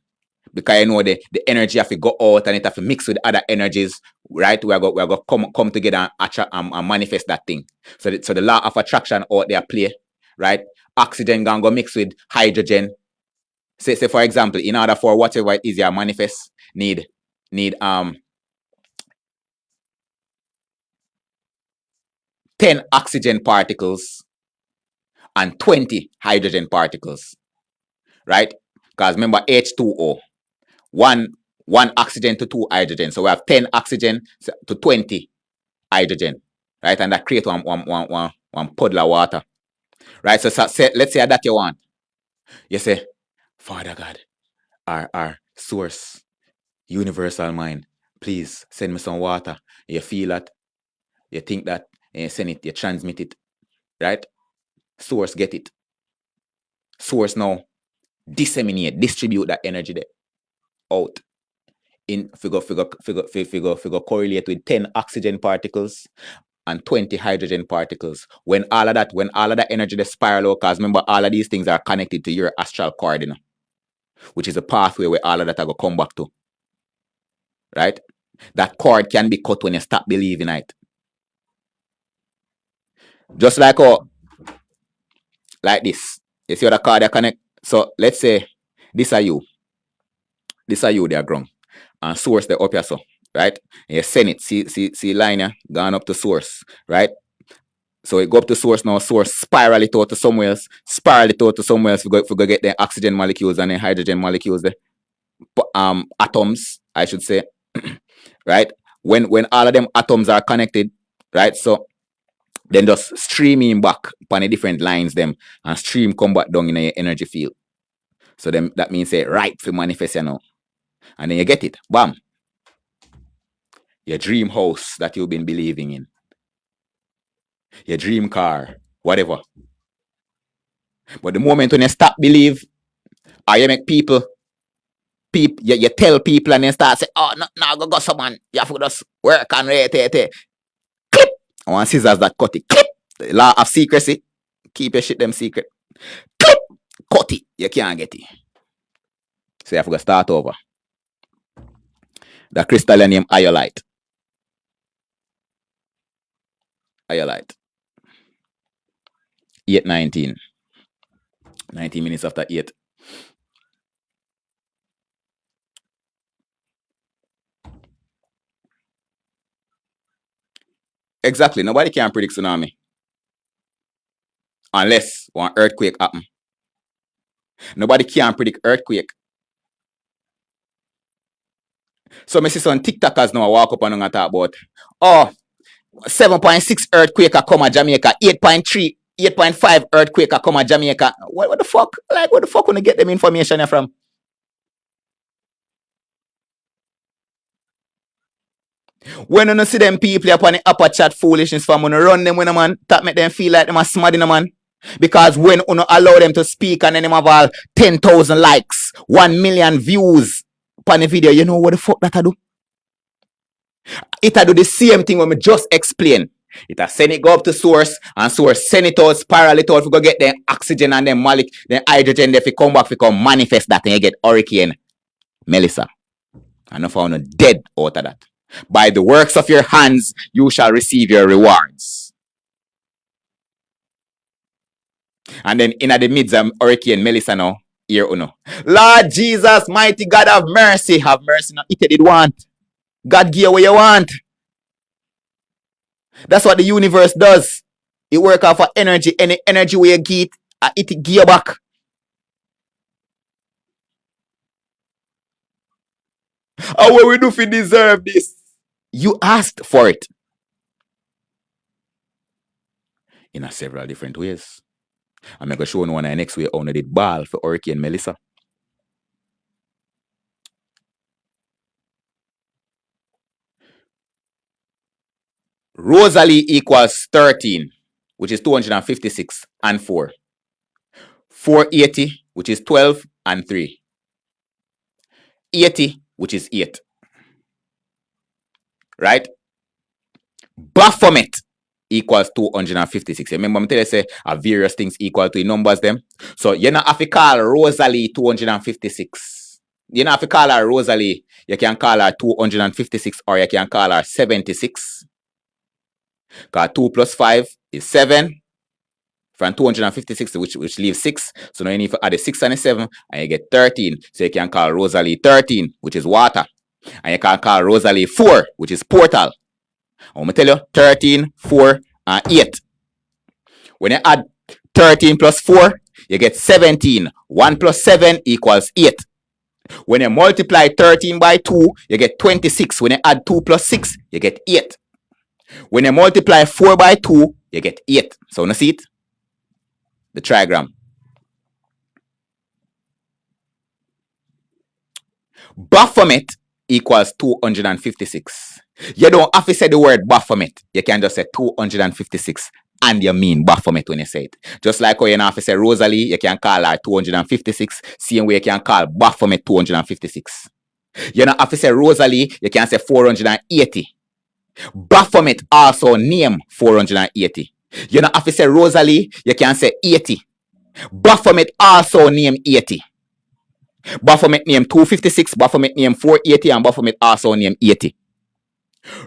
Because you know the energy have to go out and it have to mix with other energies, right? We're going to come together and manifest that thing. So the law of attraction out there play, right? Oxygen going to go mix with hydrogen. Say for example, in order for whatever it is you manifest, need 10 oxygen particles and 20 hydrogen particles, right? Because remember H2O, one oxygen to 2 hydrogen. So we have 10 oxygen to 20 hydrogen, right? And that creates one puddle of water, right? So let's say that you want. You say, Father God, our source, universal mind, please send me some water. You feel that, you think that, and you send it, you transmit it, right? Source get it. Source now disseminate, distribute that energy there out. In figure correlate with 10 oxygen particles and 20 hydrogen particles. When all of that energy the spiral, because remember all of these things are connected to your astral cord, you know, which is a pathway where all of that are going to come back to. Right? That cord can be cut when you stop believing it. Just like like this. You see how the cord they connect? So let's say this are you. This are you, they are ground. And source they up here so. Right? And you send it. See line here, gone up to source. Right? So it go up to source now, source spiral it out to somewhere else, spiral it out to somewhere else. We go get the oxygen molecules and the hydrogen molecules, the atoms, I should say. Right? When all of them atoms are connected, right? So then just streaming back upon the different lines them and stream come back down in your energy field. So then that means say right for manifest, you know. And then you get it. Bam. Your dream house that you've been believing in. Your dream car, whatever. But the moment when you stop believe, or you make people you tell people and then start say, oh, no, go someone, you have to just work and clip. I want scissors that cut it. Clip. The law of secrecy. Keep your shit them secret. Clip. Cut it. You can't get it. So you have to start over. The crystalline name iolite. Iolite. 8:19. 19 minutes after 8. Exactly. Nobody can predict tsunami. Unless one earthquake happen. Nobody can predict earthquake. So I see some TikTokers now walk up and talk about, 7.6 earthquake come at Jamaica, 8.3, 8.5 earthquake come at Jamaica. What the fuck? Like, what the fuck when you get them information from? When you see them people upon the upper chat foolishness from when you run them when a man, that make them feel like them are smart in a man. Because when you allow them to speak and then them have all 10,000 likes, 1 million views upon the video, you know what the fuck that I do? It I do the same thing when we just explain. It a send it go up to source and source send it out, spiral it out, we go get the oxygen and then molecule, then hydrogen, if it come back, we come manifest that and you get hurricane Melissa. And no found no dead out of that. By the works of your hands, you shall receive your rewards. And then in the midst of Hurricane Melissa now, here uno. Lord Jesus, mighty God, have mercy. Have mercy. Now, it did want. God give what you want. That's what the universe does. It work off of energy. Any energy where you get, it give back. How what we do if we deserve this? You asked for it. In a several different ways. I'm going to show you one next way how I did ball for Hurricane Melissa. Rosalie equals 13, which is 256 and 4. 480, which is 12 and 3. 80, which is 8. Right? Baphomet equals 256. Remember, I'm telling you, say various things equal to the numbers them. So you not have to call Rosalie 256. You not have to call her Rosalie. You can call her 256 or you can call her 76. Because 2 plus 5 is 7. From 256, which leaves 6. So now you need to add a 6 and a 7, and you get 13. So you can call Rosalie 13, which is water. And you can call Rosalie 4, which is portal. I'm going to tell you, 13, 4, and 8. When you add 13 plus 4, you get 17. 1 plus 7 equals 8. When you multiply 13 by 2, you get 26. When you add 2 plus 6, you get 8. When you multiply 4 by 2, you get 8. So now see it? The trigram. Baphomet equals 256. You don't have to say the word Baphomet. You can just say 256 and you mean Baphomet when you say it. Just like how you don't have to say Rosalie, you can call her 256. Same way you can call Baphomet 256. You don't have to say Rosalie, you can say 480. Baphomet also name 480. You don't have to say Rosalie, you can say 80. Baphomet also name 80. Baphomet name 256, Baphomet name 480, and Baphomet also name 80.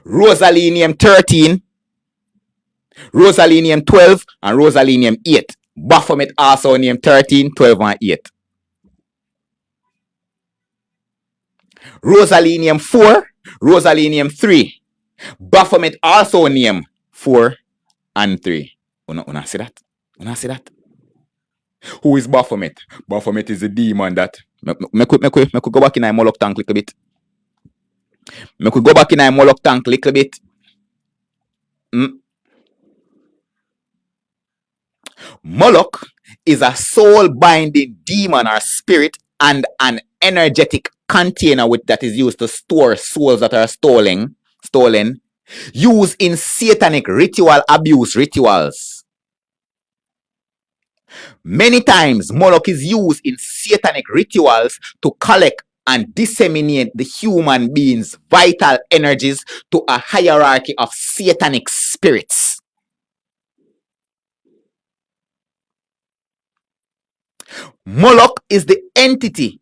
Rosalie name 13, Rosalie name 12, and Rosalie name 8. Baphomet also name 13, 12, and 8. Rosalie name 4, Rosalie name 3. Baphomet also name 4 and 3. Una see that? Una see that? Who is Baphomet? Baphomet is a demon that. Me could go back in my Moloch tank a little bit. Me could go back in my Moloch tank a little bit. Moloch is a soul-binding demon or spirit and an energetic container that is used to store souls that are stolen, used in satanic ritual abuse rituals. Many times, Moloch is used in satanic rituals to collect and disseminate the human being's vital energies to a hierarchy of satanic spirits. Moloch is the entity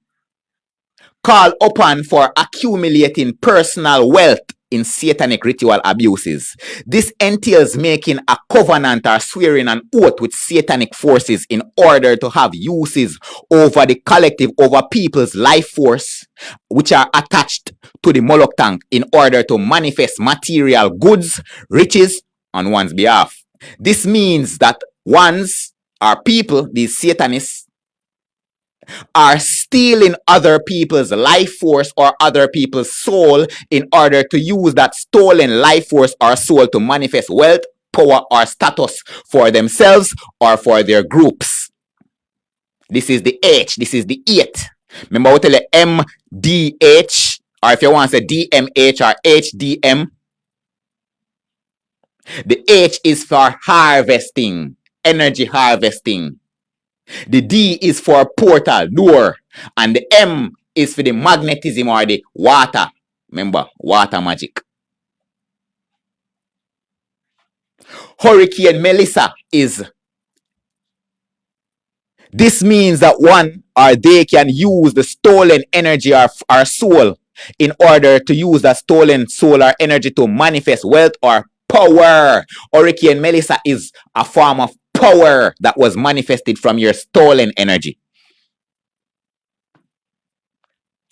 called upon for accumulating personal wealth in satanic ritual abuses. This entails making a covenant or swearing an oath with satanic forces in order to have uses over the collective, over people's life force, which are attached to the Moloch tank in order to manifest material goods, riches on one's behalf. This means that ones or people, these Satanists, are stealing other people's life force or other people's soul in order to use that stolen life force or soul to manifest wealth, power, or status for themselves or for their groups. This is the H. This is the 8. Remember, we tell you MDH, or if you want to say DMH or HDM. The H is for harvesting, energy harvesting. The D is for portal, door. And the M is for the magnetism or the water. Remember, water magic. Hurricane Melissa is. This means that one or they can use the stolen energy or soul in order to use the stolen solar energy to manifest wealth or power. Hurricane Melissa is a form of power that was manifested from your stolen energy.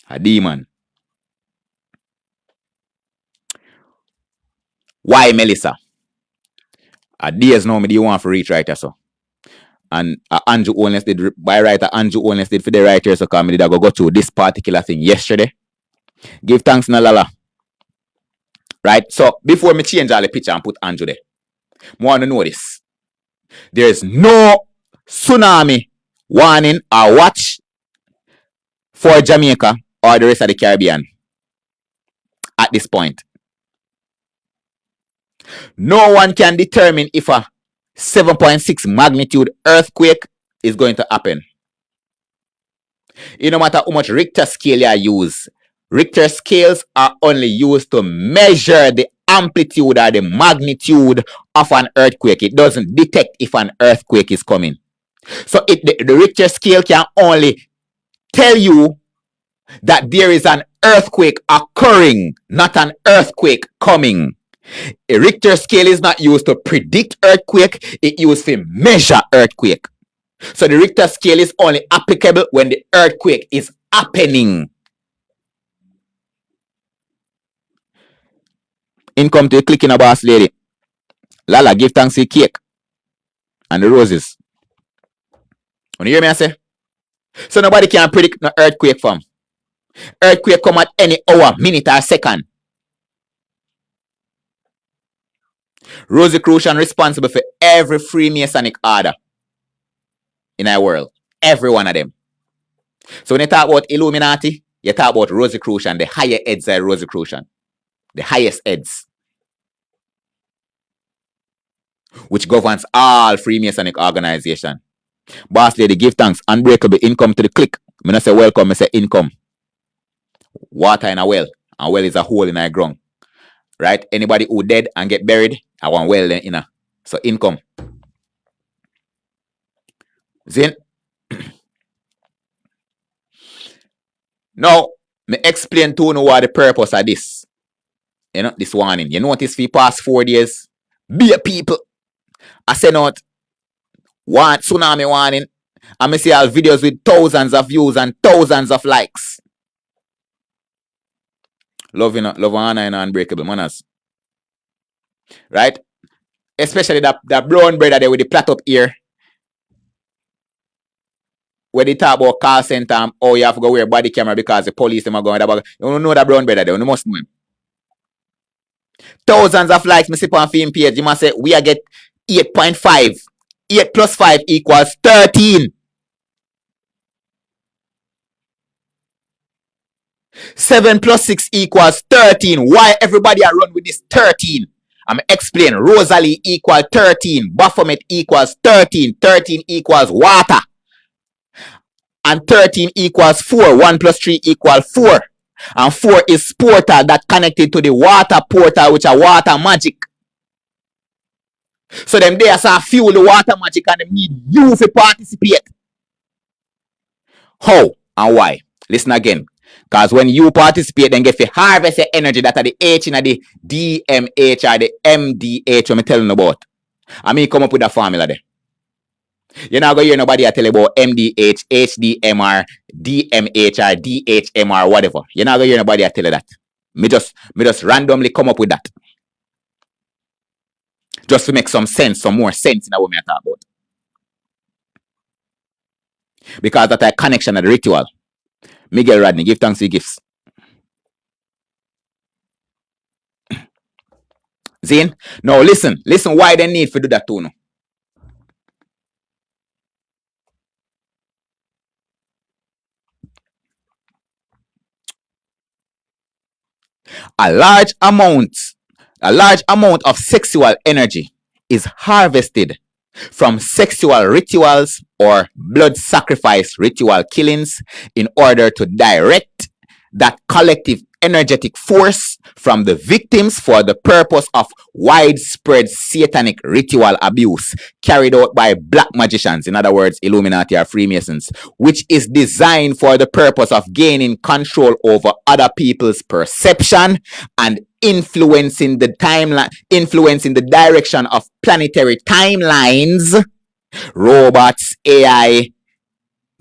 A demon. Why Melissa? A days now me do want for reach writer so. And Andrew Owens did by writer Andrew Owens did for the writer so come me did go through this particular thing yesterday. Give thanks na lala. Right? So before me change all the picture and put Andrew there, I want to know this. There is no tsunami warning or watch for Jamaica or the rest of the Caribbean at this point. No one can determine if a 7.6 magnitude earthquake is going to happen. It no matter how much Richter scale you use, Richter scales are only used to measure the amplitude or the magnitude of an earthquake. It doesn't detect if an earthquake is coming. So the Richter scale can only tell you that there is an earthquake occurring, not an earthquake coming. A Richter scale is not used to predict earthquake, it's used to measure earthquake. So the Richter scale is only applicable when the earthquake is happening. Income to clicking a boss lady. Lala, give thanks to the cake and the roses. When you hear me I say? So nobody can predict no earthquake from. Earthquake come at any hour, minute or second. Rosicrucian responsible for every Freemasonic order in our world. Every one of them. So when you talk about Illuminati, you talk about Rosicrucian, the higher heads are Rosicrucian. The highest heads. Which governs all Freemasonic organization. Boss lady, give thanks. Unbreakable income to the click. I don't say welcome, I say income. Water in a well. And well is a hole in a ground. Right? Anybody who dead and get buried, I want well then in a. So income. Zin. Now, me explain to you what the purpose of this. You know, this warning. You notice for the past 4 days, be a people. I send out one tsunami warning. And I see all videos with thousands of views and thousands of likes. Love, you know, love and honor and unbreakable manners. Right? Especially that brown brother there with the plait up ear. Where they talk about call center, oh, you have to go wear body camera because the police them are going about. You don't know that brown brother there, you must know him. Thousands of likes, me see on film page. You must say, we are get 8.5. 8 plus 5 equals 13. 7 plus 6 equals 13. Why everybody are run with this 13? I'm explain. Rosalie equals 13. Baphomet equals 13. 13 equals water. And 13 equals 4. 1 plus 3 equals 4. And 4 is portal that connected to the water portal, which are water magic. So them there so fuel the water magic and they need you to participate. How and why? Listen again. Because when you participate, then get to harvest the energy that are the H in the DMH or the MDH when I'm telling you about. I mean, come up with a formula there. You're not going to hear nobody tell you about MDH, HDMR, DMH or DHMR, whatever. You're not going to hear nobody tell you that. Me just randomly come up with that. Just to make some sense, some more sense in what I talk about. Because that's a connection of the ritual. Miguel Radney, give thanks for gifts. Zane? Now listen why they need to do that too now. A large amount of sexual energy is harvested from sexual rituals or blood sacrifice ritual killings in order to direct that collective energetic force from the victims for the purpose of widespread satanic ritual abuse carried out by black magicians, in other words, Illuminati or Freemasons, which is designed for the purpose of gaining control over other people's perception and influencing the timeline, influencing the direction of planetary timelines, robots, AI,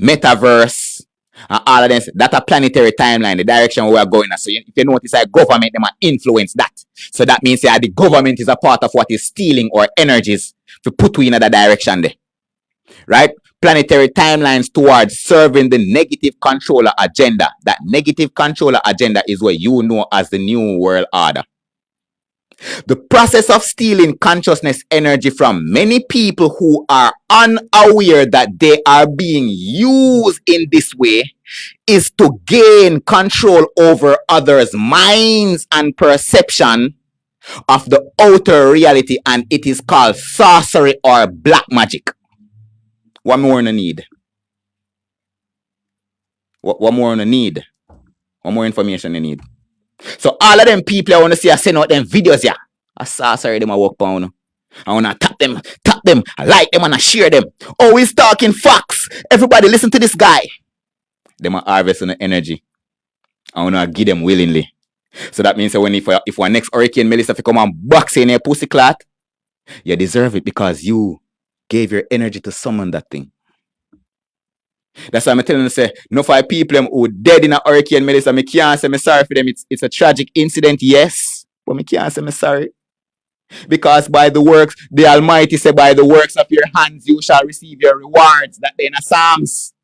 metaverse, and all of them. That's a planetary timeline, the direction we are going. So if you notice, like government, them influence that. So that means the government is a part of what is stealing our energies to put we in another direction there. Right? Planetary timelines towards serving the negative controller agenda. That negative controller agenda is what you know as the New World Order. The process of stealing consciousness energy from many people who are unaware that they are being used in this way is to gain control over others' minds and perception of the outer reality, and it is called sorcery or black magic. What more you need? What more you need? What more information you need? So all of them people I want to see, I send out them videos here. I sorcery them I work on. I want to tap them, I like them and I share them. Oh, he's talking facts. Everybody listen to this guy. Them are harvesting the energy. I want to give them willingly. So that means that when if our next hurricane Melissa come and box in a pussy clot, you deserve it because you gave your energy to summon that thing. That's why I'm telling you, say, no five people who dead in a hurricane Melissa, me can't say me sorry for them. It's a tragic incident, yes, but me can't say me sorry. Because by the works, the Almighty said, by the works of your hands you shall receive your rewards. That they in a Psalms.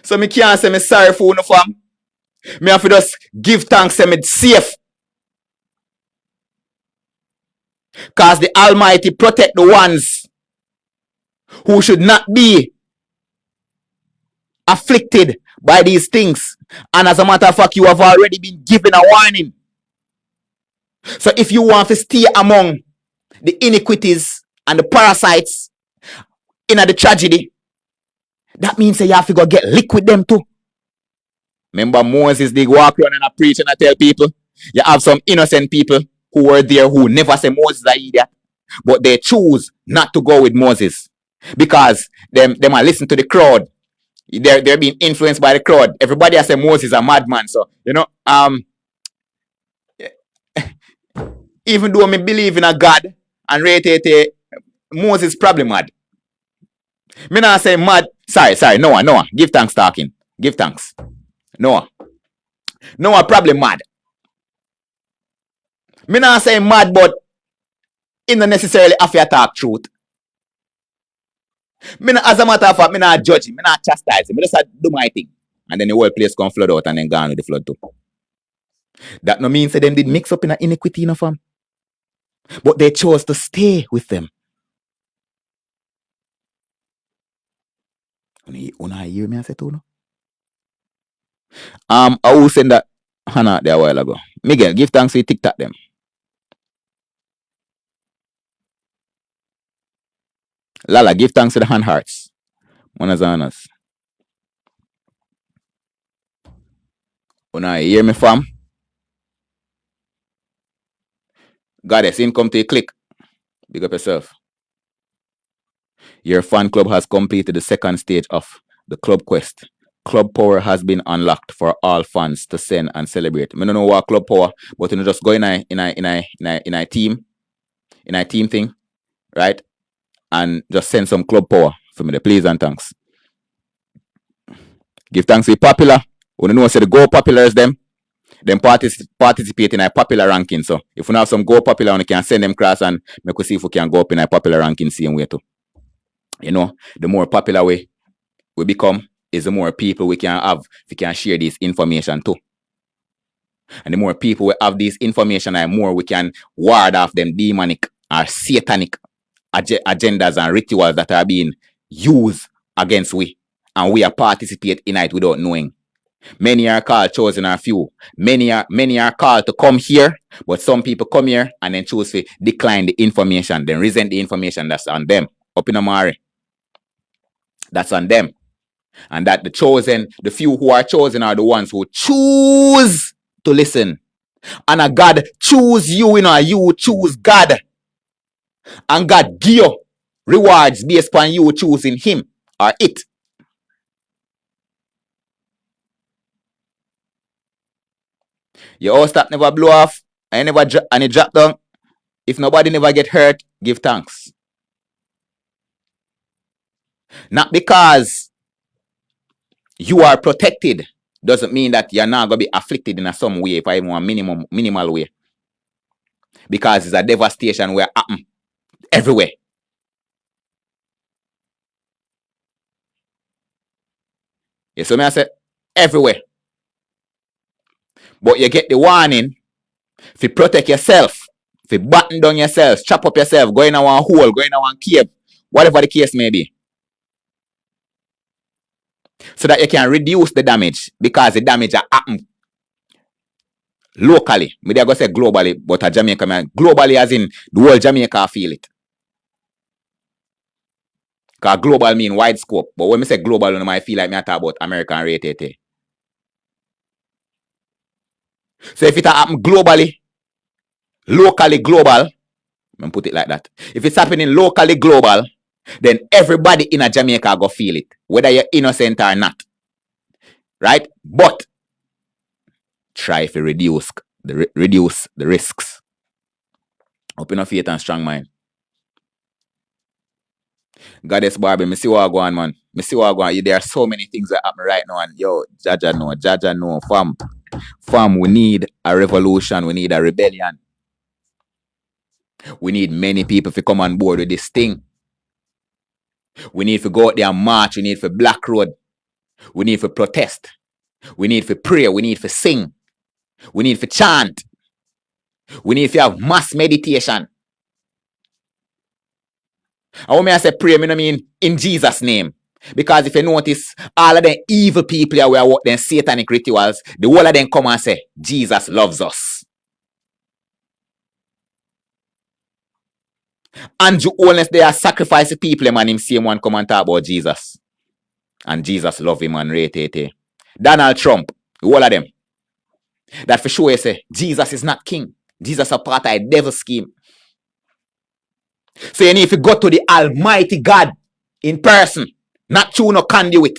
So me can't say me sorry for no fam. Me have to just give thanks and me safe. Because the Almighty protect the ones who should not be afflicted by these things. And as a matter of fact, you have already been given a warning. So if you want to stay among the iniquities and the parasites in the tragedy, that means that you have to go get lick with them too. Remember Moses, they walk around and preach and I tell people, you have some innocent people who were there who never say Moses is an idiot, but they choose not to go with Moses because them are listen to the crowd. They're being influenced by the crowd. Everybody has said Moses is a madman. So, you know, even though I believe in a God and rate Moses probably mad. Me not say mad. Sorry, Noah. Give thanks talking. Give thanks. Noah probably mad. Me not say mad, but he not necessarily have to talk truth. Me not, as a matter of fact, me not judge him. Me not chastise him. Me just do my thing. And then the whole place come flood out and then gone with the flood too. That no means that them did mix up in an iniquity in a fam. But they chose to stay with them. Una hear me I say too, no? I will send that Hannah there a while ago. Miguel, give thanks for TikTok them. Lala, give thanks to the hand hearts. Monas honors. Una hear me fam? Goddess, in come to a click. Big up yourself. Your fan club has completed the second stage of the club quest. Club power has been unlocked for all fans to send and celebrate. I don't know what club power, but you just go in a team thing, right? And just send some club power for me. Please and thanks. Give thanks to popular. When you know say the go popular is them participate in a popular ranking. So if we have some go popular, we can send them across and make us see if we can go up in a popular ranking same way too. You know, the more popular we become is the more people we can have. We can share this information too. And the more people we have this information, and more we can ward off them demonic or satanic agendas and rituals that are being used against we. And we are participate in it without knowing. Many are called, chosen are few. Many are called to come here, but some people come here and then choose to decline the information, then resent the information. That's on them. Up in Amari. That's on them. And that the few who are chosen are the ones who choose to listen. And a God choose you, you choose God. And God give you rewards based on you choosing him or it. Your house tap never blow off and it drop down. If nobody never get hurt, give thanks. Not because you are protected doesn't mean that you're not gonna be afflicted in some way, if I even a minimal way. Because it's a devastation where happen everywhere. You see me I say everywhere. But you get the warning if you protect yourself, if you button down yourself, chop up yourself, go in a one hole, go in a one cave, whatever the case may be. So that you can reduce the damage, because the damage happen locally. Maybe I go say globally, but a Jamaica man, globally as in the whole Jamaica feel it. Because global mean wide scope. But when I say global, I might feel like I talk about American rate. So if it happen globally, locally global, I put it like that. If it's happening locally global, then everybody in a Jamaica go feel it, whether you're innocent or not. Right? But try to reduce the risks. Open up faith and strong mind. Goddess Barbie, me see what I go on, man. Me see what I go on. There are so many things that happen right now, and yo, Jaja no, fam, we need a revolution, we need a rebellion. We need many people to come on board with this thing. We need to go out there and march, we need to block road, we need to protest, we need to pray, we need to sing, we need to chant, we need to have mass meditation. And when I say pray, I mean in Jesus' name. Because if you notice, all of the evil people here who work them satanic rituals, the whole of them come and say, Jesus loves us. Andrew Holness, they are sacrificing people, man, him same one come and talk about Jesus. And Jesus love him and rate it. Donald Trump, the whole of them. That for sure say, Jesus is not king. Jesus is a part of a devil scheme. So you need to go to the Almighty God in person, not through no conduit,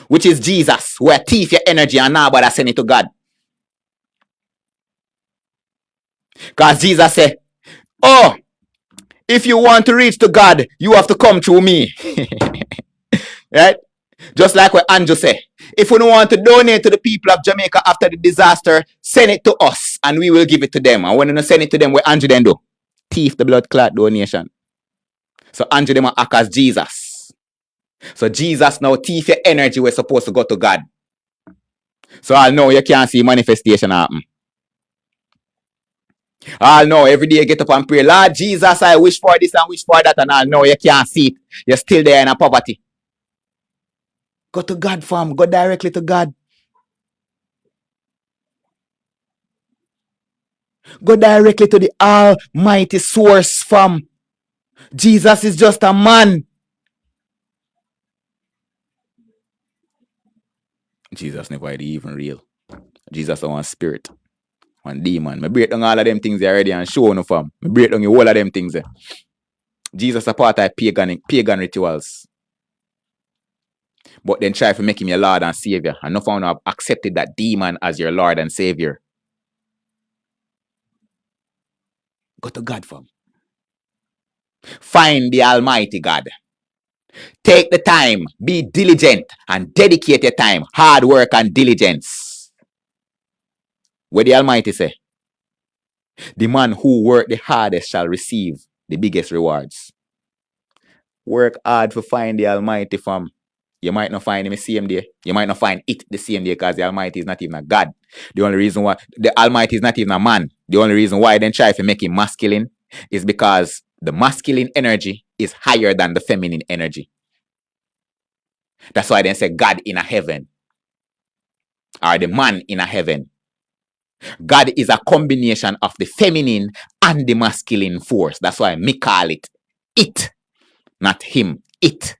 which is Jesus, where thief your energy and now but I send it to God. Because Jesus said, oh, if you want to reach to God, you have to come through me. Right? Just like what Andrew said. If we don't want to donate to the people of Jamaica after the disaster, send it to us and we will give it to them. And when you send it to them, what Andrew then do? Thief the blood clot donation. So Andrew them act as Jesus. So Jesus now thief your energy we're supposed to go to God. So I know you can't see manifestation happen. I know every day you get up and pray, Lord Jesus, I wish for this and wish for that, and I know you can't see it. You're still there in a poverty. Go to God, fam. Go directly to God. Go directly to the Almighty Source, fam. Jesus is just a man. Jesus never even real. Jesus is one spirit. One demon. I break down all of them things already and show no fam. I break down all of them things. Jesus is a part of pagan rituals. But then try to make him your Lord and Savior. And no found have accepted that demon as your Lord and Savior. Go to God, fam. Find the Almighty God. Take the time, be diligent, and dedicate your time. Hard work and diligence. What the Almighty say? The man who work the hardest shall receive the biggest rewards. Work hard to find the Almighty, fam. You might not find him the same day. You might not find it the same day because the Almighty is not even a God. The only reason why the Almighty is not even a man. The only reason why they try to make him masculine is because the masculine energy is higher than the feminine energy. That's why they say God in a heaven. Or the man in a heaven. God is a combination of the feminine and the masculine force. That's why me call it, not him, it.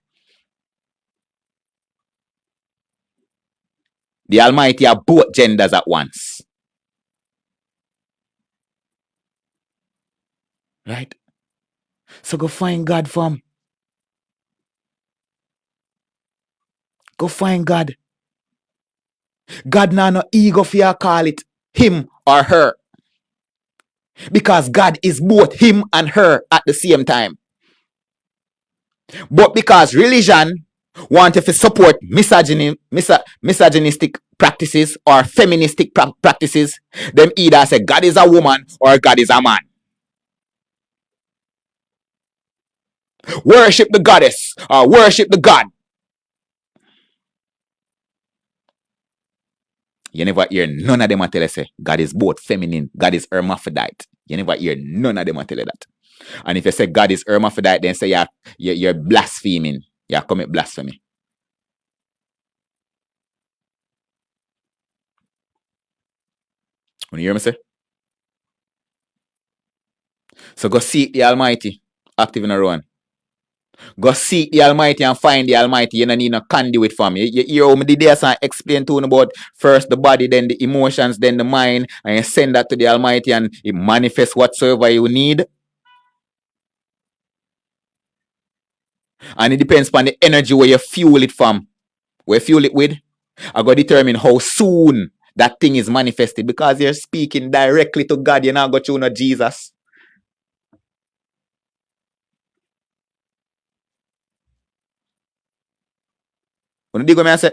The Almighty are both genders at once. Right? So go find God, fam. Go find God. God now no ego for you call it him or her. Because God is both him and her at the same time. But because religion wanted to support misogynistic practices or feministic practices, them either say God is a woman or God is a man. Worship the goddess or worship the god. You never hear none of them tell you say God is both feminine, God is hermaphrodite. You never hear none of them tell you that. And if you say God is hermaphrodite, then say you're blaspheming. You commit blasphemy. When you hear me say? So go seek the Almighty, active in a run. Go seek the Almighty and find the Almighty. You don't need no conduit from you. You hear how me did this and explain to you about first the body, then the emotions, then the mind, and you send that to the Almighty and it manifests whatsoever you need. And it depends upon the energy where you fuel it from. Where you fuel it with, I go determine how soon that thing is manifested because you're speaking directly to God. You're not going to know Jesus. When you dig me, I say,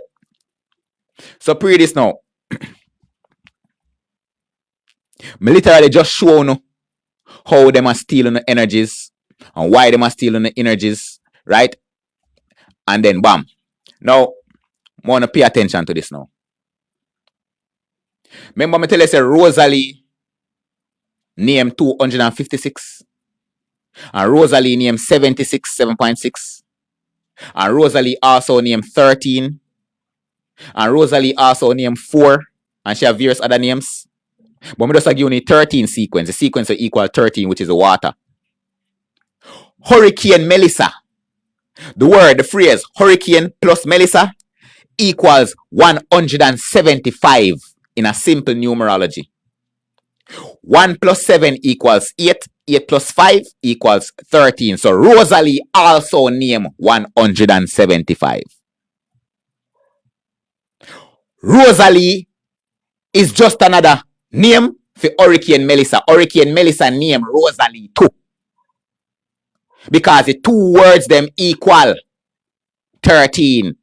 so pray this now. Me literally just show you how them are stealing the energies and why them are stealing the energies, right? And then bam. Now, I want to pay attention to this now. Remember me tell you say Rosalie name 256 and Rosalie name 76, 7.6 and Rosalie also name 13 and Rosalie also name 4 and she have various other names. But me just give you 13 sequence. The sequence will equal 13, which is the water. Hurricane Melissa. The phrase hurricane plus Melissa equals 175 in a simple numerology. 1 plus 7 equals 8. 8 plus 5 equals 13. So Rosalie also named 175. Rosalie is just another name for Hurricane Melissa. Hurricane Melissa named Rosalie too. Because the two words them equal 13.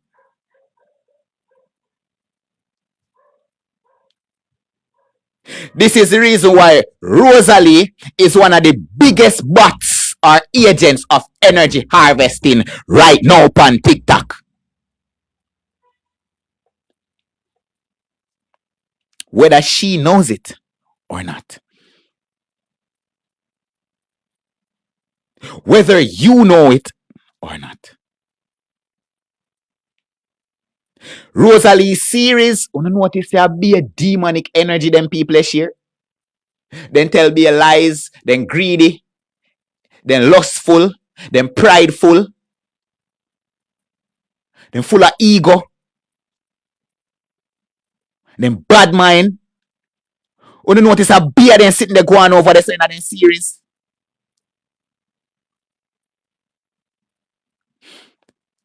This is the reason why Rosalie is one of the biggest bots or agents of energy harvesting right now on TikTok. Whether she knows it or not. Whether you know it or not. Rosalie series, you know what if there be a demonic energy them people share? Then tell be a lies, then greedy, then lustful, then prideful, then full of ego, then bad mind. You notice a beer then sitting there going over the side of them series.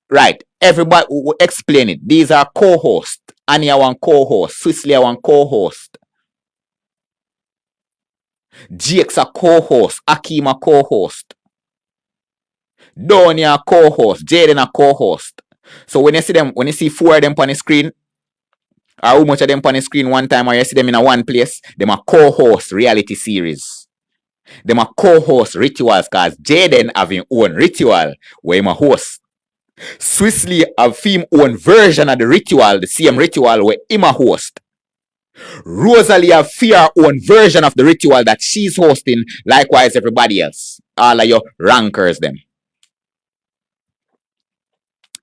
Right. Everybody will explain it. These are co-hosts. Anya one co-host. Swisley one co-host. Jake's a co-host. Akim a co-host. Donnie a co-host. Jaden a co-host. So when you see them, when you see 4 of them on the screen, or how much of them on the screen one time, or you see them in a one place, them are co-host reality series. Them are co-host rituals because Jaden have his own ritual where him a host. Swisley have him own version of the ritual, the same ritual where him a host. Rosalie have her own version of the ritual that she's hosting, likewise everybody else. All of your rankers them.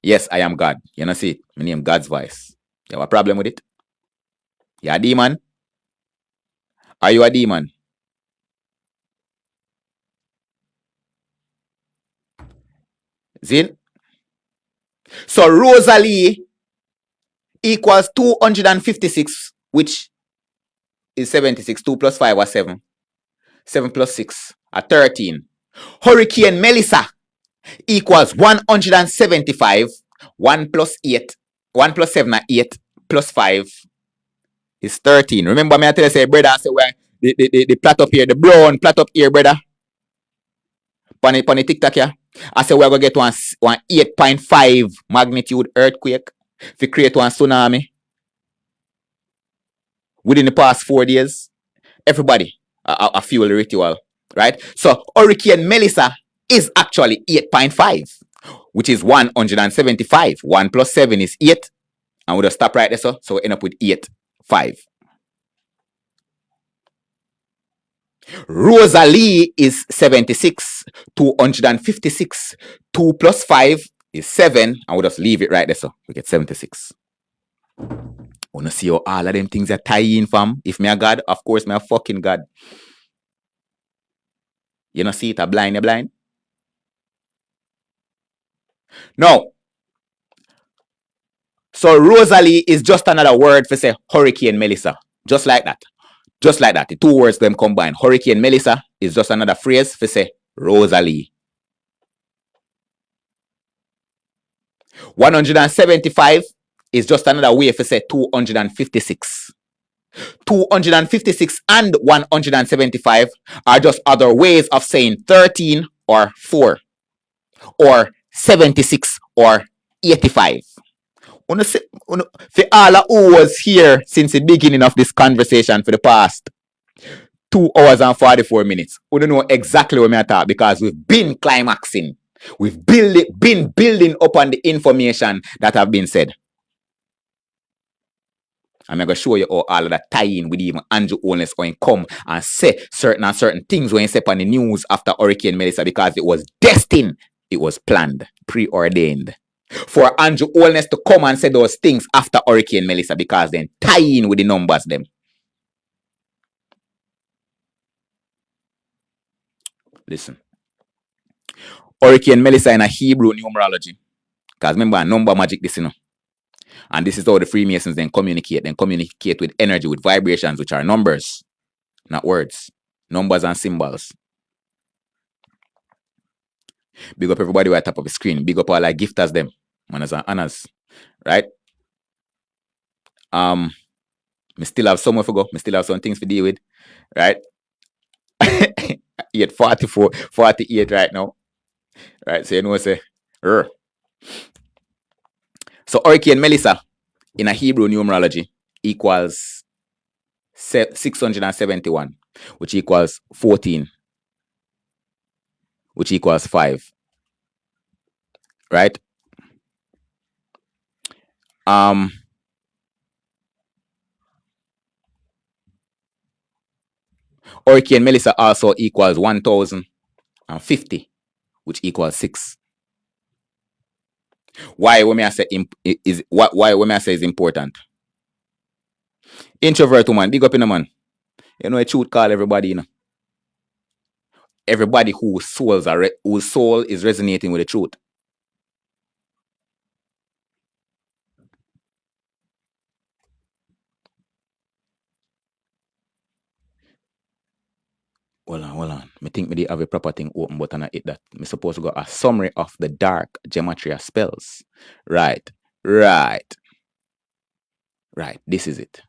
Yes, I am God. You know see, my name God's voice. You have a problem with it? You a demon? Are you a demon? Zin? So Rosalie equals 256, which is 76. 2 plus 5 was 7. 7 plus 6 are 13. Hurricane Melissa equals 175. 1 plus 8. 1 plus 7 are 8 plus 5 is 13. Remember me I tell you, say, brother, I say, where the plot up here, the brown plot up here, brother. Pon the TikTok here. I say we're gonna get one 8.5 magnitude earthquake to create one tsunami within the past 4 days. Everybody, a fuel ritual, right? So Hurricane Melissa is actually 8.5, which is 175. 1 plus 7 is 8. And we'll just stop right there, so we end up with 8, 5. Rosalie is 76, 256. 2 plus 5 is 7, and we'll just leave it right there, so we get 76. Wanna see how all of them things are tie in, fam? If me a God, of course me a fucking God. You know, see it, a blind, you're blind. No. So Rosalie is just another word for say Hurricane Melissa. Just like that. Just like that. The two words them combine. Hurricane Melissa is just another phrase for say Rosalie. 175 is just another way for say 256. 256 and 175 are just other ways of saying 13 or 4 or 76 or 85. For all who was here since the beginning of this conversation for the past 2 hours and 44 minutes, we don't know exactly what we are talking, because we've been climaxing. We've been building upon the information that have been said. I'm going to show you how all of that tie in with even Andrew Holness when he come and say certain things when he say on the news after Hurricane Melissa, because it was destined, it was planned, preordained for Andrew Holness to come and say those things after Hurricane Melissa, because then tie in with the numbers them. Listen. Hurricane Melissa in a Hebrew numerology. Because remember, number magic this, you know. And this is how the Freemasons then communicate. Then communicate with energy, with vibrations, which are numbers, not words. Numbers and symbols. Big up everybody at the top of the screen. Big up all our gifters them. Manners and honors. Right? Me still have somewhere to go. Me still have some things to deal with. Right? 8:44, 48 right now. Right? So you know say, So Hurricane Melissa in a Hebrew numerology equals 671, which equals 14, which equals 5. Right? Hurricane Melissa also equals 1050, which equals 6. Why when I say why when I say is important? Introvert woman, big up in the man. You know, a truth call everybody, you know. Everybody whose soul is resonating with the truth. Hold on. I think me have a proper thing open, but I hit that. Me supposed to go a summary of the dark Gematria spells. Right. This is it.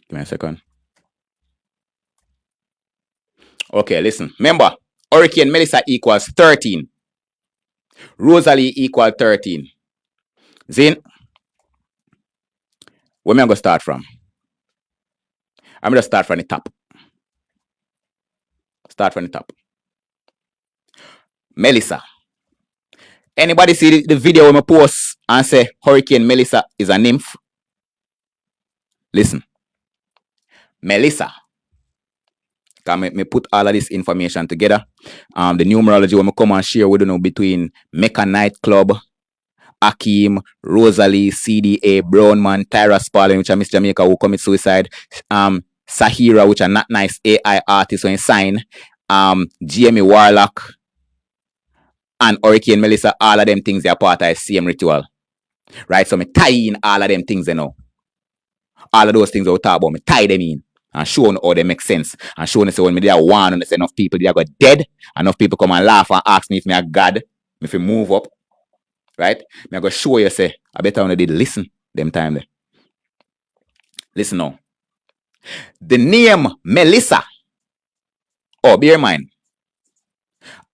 Give me a second. Okay, listen. Remember, Hurricane Melissa equals 13. Rosalie equals 13. Zin, where am I going to start from? I'm going to start from the top. Melissa. Anybody see the video when I post and say Hurricane Melissa is a nymph? Listen. Melissa. Me put all of this information together. The numerology when I come and share with you between Mecca Nightclub, Akeem, Rosalie, CDA, Brownman, Tyra Spalding, which are Miss Jamaica who commit suicide, Sahira, which are not nice AI artists when sign, Jamie Warlock, and Hurricane Melissa, all of them things they are part of the same ritual. Right? So me tie in all of them things, you know. All of those things we talk about, me tie them in and show how they make sense. And show them say when me there one and say enough people they are got dead, enough people come and laugh and ask me if me a God, if you move up. Right? Me I go show you say, I better when they did listen them time there. Listen now. The name Melissa. Oh, bear in mind.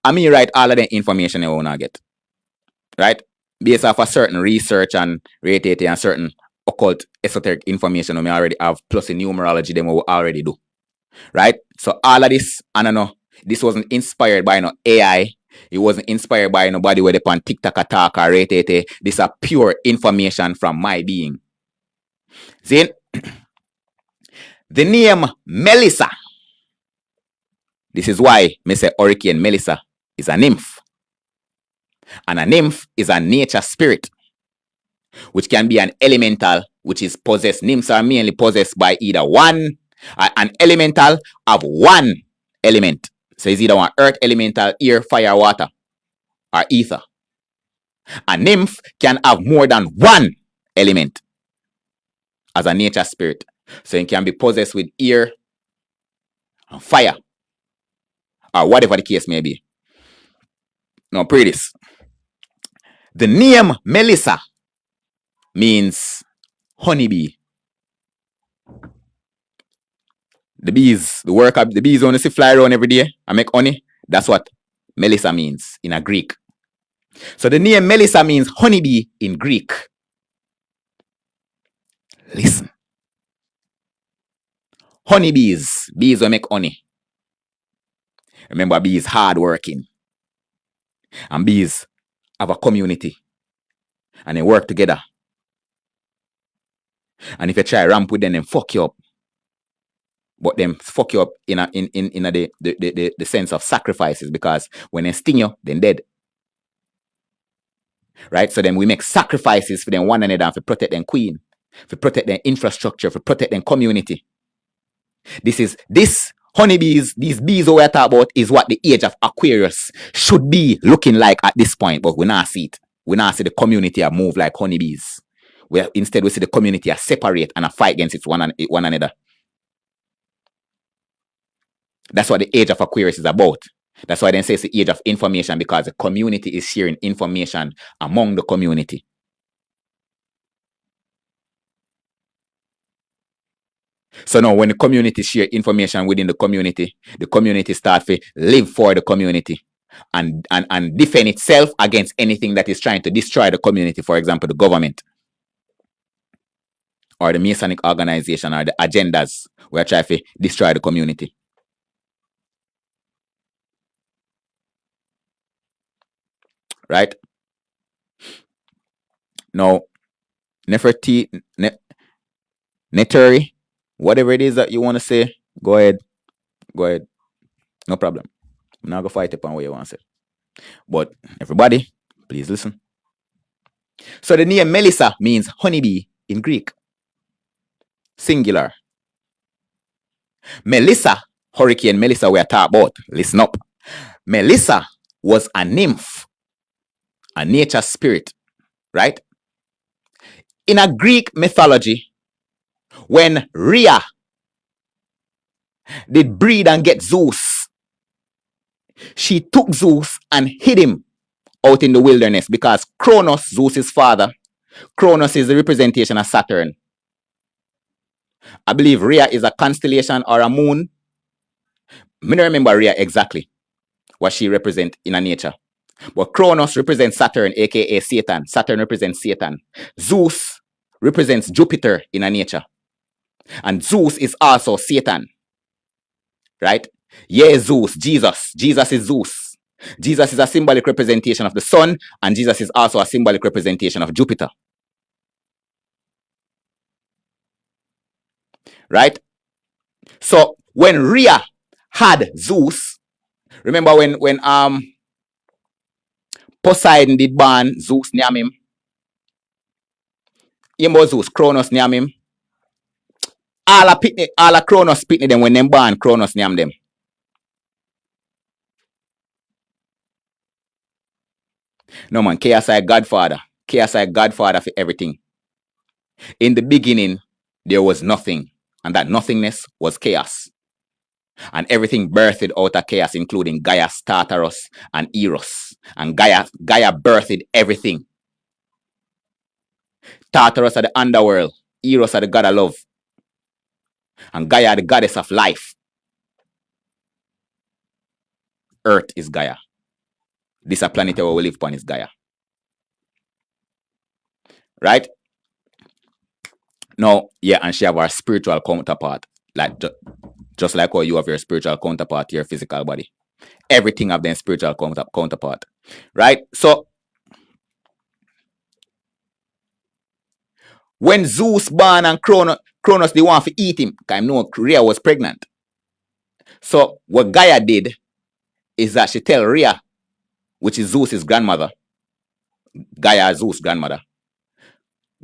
I mean write all of the information you wanna get. Right? Based off a certain research and rate and certain occult esoteric information we already have, plus the numerology them we already do. Right? So all of this, I don't know, this wasn't inspired by no AI. It wasn't inspired by nobody where they on TikTok attack or rate. This is pure information from my being. See? The name Melissa. This is why me say Hurricane Melissa is a nymph. And a nymph is a nature spirit, which can be an elemental, which is possessed. Nymphs are mainly possessed by either an elemental of one element. So it's either one earth elemental, air, fire, water, or ether. A nymph can have more than one element as a nature spirit. So it can be possessed with air and fire, or whatever the case may be. Now, pray this. The name Melissa means honeybee. The bees, the work of the bees only see fly around every day and make honey. That's what Melissa means in a Greek. So the name Melissa means honeybee in Greek. Listen. Honeybees, bees will make honey. Remember, bees hard working. And bees have a community. And they work together. And if you try ramp with them fuck you up. But them fuck you up in the sense of sacrifices, because when they sting you, then dead. Right? So then we make sacrifices for them one another and to protect them queen, to protect their infrastructure, to protect their community. This honeybees, these bees we are talking about is what the age of Aquarius should be looking like at this point, but we not see it. We not see the community move like honeybees. Instead we see the community separate and fight against one another. That's what the age of Aquarius is about. That's why they say it's the age of information, because the community is sharing information among the community. So now when the community share information within the community starts to live for the community and defend itself against anything that is trying to destroy the community, for example, the government or the Masonic organization or the agendas where trying to destroy the community. Right? Now, Neteri, whatever it is that you want to say, go ahead. No problem. I'm not going to fight upon what you want to say. But everybody, please listen. So the name Melissa means honeybee in Greek. Singular. Melissa, Hurricane Melissa we are talking about. Listen up. Melissa was a nymph, a nature spirit, right? In a Greek mythology, when Rhea did breed and get Zeus, she took Zeus and hid him out in the wilderness, because Kronos, Zeus' father, Kronos is the representation of Saturn. I believe Rhea is a constellation or a moon. I don't remember Rhea exactly what she represents in a nature. But Kronos represents Saturn, aka Satan. Saturn represents Satan. Zeus represents Jupiter in a nature. And Zeus is also Satan. Right? Yeah, Zeus, Jesus. Jesus is Zeus. Jesus is a symbolic representation of the sun, and Jesus is also a symbolic representation of Jupiter. Right? So when Rhea had Zeus, remember when Poseidon did ban Zeus nyam him. Yembo Zeus, Kronos nyam him. All a Kronos pitney them when them ban Kronos nyam them. No man, chaos like Godfather. Chaos like Godfather for everything. In the beginning, there was nothing, and that nothingness was chaos. And everything birthed out of chaos, including Gaia, Tartarus, and Eros. And Gaia birthed everything. Tartarus are the underworld, Eros are the god of love, and Gaia the goddess of life. Earth is Gaia. This a planet where we live upon is Gaia. Right? Now, yeah, and she have her spiritual counterpart. Like just like how you have your spiritual counterpart to your physical body. Everything have their spiritual counterpart. Right? So when Zeus born and Kronos they want to eat him, because I know Rhea was pregnant. So what Gaia did is that she tell Rhea, which is Zeus's grandmother, Gaia Zeus' grandmother,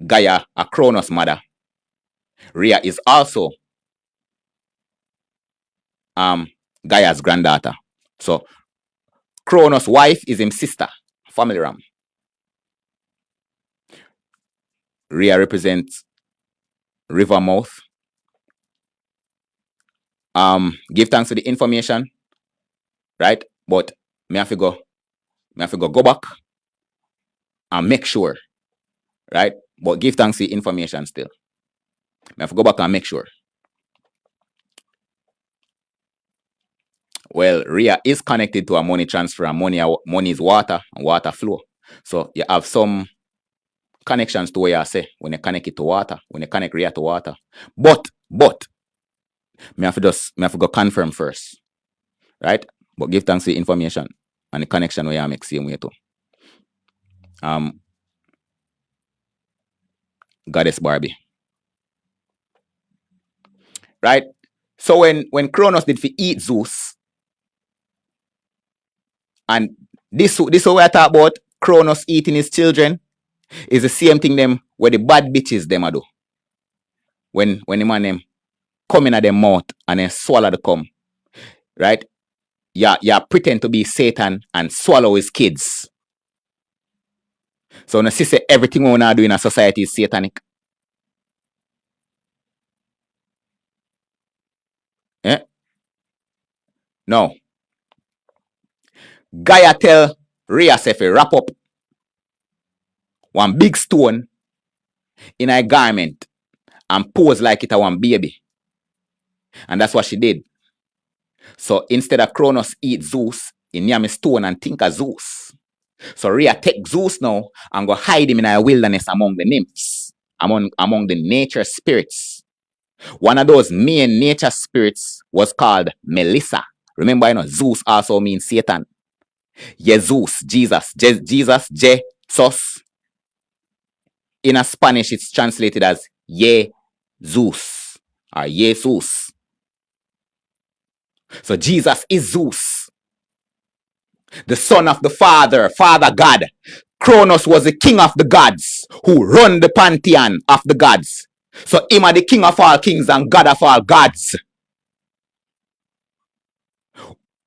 Gaia a Kronos' mother. Rhea is also Gaia's granddaughter. So Kronos' wife is his sister, family ram. Rhea represents river mouth. Give thanks for the information, right? But me have to go back and make sure, right? But give thanks for the information still. Me have to go back and make sure. Well, Rhea is connected to a money transfer, and money is water and water flow. So you have some connections to what you say when you connect it to water, when you connect Rhea to water. But me have to go confirm first, right? But give thanks to the information and the connection where you make same way too. Goddess Barbie. Right? So when Kronos did for eat Zeus, and this what I talk about Kronos eating his children is the same thing them where the bad bitches them a do. When the man them come in at their mouth and then swallow the cum. Right? Yeah, pretend to be Satan and swallow his kids. So now see say everything we wanna do in a society is satanic. Eh? No. Gaia tell Rhea say wrap up one big stone in a garment and pose like it a one baby. And that's what she did. So instead of Kronos eat Zeus, he name a stone and think of Zeus. So Rhea take Zeus now and go hide him in a wilderness among the nymphs, among the nature spirits. One of those main nature spirits was called Melissa. Remember, Zeus also means Satan. Jesus, Jesus. In a Spanish, it's translated as Jesus or Jesus. So Jesus is Zeus, the son of the Father God. Kronos was the king of the gods who run the pantheon of the gods. So him are the king of all kings and god of all gods.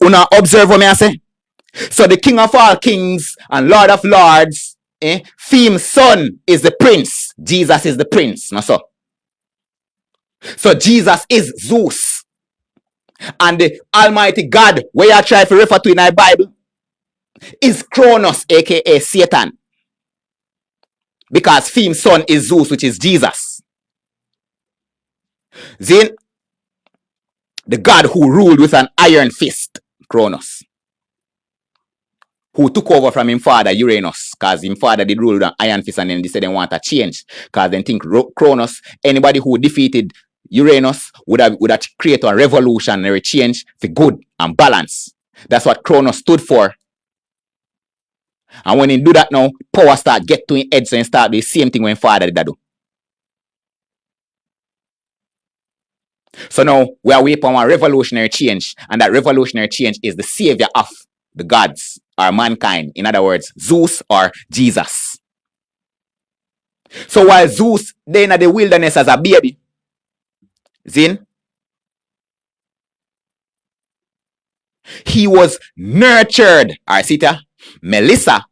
Una observe what I say? So the king of all kings and lord of lords, Theme's son is the prince. Jesus is the prince. No, so Jesus is Zeus. And the Almighty God, where you try to refer to in our Bible, is Kronos, aka Satan. Because Theme's son is Zeus, which is Jesus. Then, the God who ruled with an iron fist, Kronos, who took over from his father, Uranus, because his father did rule with an iron fist and then they said they want a change. Because they think Kronos, anybody who defeated Uranus would have created a revolutionary change for good and balance. That's what Kronos stood for. And when he do that now, power start get to his head, so he start the same thing when father did that do. So now we are waiting for a revolutionary change, and that revolutionary change is the savior of the gods or mankind. In other words, Zeus or Jesus. So while Zeus then in the wilderness as a baby, Zin, he was nurtured. Alright, Melissa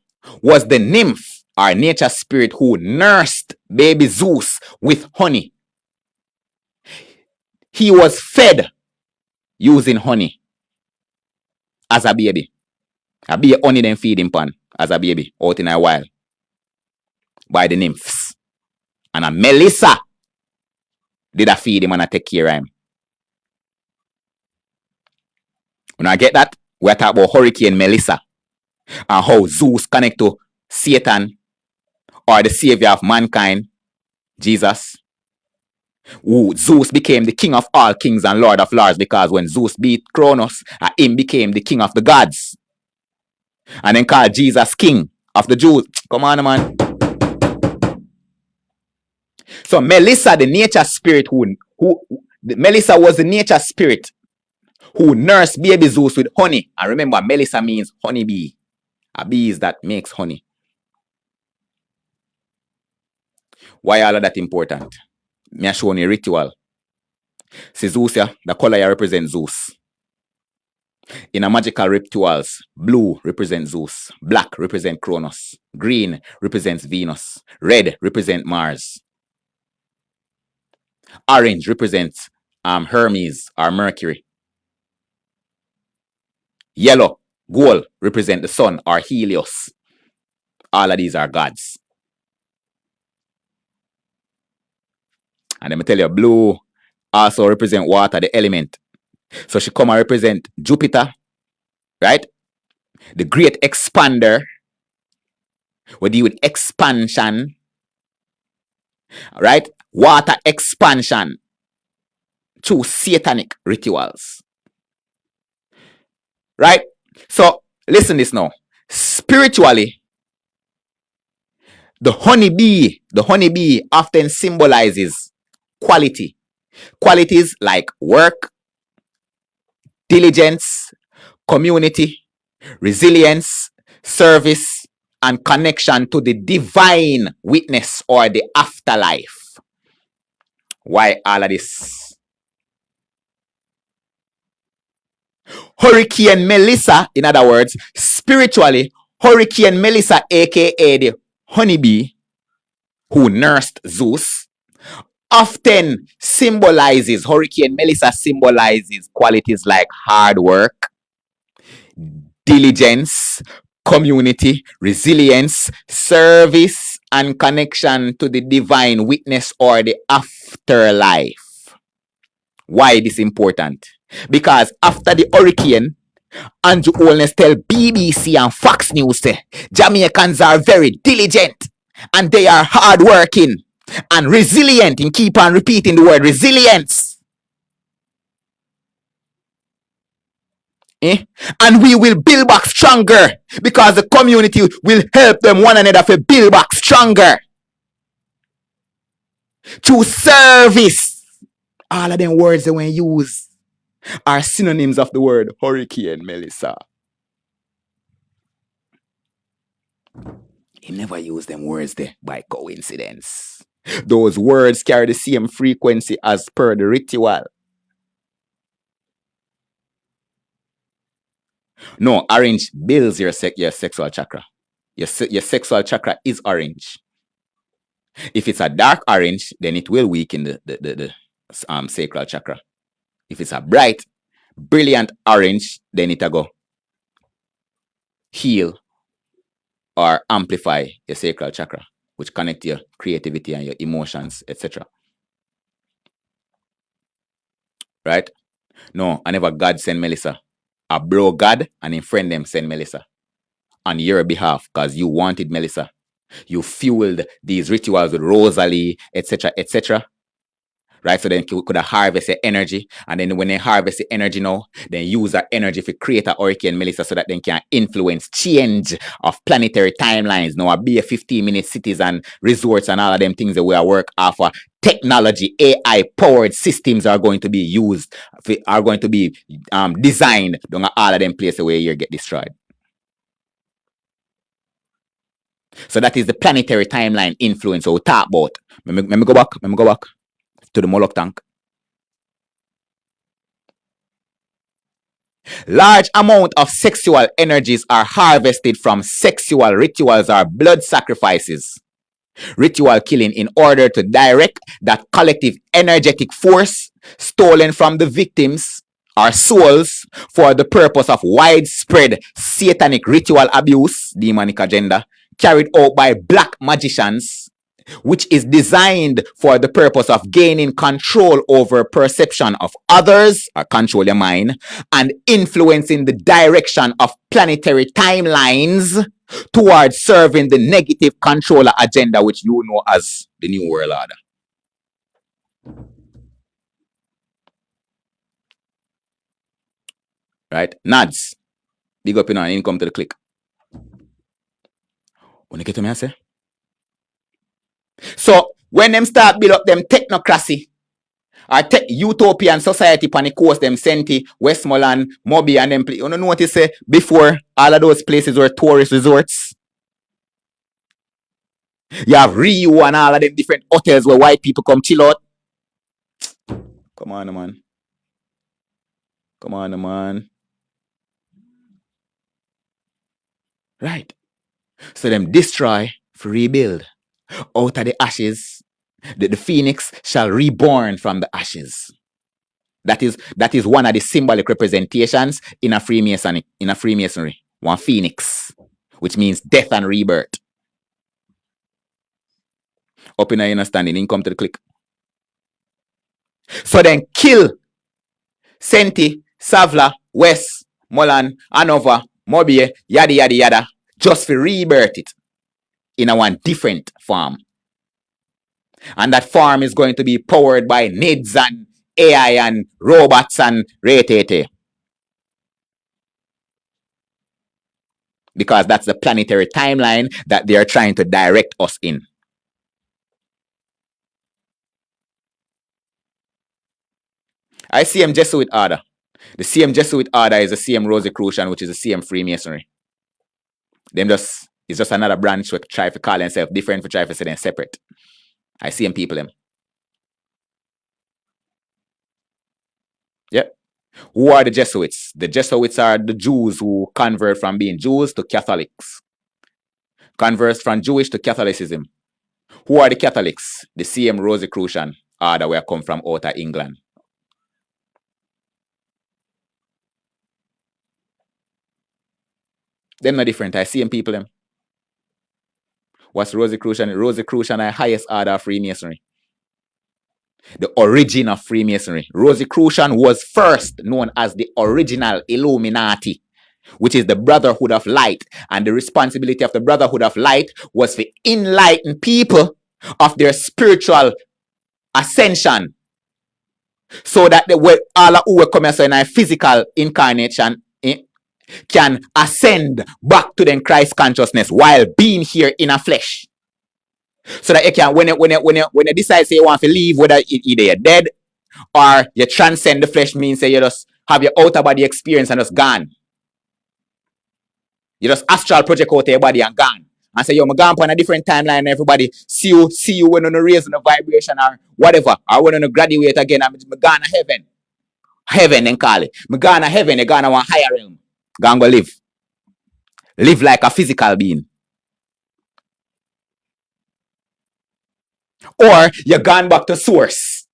was the nymph or nature spirit who nursed baby Zeus with honey. He was fed using honey as a baby. A baby honey then feed him pan as a baby out in a while by the nymphs. And a Melissa did a feed him and a take care of him. When I get that, we're talking about Hurricane Melissa and how Zeus connect to Satan or the savior of mankind, Jesus. Who Zeus became the king of all kings and lord of lords because when Zeus beat Cronus, him became the king of the gods. And then called Jesus king of the Jews. Come on, man. So Melissa, the nature spirit Melissa was the nature spirit who nursed baby Zeus with honey. And remember, Melissa means honeybee. A bee is that makes honey. Why all of that important? Me I show you a ritual. See Zeus, yeah, the color here represents Zeus. In a magical rituals, blue represents Zeus, black represents Cronus, green represents Venus, red represents Mars, orange represents Hermes or Mercury, yellow, gold represents the sun or Helios. All of these are gods. And let me tell you, blue also represent water, the element. So she come and represent Jupiter, right? The great expander. We deal with expansion, right? Water expansion through satanic rituals. Right? So listen this now. Spiritually, the honeybee often symbolizes quality. Qualities like work, diligence, community, resilience, service, and connection to the divine witness or the afterlife. Why all of this? Hurricane Melissa, in other words, spiritually, Hurricane Melissa, aka the honeybee who nursed Zeus, often symbolizes, Hurricane Melissa symbolizes qualities like hard work, diligence, community, resilience, service, and connection to the divine witness or the afterlife. Why this important? Because after the hurricane, Andrew Holness tell BBC and Fox News say Jamaicans are very diligent and they are hardworking and resilient. And keep on repeating the word resilience. And we will build back stronger because the community will help them one another to build back stronger through service. All of them words that when used are synonyms of the word Hurricane Melissa. He never used them words there by coincidence. Those words carry the same frequency as per the ritual. No, orange builds your sexual chakra. Your sexual chakra is orange. If it's a dark orange, then it will weaken the sacral chakra. If it's a bright, brilliant orange, then it'll go heal or amplify your sacral chakra, which connect your creativity and your emotions, etc. Right? No, I never God send Melissa. I bro God and in friend them send Melissa on your behalf because you wanted Melissa. You fueled these rituals with Rosalie, etc., etc. Right? So then you could harvest the energy. And then when they harvest the energy now, then use that energy to create a Hurricane Melissa so that they can influence change of planetary timelines. Now, be a 15-minute cities and resorts and all of them things that we are work off of technology, AI-powered systems are going to be used, are going to be designed on all of them places where you get destroyed. So that is the planetary timeline influence we talk about. Let me go back to the Moloch tank. Large amount of sexual energies are harvested from sexual rituals or blood sacrifices, ritual killing, in order to direct that collective energetic force stolen from the victims or souls for the purpose of widespread satanic ritual abuse, demonic agenda, carried out by black magicians, which is designed for the purpose of gaining control over perception of others, or control your mind, and influencing the direction of planetary timelines towards serving the negative controller agenda, which you know as the New World Order. Right? Nads, big up in our income to the click. When you get to me, I say? So, when them start build up them technocracy, or utopian society pan the coast, them Senti, Westmoreland, Moby, and them. You know notice before all of those places were tourist resorts. You have Rio and all of them different hotels where white people come chill out. Come on, man. Come on, man. Right. So them destroy for rebuild. Out of the ashes, the phoenix shall reborn from the ashes. That is one of the symbolic representations in a Freemasonry. One phoenix, which means death and rebirth. Up in your understanding, in come to the click. So then kill Senti, Savla, West, Molan, Hanover, Mobie, yada yada yada, just for rebirth it in a one different form. And that form is going to be powered by NIDS and AI and robots and Raytete. Because that's the planetary timeline that they are trying to direct us in. I see him Jesuit order. The same Jesuit order is the same Rosicrucian, which is the same Freemasonry. It's just another branch which try to call themselves different, for try to say them separate. I see them people them. Yep. Who are the Jesuits? The Jesuits are the Jews who convert from being Jews to Catholics. Convert from Jewish to Catholicism. Who are the Catholics? The same Rosicrucian order where I come from out of England. Them no different. I see them people them. What's Rosicrucian? Rosicrucian are highest order of Freemasonry. The origin of Freemasonry. Rosicrucian was first known as the original Illuminati, which is the Brotherhood of Light. And the responsibility of the Brotherhood of Light was to enlighten people of their spiritual ascension, so that all who were coming in a physical incarnation can ascend back to the Christ consciousness while being here in a flesh. So that you can, when you decide say you want to leave, whether either you're dead or you transcend the flesh, means say you just have your outer body experience and just gone. You just astral project out your body and gone. And say, yo, I'm gone on a different timeline and everybody see you when on the raise in the vibration or whatever. Or when on the graduate again, I'm gone to heaven. Heaven and call it. I'm gone to heaven, you're gone to one higher realm. Gonna go live. Live like a physical being. Or you're gone back to source.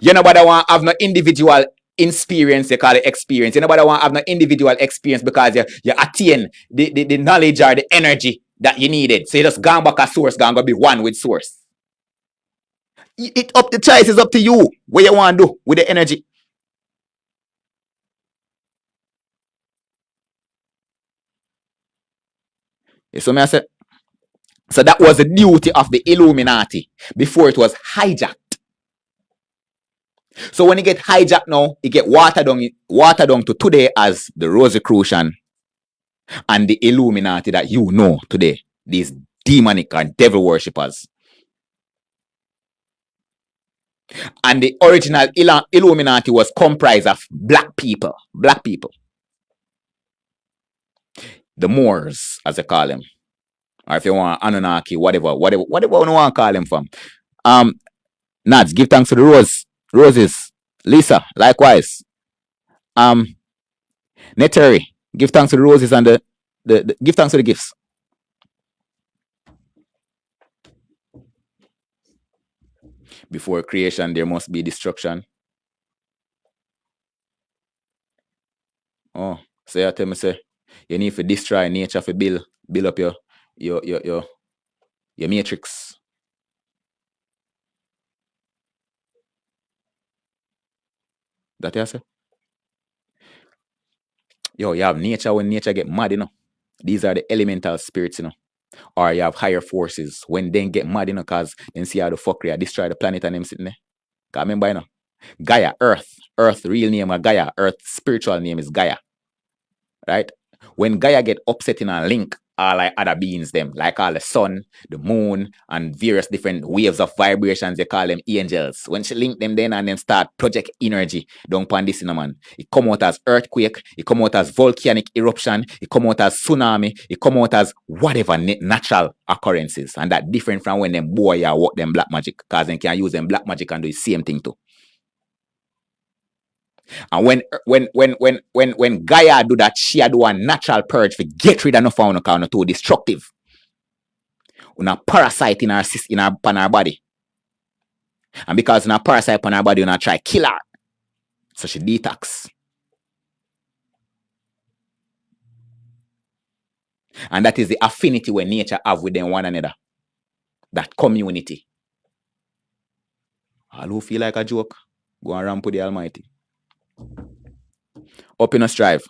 You nobody want to have no individual experience, you call it experience. You nobody want to have no individual experience because you attain the knowledge or the energy that you needed. So you just gone back a source, gonna be one with source. The choice is up to you. What you want to do with the energy. So me I say, so that was the duty of the Illuminati before it was hijacked. So when it get hijacked now, it get watered down to today as the Rosicrucian and the Illuminati that you know today. These demonic and devil worshippers. And the original Illuminati was comprised of black people. The Moors, as they call them. Or if you want Anunnaki, whatever you want to call them from. Nads, give thanks to the roses. Lisa, likewise. Neteri, give thanks to the roses and the give thanks to the gifts. Before creation, there must be destruction. Oh, so you tell me say you need to destroy nature for build up your matrix. That you say? Yo, you have nature when nature get mad, you know. These are the elemental spirits, you know. Or you have higher forces when they get mad, you know, cause then see how the fuckery destroy the planet and them sitting there. Cause remember, you know, Gaia, Earth. Earth, real name of Gaia. Earth, spiritual name is Gaia. Right? When Gaia get upset in a link, all like other beings them, like all the sun, the moon, and various different waves of vibrations, they call them angels. When she link them then and then start project energy, don't pan this in a man. It come out as earthquake, it come out as volcanic eruption, it come out as tsunami, it come out as whatever natural occurrences. And that different from when them boy are work them black magic, because they can use them black magic and do the same thing too. And when Gaia do that, she do a natural purge to get rid of no fauna because too destructive. Una parasite in our body. And because una parasite in our body, una try kill her. So she detox. And that is the affinity when nature have with them one another. That community. All who feel like a joke, go and ramp with the Almighty. Up in a strive.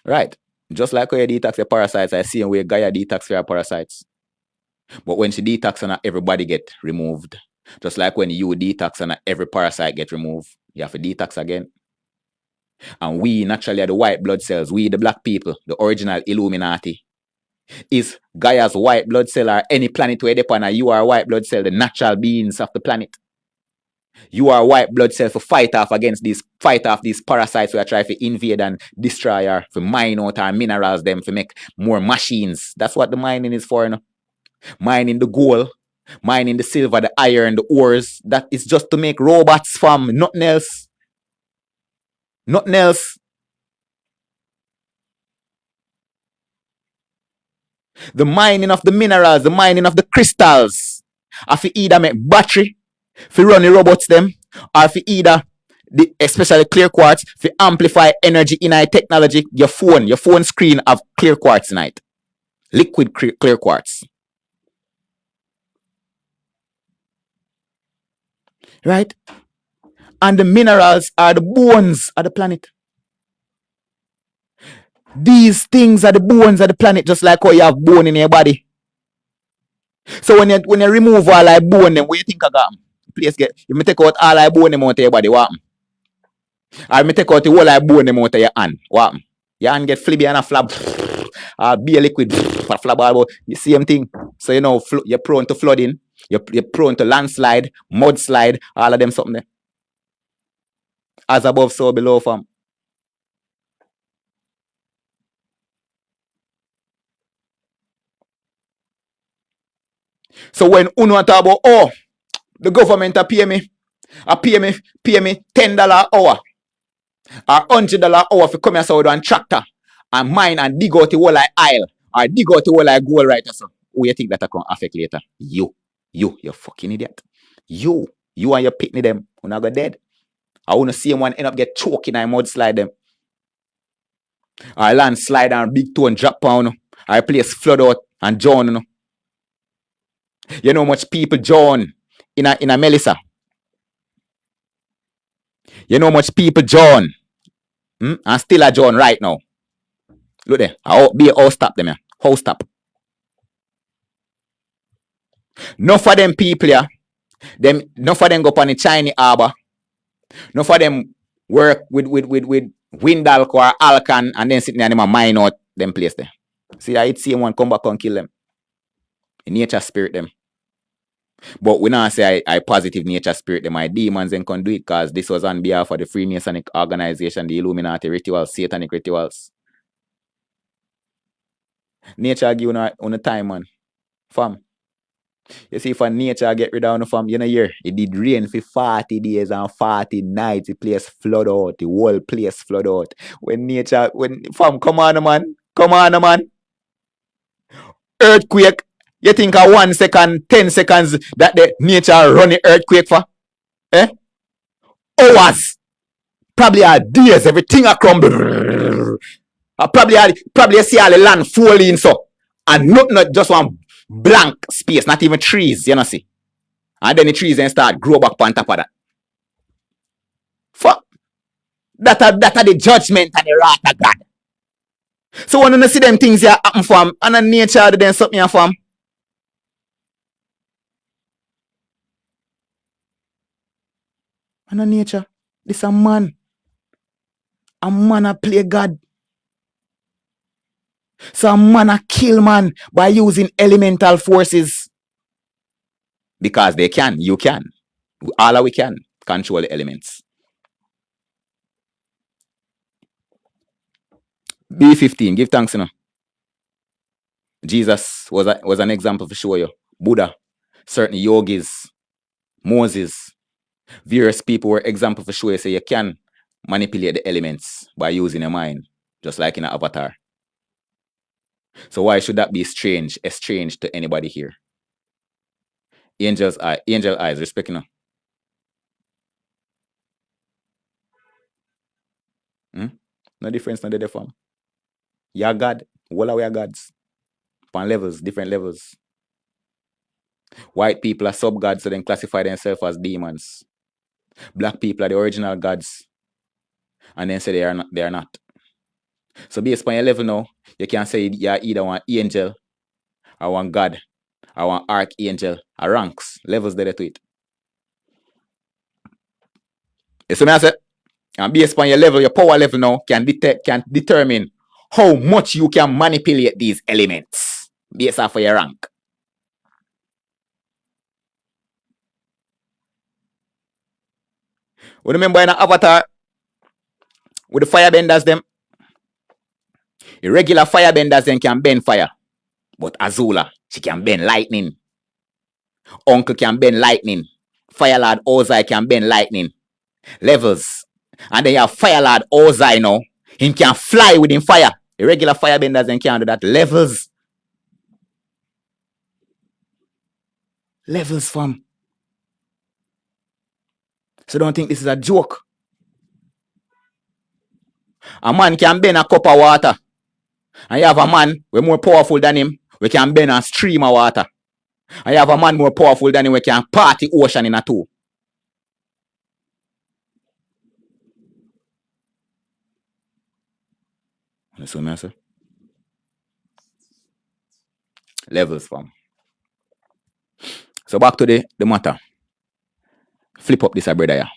Right. Just like how you detox your parasites, I see where Gaia detox for your parasites. But when she detox and everybody get removed. Just like when you detox and every parasite get removed, you have to detox again. And we naturally are the white blood cells. We the black people, the original Illuminati. Is Gaia's white blood cell or any planet where they upon you are white blood cell, the natural beings of the planet. You are white blood cell for fight off these parasites who are trying to invade and destroy or for mine out our minerals them to make more machines. That's what the mining is for, you know? Mining the gold, mining the silver, the iron, the ores. That is just to make robots from nothing else. Nothing else. The mining of the minerals, the mining of the crystals. If you either make battery, if you run the robots them, or if you either, especially clear quartz, if you amplify energy in our technology, your phone screen have clear quartz in it. Liquid clear quartz. Right? And the minerals are the bones of the planet. These things are the bones of the planet, just like how you have bone in your body. So when you remove all I bone them, what you think I got? Please get you take out all I bone them out of your body, what? Or me take out the whole I bone them out of your hand, what? Your hand get flibby and a flab. Be a liquid flab all about the same thing. So you know you're prone to flooding, you're prone to landslide, mudslide, all of them something there. As above, so below, fam. So when Uno talk about, oh, the government pay me $10 hour or $100 hour for come here so and tractor and mine and dig out the whole like aisle or dig out the whole like gold right so. Who you think that can affect later? You fucking idiot. You and your pitney them who not go dead. I wanna see one end up get choking and mudslide them. Or landslide and big toe and drop pound. Or place flood out and drown. You know. You know how much people drown in a Melissa. You know how much people drown. And still a drown right now. Look there. I'll be all stop them here. How stop. Enough for them people here. Enough for them go on the Chinese harbor. Enough for them work with Windalco or Alcan and then sitting there and mine out them place there. See, I'd see one come back and kill them. In nature spirit them. But we not say I positive nature spirit them, my demons and can do it because this was on behalf of the Freemasonic organization, the Illuminati rituals, satanic rituals. Nature give on the time, man. Fam. You see, for nature get rid of no fam, you know here, it did rain for 40 days and 40 nights. The place flood out. The whole place flood out. When nature, when fam, come on man. Come on man. Earthquake. You think a 1 second, 10 seconds that the nature run the earthquake for? Eh? Hours. Probably a days, everything a crumble. Probably you see all the land falling so. And not just one blank space, not even trees, you know see. And then the trees then start grow back on top of that. Fuck. That are the judgment and the wrath of God. So when you see them things here happen for him, and then nature then something here for him. And then nature, this a man. A man a play God. So a man a kill man by using elemental forces. Because they can, you can. All we can control the elements. B15, give thanks, you know. Jesus was an example to show you. Buddha, certain yogis, Moses, various people were example for show you say you can manipulate the elements by using your mind, just like in an avatar. So why should that be strange to anybody here? Angel eyes, respect, you know. No difference, no the form. You're God. All are we are gods. On levels, different levels. White people are sub-gods, so then classify themselves as demons. Black people are the original gods, and then say they are not. So based upon your level now, you can say you're either one angel, or one god, or one archangel, or ranks, levels there to it. You see me I say? And based upon your level, your power level now can determine how much you can manipulate these elements based off of your rank. We remember in an avatar with the firebenders them, irregular firebenders then can bend fire. But Azula, she can bend lightning. Uncle can bend lightning. Fire Lord Ozai can bend lightning. Levels. And then you have Fire Lord Ozai now. He can fly within fire. Irregular firebenders then can't do that. Levels. Levels, fam. So don't think this is a joke. A man can bend a cup of water. And you have a man who more powerful than him. We can bend a stream of water. And you have a man more powerful than him. We can part the ocean in a two. That's what I say. Levels, fam. So back to the matter. Flip up this, brother. Yeah.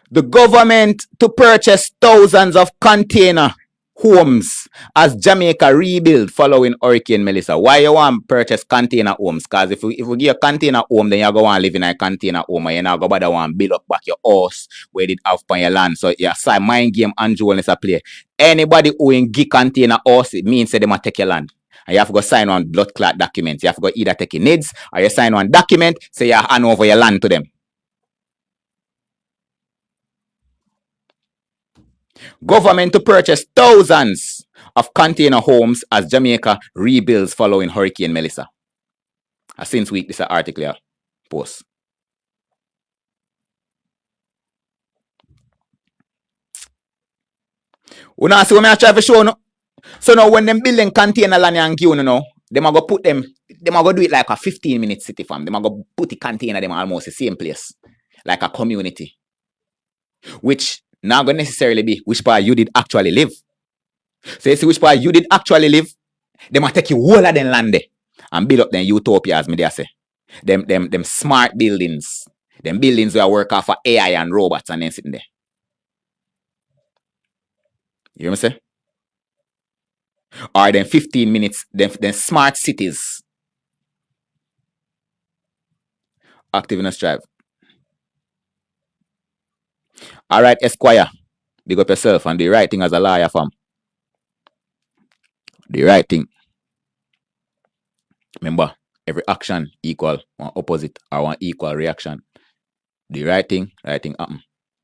The government to purchase thousands of container homes as Jamaica rebuild following Hurricane Melissa. Why you want to purchase container homes? Because if we give a container home, then you're going to live in a container home and you're not going to want to build up back your house where it have on your land. So yeah, so mind game and jewel is a play. Anybody who in give container house, it means that they must take your land. And you have to go sign on blood clot documents. You have to go either take your needs or you sign on document, say you hand over your land to them. Government to purchase thousands of container homes as Jamaica rebuilds following Hurricane Melissa. Since week, this article here post. We now see what I try to show no. So now when them building container land and give you know, them are go put them, them are go do it like a 15-minute city farm. Them are go put the container them almost the same place. Like a community. Which not going to necessarily be which part you did actually live. So you see which part you did actually live, they might take you all of them land there and build up them utopia, as me they say. Them smart buildings. Them buildings where work off for AI and robots and then sitting there. You hear me say? Or then 15 minutes, then smart cities. Active in a strive. Alright, Esquire. Big up yourself and do the right thing as a lawyer, fam. The right thing. Remember, every action equal one opposite or one equal reaction. The right thing happen.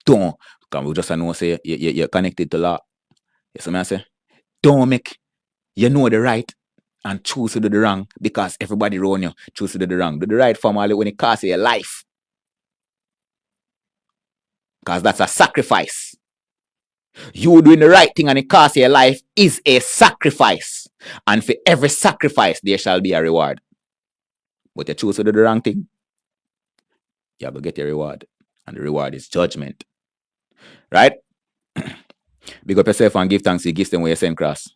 Don't. Because we just know say you're connected to law. You see what I say? Don't make you know the right and choose to do the wrong because everybody around you choose to do the wrong. Do the right formally when it costs you your life. Because that's a sacrifice. You doing the right thing and it costs your life is a sacrifice. And for every sacrifice, there shall be a reward. But you choose to do the wrong thing, you have to get your reward. And the reward is judgment. Right? Big up yourself and give thanks. You give them where you send cross.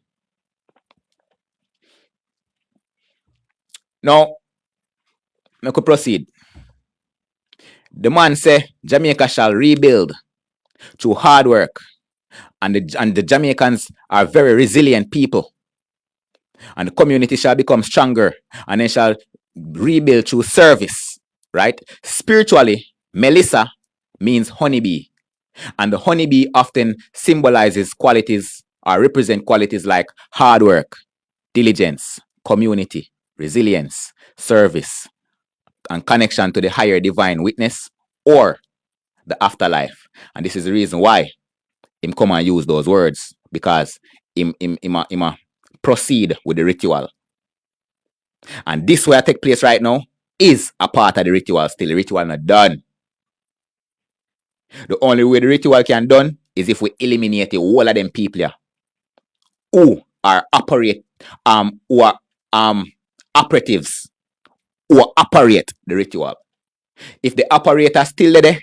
Now, I could proceed. The man say Jamaica shall rebuild through hard work. And the Jamaicans are very resilient people. And the community shall become stronger. And they shall rebuild through service. Right? Spiritually, Melissa means honeybee. And the honeybee often symbolizes qualities or represent qualities like hard work, diligence, community, resilience, service, and connection to the higher divine witness or the afterlife. And this is the reason why him come and use those words, because him proceed with the ritual. And this way take place right now is a part of the ritual still. The ritual not done. The only way the ritual can done is if we eliminate the whole of them people here who are operatives who operate the ritual. If the operator still there,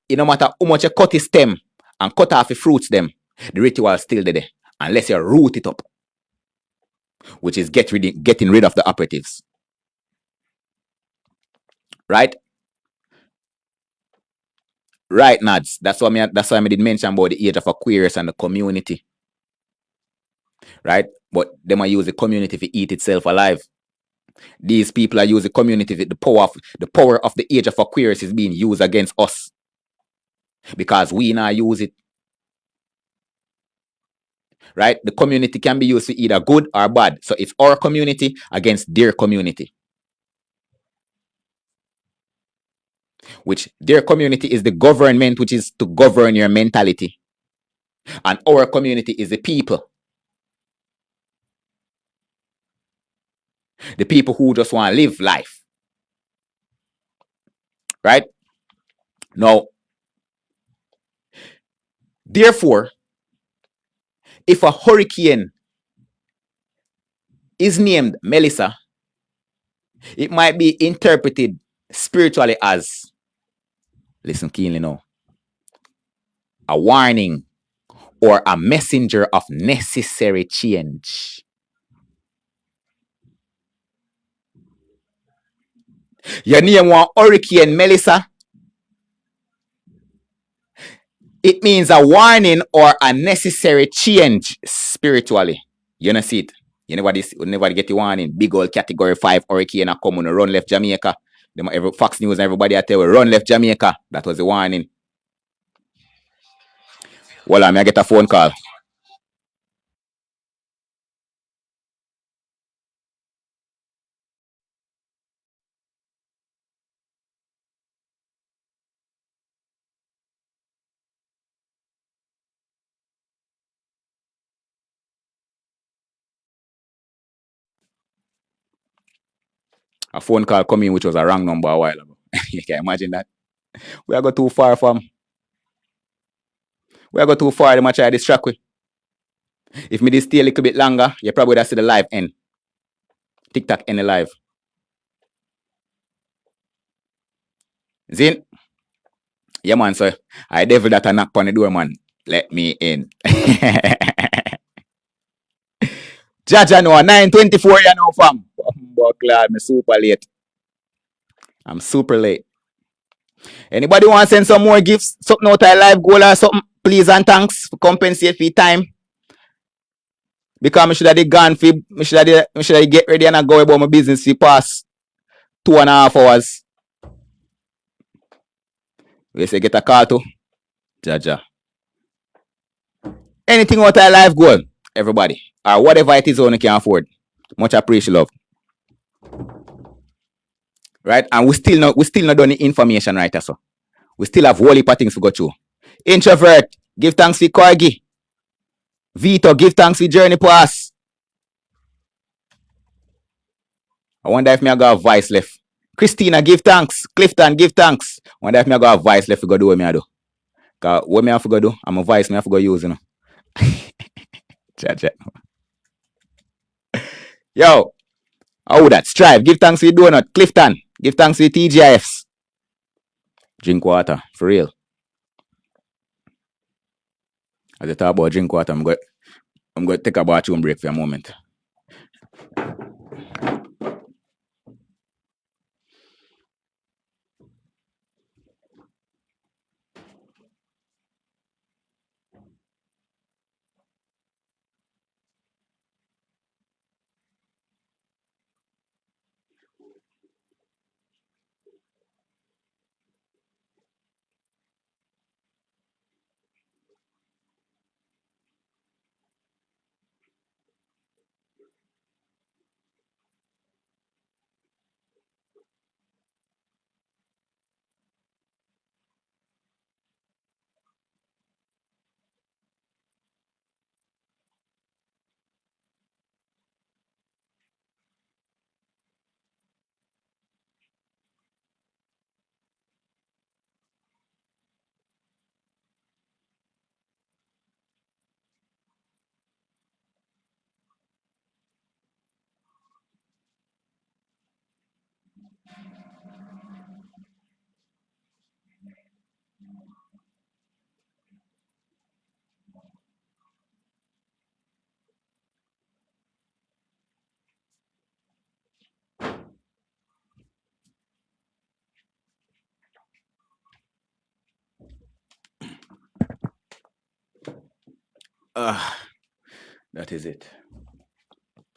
it no matter how much you cut his stem and cut off the fruits them, the ritual still there unless you root it up, which is getting rid of the operatives. Right? Right, Nads. That's why I did mention about the age of Aquarius and the community. Right? But they might use the community to eat itself alive. These people are using the community. The power of the age of Aquarius is being used against us because we now use it. Right? The community can be used for either good or bad. So it's our community against their community. Which their community is the government, which is to govern your mentality. And our community is the people. The people who just want to live life. Right? Now, therefore, if a hurricane is named Melissa, it might be interpreted spiritually as, listen keenly now, a warning or a messenger of necessary change. You name one hurricane Melissa, it means a warning or a necessary change spiritually. You know see it. You never get the warning. Big old category 5 hurricane a come on run left Jamaica. Every Fox News and everybody I tell you run left Jamaica. That was the warning. Well, I get a phone call. A phone call coming which was a wrong number a while ago. You can imagine that. We are go too far from. We are go too far. They might try to distract we. If me this stay a little bit longer, you probably would have see the live end. TikTok end live. Zin? Yeah, man, so I devil that a knock on the door, man. Let me in. Jaja no, 9:24 you know, fam. But glad me super late. I'm super late. Anybody want to send some more gifts? Something out of live goal or something? Please and thanks for compensate for your time. Because I should have gone for I should have get ready and I go about my business for past 2.5 hours. We say get a call to Jaja. Anything out of life goal, everybody. or whatever it is you can afford. Much appreciate love. Right? And we still not done the information right so. We still have whole heap of things to go through. Introvert, give thanks for Corgi. Vito, give thanks for Journey Pass. I wonder if me I got a voice left. Christina, give thanks. Clifton, give thanks. I wonder if me I got a voice left to go do what me I do. Cause what me have to go do, I'm a voice me have to go use, you know. Chat. Yo, how that? Strive, give thanks for the donut. Clifton, give thanks for the TGIFs. Drink water, for real. As I talk about drink water, I'm going to take a bathroom break for a moment. That is it.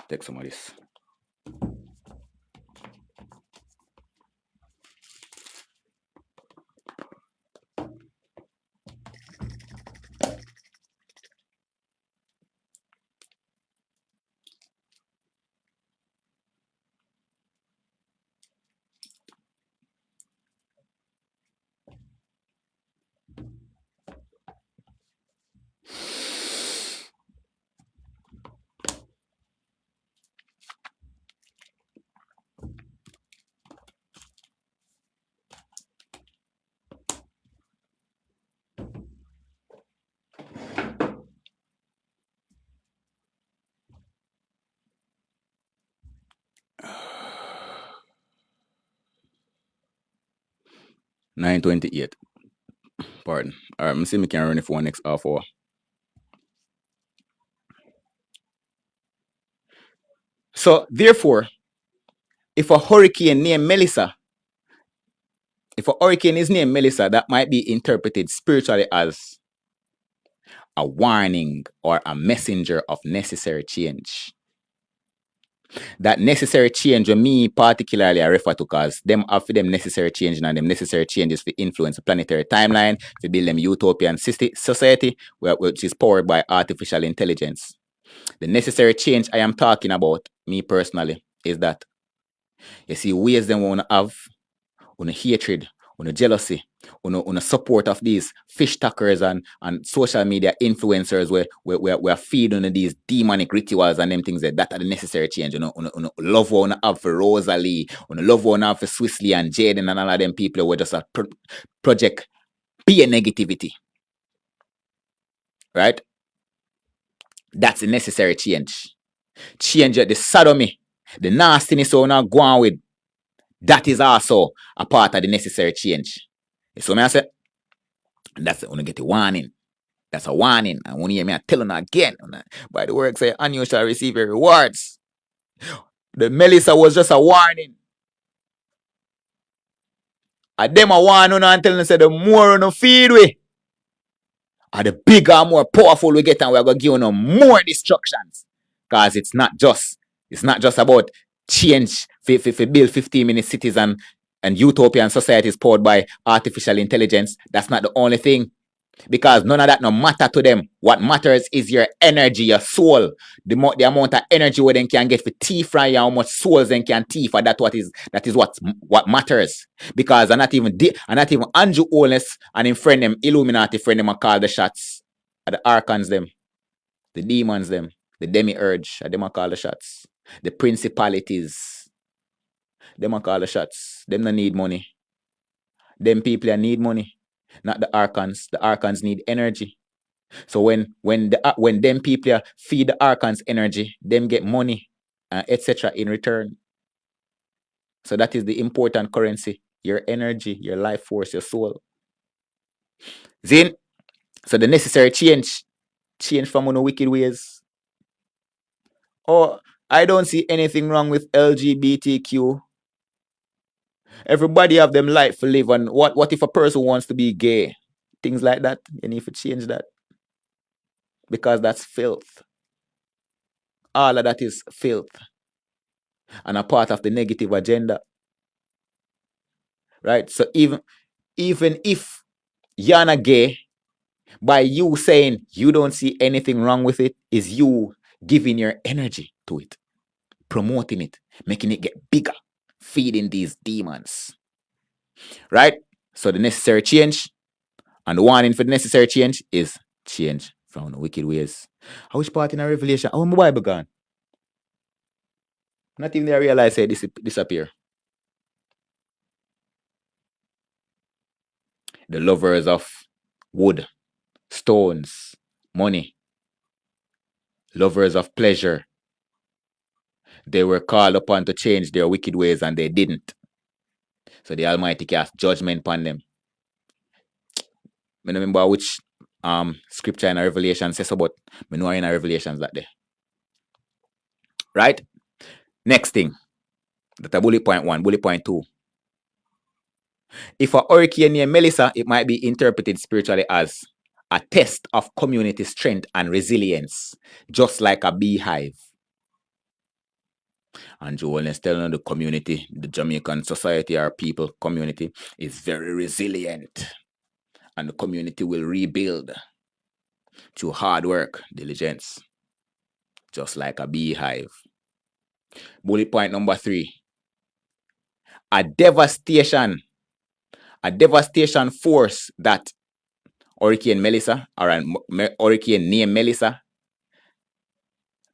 Take some of this. $9.28. Pardon. All right, let me see if I can run it for next half hour. So, therefore, if a hurricane named Melissa, if a hurricane is named Melissa, that might be interpreted spiritually as a warning or a messenger of necessary change. That necessary change, me particularly, I refer to because them have for them necessary change and them necessary changes for influence the planetary timeline, to build them utopian society, which is powered by artificial intelligence. The necessary change I am talking about, me personally, is that you see ways them want to have on a hatred, on a jealousy, on a support of these fish talkers and social media influencers where feeding on these demonic rituals and them things that are the necessary change. On love one have for Rosalie, on a love one have for Swissley and Jaden and all of them people who just a project peer negativity. Right? That's a necessary change. Change the sodomy, the nastiness we're not going with. That is also a part of the necessary change. So I say, that's when you get a warning. That's a warning. And when you hear me telling again, by the word say, and you shall receive your rewards. The Melissa was just a warning. And them a warning and telling us the more on feed we, and the bigger and more powerful we get, and we're going to give you more destructions. Because it's not just about change for build 15-minute cities and utopian societies powered by artificial intelligence. That's not the only thing. Because none of that no matter to them. What matters is your energy, your soul. The amount of energy where they can get for tea from you, how much souls they can tea for. That is what matters. Because I'm not even Andrew Holness and him friend them, Illuminati friend them, call the shots. The archons them, the demons them, the demiurge, them call the shots. The principalities, them call the shots. Them don't need money. Them people need money. Not the archons. The archons need energy. So when them people feed the archons energy, them get money, etc. in return. So that is the important currency: your energy, your life force, your soul. Then, so the necessary change from one wicked ways. Oh, I don't see anything wrong with LGBTQ. Everybody have them life to live, and what if a person wants to be gay? Things like that. You need to change that. Because that's filth. All of that is filth. And a part of the negative agenda. Right? So even if you're not gay, by you saying you don't see anything wrong with it, is you giving your energy to it, promoting it, making it get bigger, feeding these demons. Right? So the necessary change and the warning for the necessary change is change from the wicked ways. Which part in a Revelation? Oh, my Bible gone. Not even I realize it disappear. The lovers of wood, stones, money, lovers of pleasure, they were called upon to change their wicked ways and they didn't. So the Almighty cast judgment upon them. I don't remember which scripture in a Revelation says about, I know in a Revelations that day. Right? Next thing. That's a bullet point 1. Bullet point 2. If a hurricane near Melissa, it might be interpreted spiritually as a test of community strength and resilience, just like a beehive. And Joel is telling the community, the Jamaican society, our people community, is very resilient. And the community will rebuild through hard work, diligence, just like a beehive. Bullet point number 3. A devastation force that Hurricane Melissa, or a hurricane named Melissa,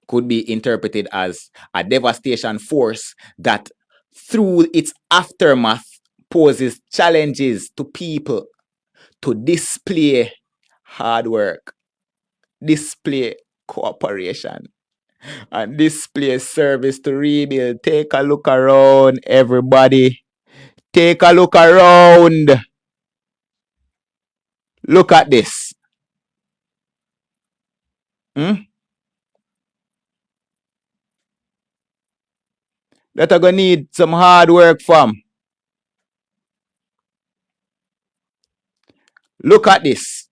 could be interpreted as a devastation force that through its aftermath poses challenges to people to display hard work, display cooperation, and display service to rebuild. Take a look around, everybody. Take a look around. Look at this. That are gonna need some hard work from. Look at this.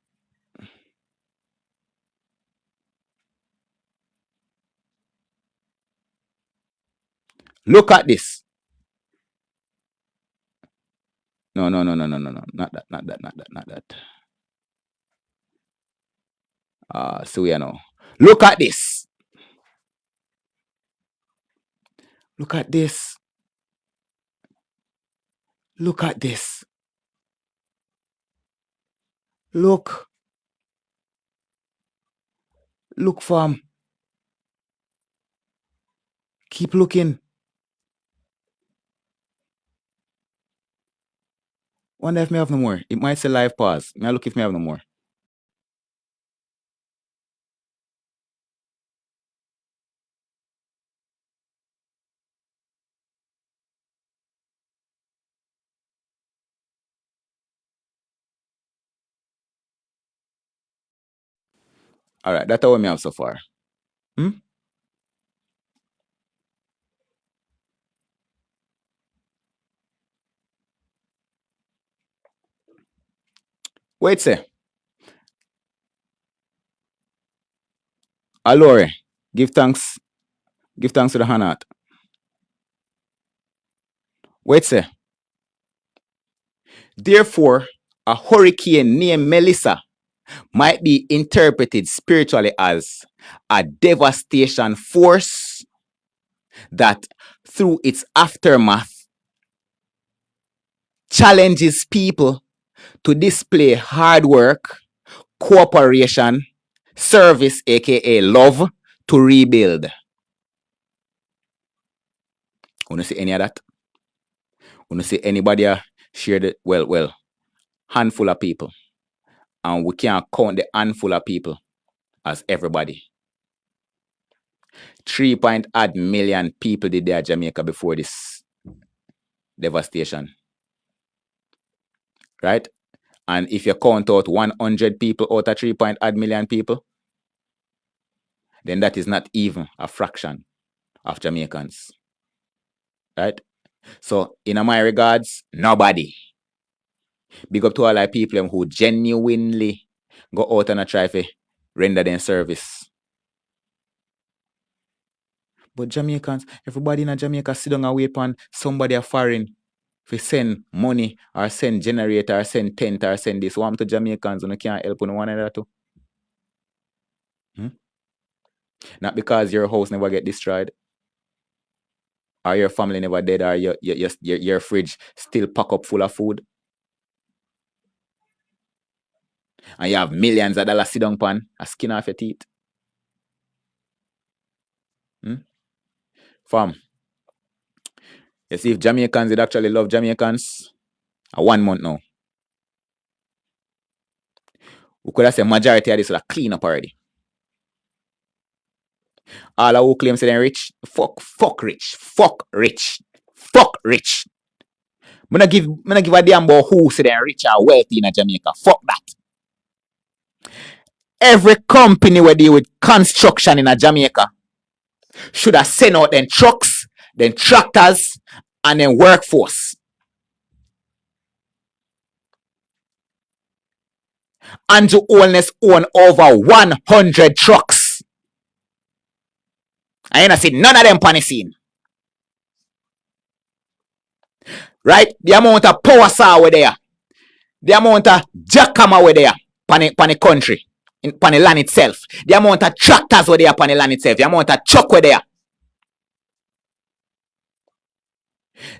Look at this. No. Not that. So we know. Look at this. Look at this. Look at this. Look. Look, fam. Keep looking. Wonder if me have no more. It might say live pause. May I look if me have no more. All right, that's all me have so far. Wait, say. Alore, give thanks. Give thanks to the Hanat. Wait, say. Therefore, a hurricane named Melissa might be interpreted spiritually as a devastation force that, through its aftermath, challenges people to display hard work, cooperation, service, aka love, to rebuild. Wanna see any of that? Wanna see anybody share the handful of people, and we can't count the handful of people as everybody. 3.8 million people did there Jamaica before this devastation, right? And if you count out 100 people out of 3.8 million people, then that is not even a fraction of Jamaicans, right? So, in my regards, nobody. Big up to all our people who genuinely go out and try to render their service. But Jamaicans, everybody in Jamaica sit down and wait on somebody a foreign to send money or send generator or send tent or send this. What to Jamaicans and you can't help one another too? Not because your house never get destroyed, or your family never dead, or your fridge still pack up full of food, and you have millions of dollars sit down pan a skin off your teeth. Fam, you see, if Jamaicans did actually love Jamaicans, 1 month now, we could have said majority of this would have clean up already. All who claim say they're rich, fuck rich. I'm not give a damn about who say they're rich or wealthy in Jamaica. Fuck that. Every company where deal with construction in Jamaica should have sent out them trucks, then tractors, and then workforce. Andrew Holness own over 100 trucks. I ain't seen none of them on the scene. Right? The amount of power saw were there. The amount of jackhammer were there pan the country, pan the land itself. The amount of tractors were there pan the land itself. The amount of truck were there.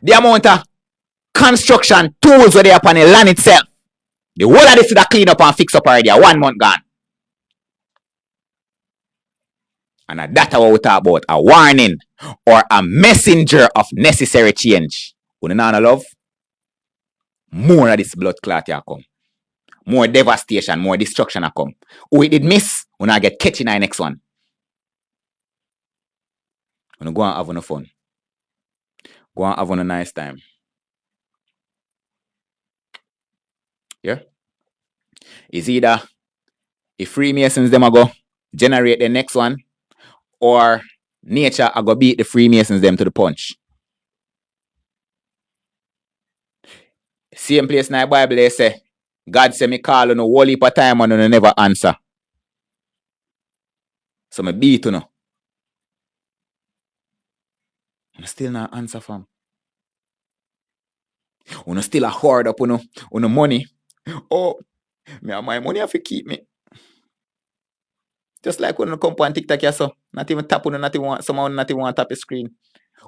The amount of construction tools were there pan the land itself. The whole of this is clean up and fix up already. 1 month gone. And that's what we talk about. A warning or a messenger of necessary change. When you know love, more of this blood clot here come. More devastation, more destruction will come. Who it did miss, when I get catching in the next one. When you go and have no fun. Go and have a nice time. Yeah? It's either if Freemasons them are go generate the next one, or nature are go beat the Freemasons them to the punch. Same place in the Bible they say, God say me call on a whole heap of time and you never answer. So me beat you know. You still not answer fam. You still a hoard up on money. Oh, me and my money have to keep me. Just like when you come on TikTok, you so not even tap on, not even want, somehow not even want to tap the screen.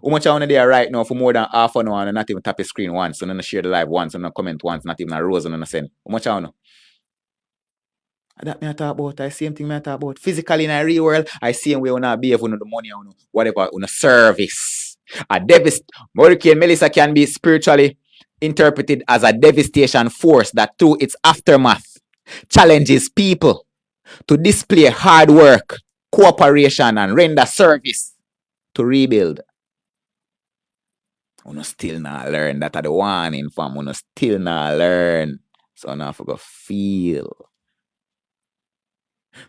How much I want there right now for more than half an hour and not even tap the screen once, and not share the live once, and not comment once, not even a rose and not send. How much I want? That me I talk about. I same thing me I talk about. Physically in a real world, I see where you not behave on the money on whatever on a service. A Hurricane Melissa can be spiritually interpreted as a devastation force that through its aftermath challenges people to display hard work, cooperation, and render service to rebuild. You still not learn. That are the warning fam. You still not learn. So now I forgot feel.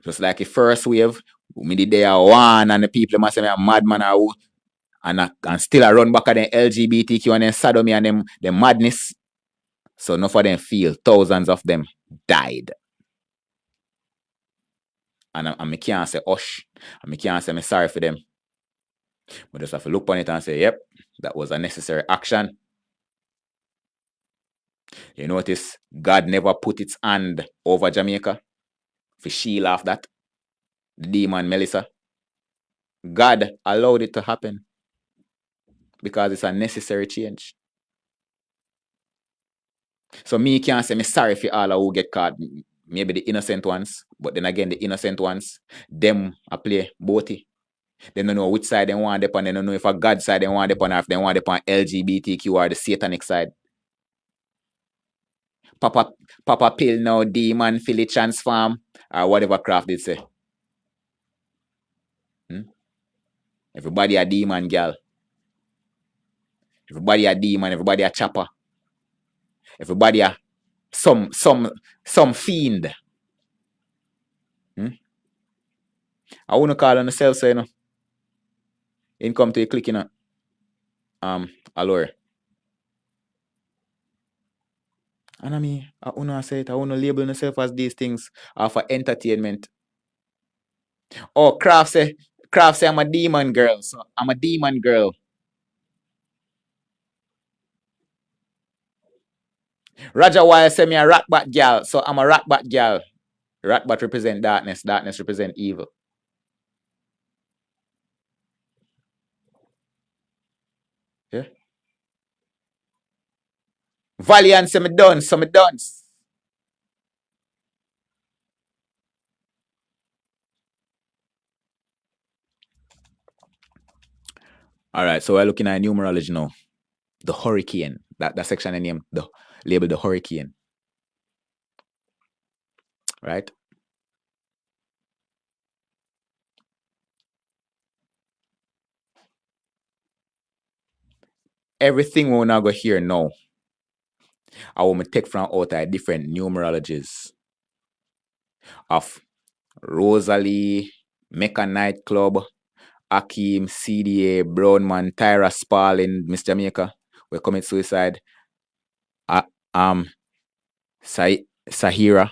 Just like the first wave, me did there one and the people must say me a madman and still I run back at the LGBTQ and then sodomy and them madness. So enough of them feel. Thousands of them died. And I can't say hush. And I can't say I'm sorry for them. But just have to look on it and say, yep, that was a necessary action. You notice God never put its hand over Jamaica. for shield off that, the demon Melissa. God allowed it to happen because it's a necessary change. So me can't say me sorry for all who get caught. Maybe the innocent ones, but then again, the innocent ones, them I play both. They don't know which side they want upon. They don't know if a God side they want upon or if they want upon LGBTQ or the satanic side. Papa pill now, demon, Philly transform, or whatever craft did say. Everybody a demon, girl. Everybody a demon, everybody a chopper. Everybody a some fiend. I wanna call on yourself, so you know. Income to you clicking on allure. And I mean, I wanna say it, I wanna label myself as these things are for entertainment. Oh, Craft say I'm a demon girl, so I'm a demon girl. Roger Wire say me a rat bat girl, so I'm a rat bat girl. Rat bat represent darkness, darkness represent evil. Yeah. Valiant say me done, so me done. All right, so we're looking at numerology now. The hurricane, that section I name the label the hurricane. Right? Everything we're not going to hear now, I want to take from out of different numerologies of Rosalie, Mecca Nightclub, Akeem, CDA, Brownman, Tyra Sparling, Miss Jamaica, we commit suicide. Sahira,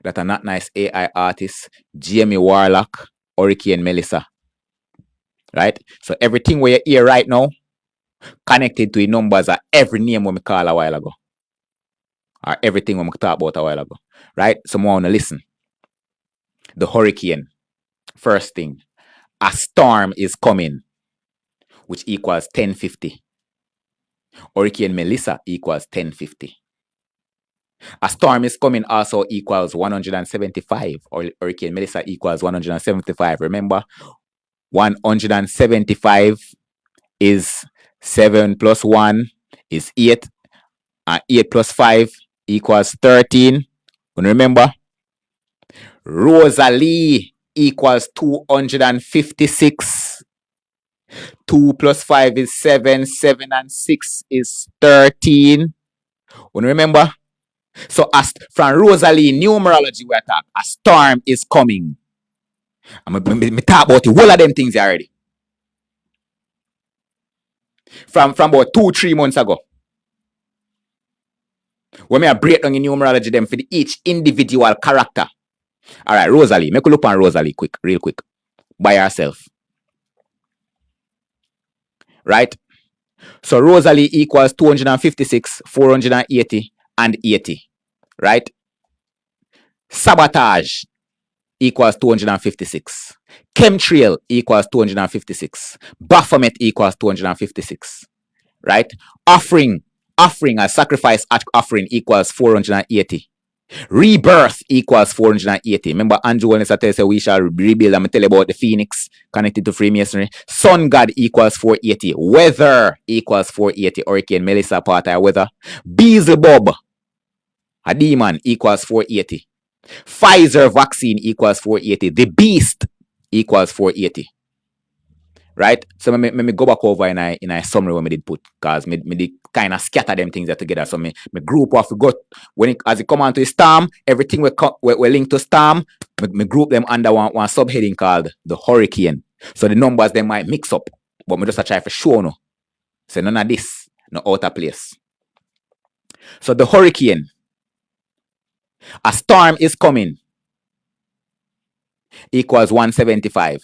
that are not nice AI artists, Jamie Warlock, Hurricane Melissa. Right? So everything we hear right now connected to the numbers are every name we call a while ago. Or everything we talk about a while ago. Right? So I want to listen. The hurricane. First thing. A storm is coming, which equals 1050. Hurricane Melissa equals 1050. A storm is coming also equals 175. Or Hurricane Melissa equals 175. Remember, 175 is 7 plus 1 is 8. And 8 plus 5 equals 13. Remember, Rosalie equals 256. 2 plus 5 is 7. 7 and 6 is 13. Remember? So as from Rosalie numerology we talk, a storm is coming. I'm talk about the whole of them things already. From about 2-3 months ago. When I break down in numerology them for each individual character. All right, Rosalie. Make a look on Rosalie real quick. By herself. Right? So Rosalie equals 256, 480, and 80. Right? Sabotage equals 256. Chemtrail equals 256. Baphomet equals 256. Right? Offering as sacrifice offering equals 480. Rebirth equals 480. Remember, Andrew when I say we shall rebuild. I'm tell you about the Phoenix connected to Freemasonry. Sun God equals 480. Weather equals 480. Hurricane Melissa part of weather. Beelzebub, a demon, equals 480. Pfizer vaccine equals 480. The beast equals 480. Right? So me go back over in a summary when me did put, because me did kind of scatter them things together. So me group off got when as it come on to the storm, everything we linked to storm, me group them under one subheading called the hurricane. So the numbers they might mix up, but me just try for show no. So none of this, no outer place. So the hurricane, a storm is coming, equals 175.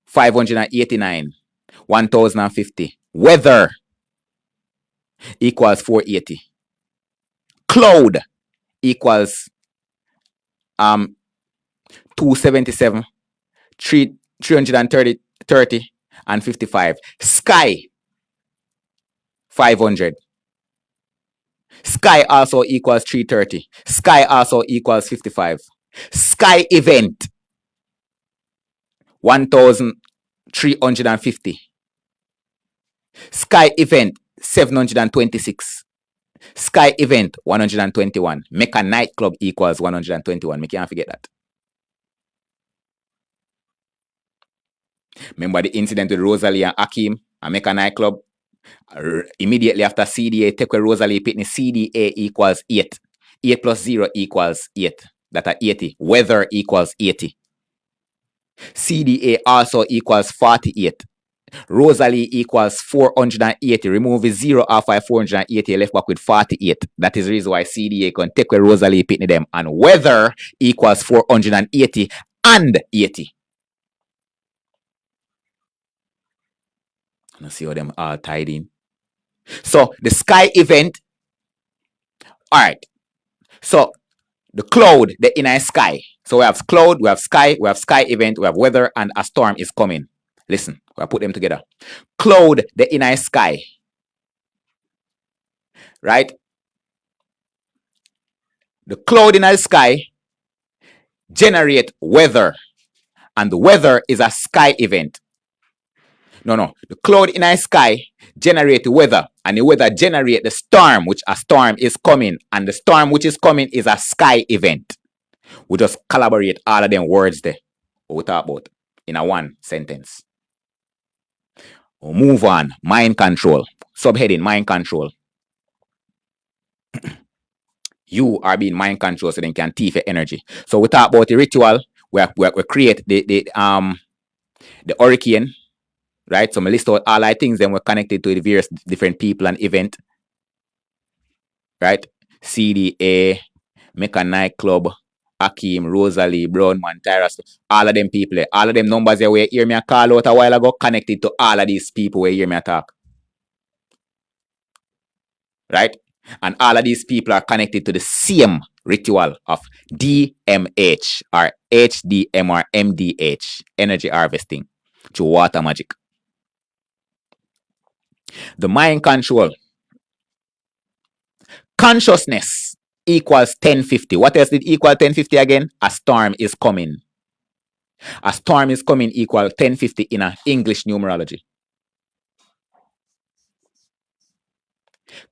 589, 1050. Weather equals 480. Cloud equals 277, 330, 30, and 55. Sky 500. Sky also equals 330. Sky also equals 55. Sky event 1350. Sky event 726. Sky event 121. Make a nightclub equals 121. Me can't forget that. Remember the incident with Rosalie and Akeem and make a nightclub? Immediately after CDA, take away Rosalie Pitney, CDA equals 8. 8 plus 0 equals 8. That are 80. Weather equals 80. CDA also equals 48. Rosalie equals 480. Remove the 0 off by 480, left back with 48. That is the reason why CDA can take away Rosalie Pitney them. And weather equals 480 and 80. Let's see how them all tied in. So the sky event. All right. So the cloud, the inner sky. So we have cloud, we have sky event, we have weather, and a storm is coming. Listen, we'll put them together. Cloud, the inner sky. Right? The cloud in the sky generate weather. And the weather is a sky event. No. The cloud in the sky generate the weather. And the weather generate the storm, which a storm is coming. And the storm which is coming is a sky event. We just collaborate all of them words there. What we talk about in a one sentence. We'll move on. Mind control. Subheading, mind control. You are being mind controlled so they can thief your energy. So we talk about the ritual. We create the hurricane. Right? So we list out all our things, then we're connected to the various different people and event. Right? CDA, make a nightclub, Akeem, Rosalie, Brownman, Tyrus, all of them people, all of them numbers that we hear me call out a while ago, connected to all of these people where hear me talk. Right? And all of these people are connected to the same ritual of DMH or HDM or MDH, energy harvesting, through water magic. The mind control. Consciousness equals 1050. What else did equal 1050 again? A storm is coming. A storm is coming equal 1050 in an English numerology.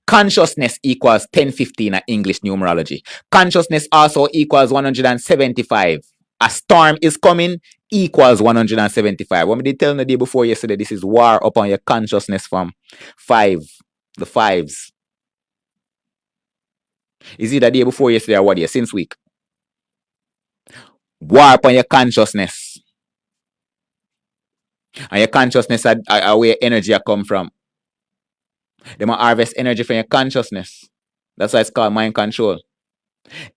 Consciousness equals 1050 in an English numerology. Consciousness also equals 175. A storm is coming equals 175. What we did tell you the day before yesterday, this is war upon your consciousness from 5. The 5s. Is it the day before yesterday or what day? Since week. War upon your consciousness. And your consciousness are where energy come from. They must harvest energy from your consciousness. That's why it's called mind control.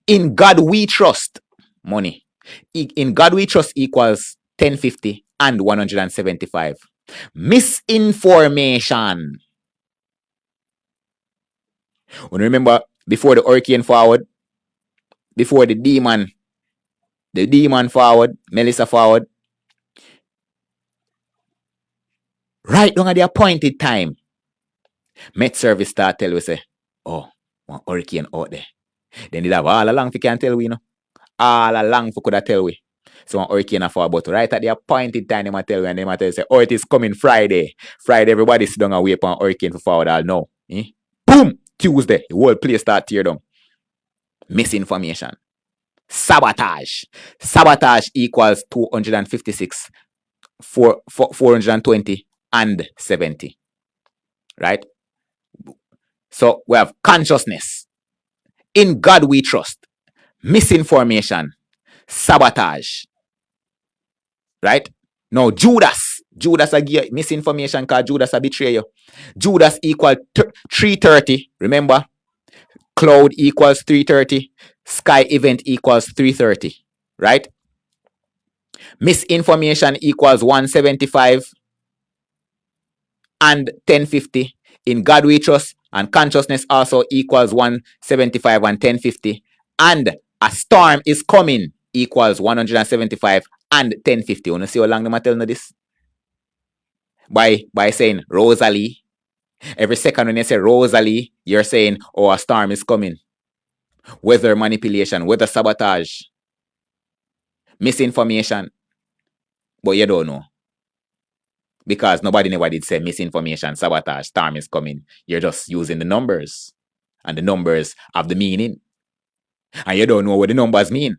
In God we trust. Money. In God we trust equals 1050 and 175. Misinformation. When remember before the hurricane forward, before the demon forward, Melissa forward, right down at the appointed time, Met service start tell we say, oh, one hurricane out there. Then they have all along if you can tell we, you know. All along for could tell we. So one hurricane forward, but right at the appointed time they might tell we, and they might tell you say, oh, it is coming Friday. Friday, everybody sit down and wait for an hurricane for forward all now. Boom! Tuesday, the whole place start tear down. Misinformation. Sabotage. Sabotage equals 256, 420, and 70. Right? So we have consciousness. In God we trust. Misinformation. Sabotage. Right? Now Judas a give misinformation because Judas a betray you. Judas equal 330. Remember? Cloud equals 330. Sky event equals 330. Right? Misinformation equals 175 and 1050. In God we trust. And consciousness also equals 175 and 1050. and a storm is coming equals 175 and 1050. You want to see how long them are telling you this? By saying Rosalie. Every second when you say Rosalie, you're saying, oh, a storm is coming. Weather manipulation, weather sabotage, misinformation. But you don't know. Because nobody never did say misinformation, sabotage, storm is coming. You're just using the numbers. And the numbers have the meaning. And you don't know what the numbers mean.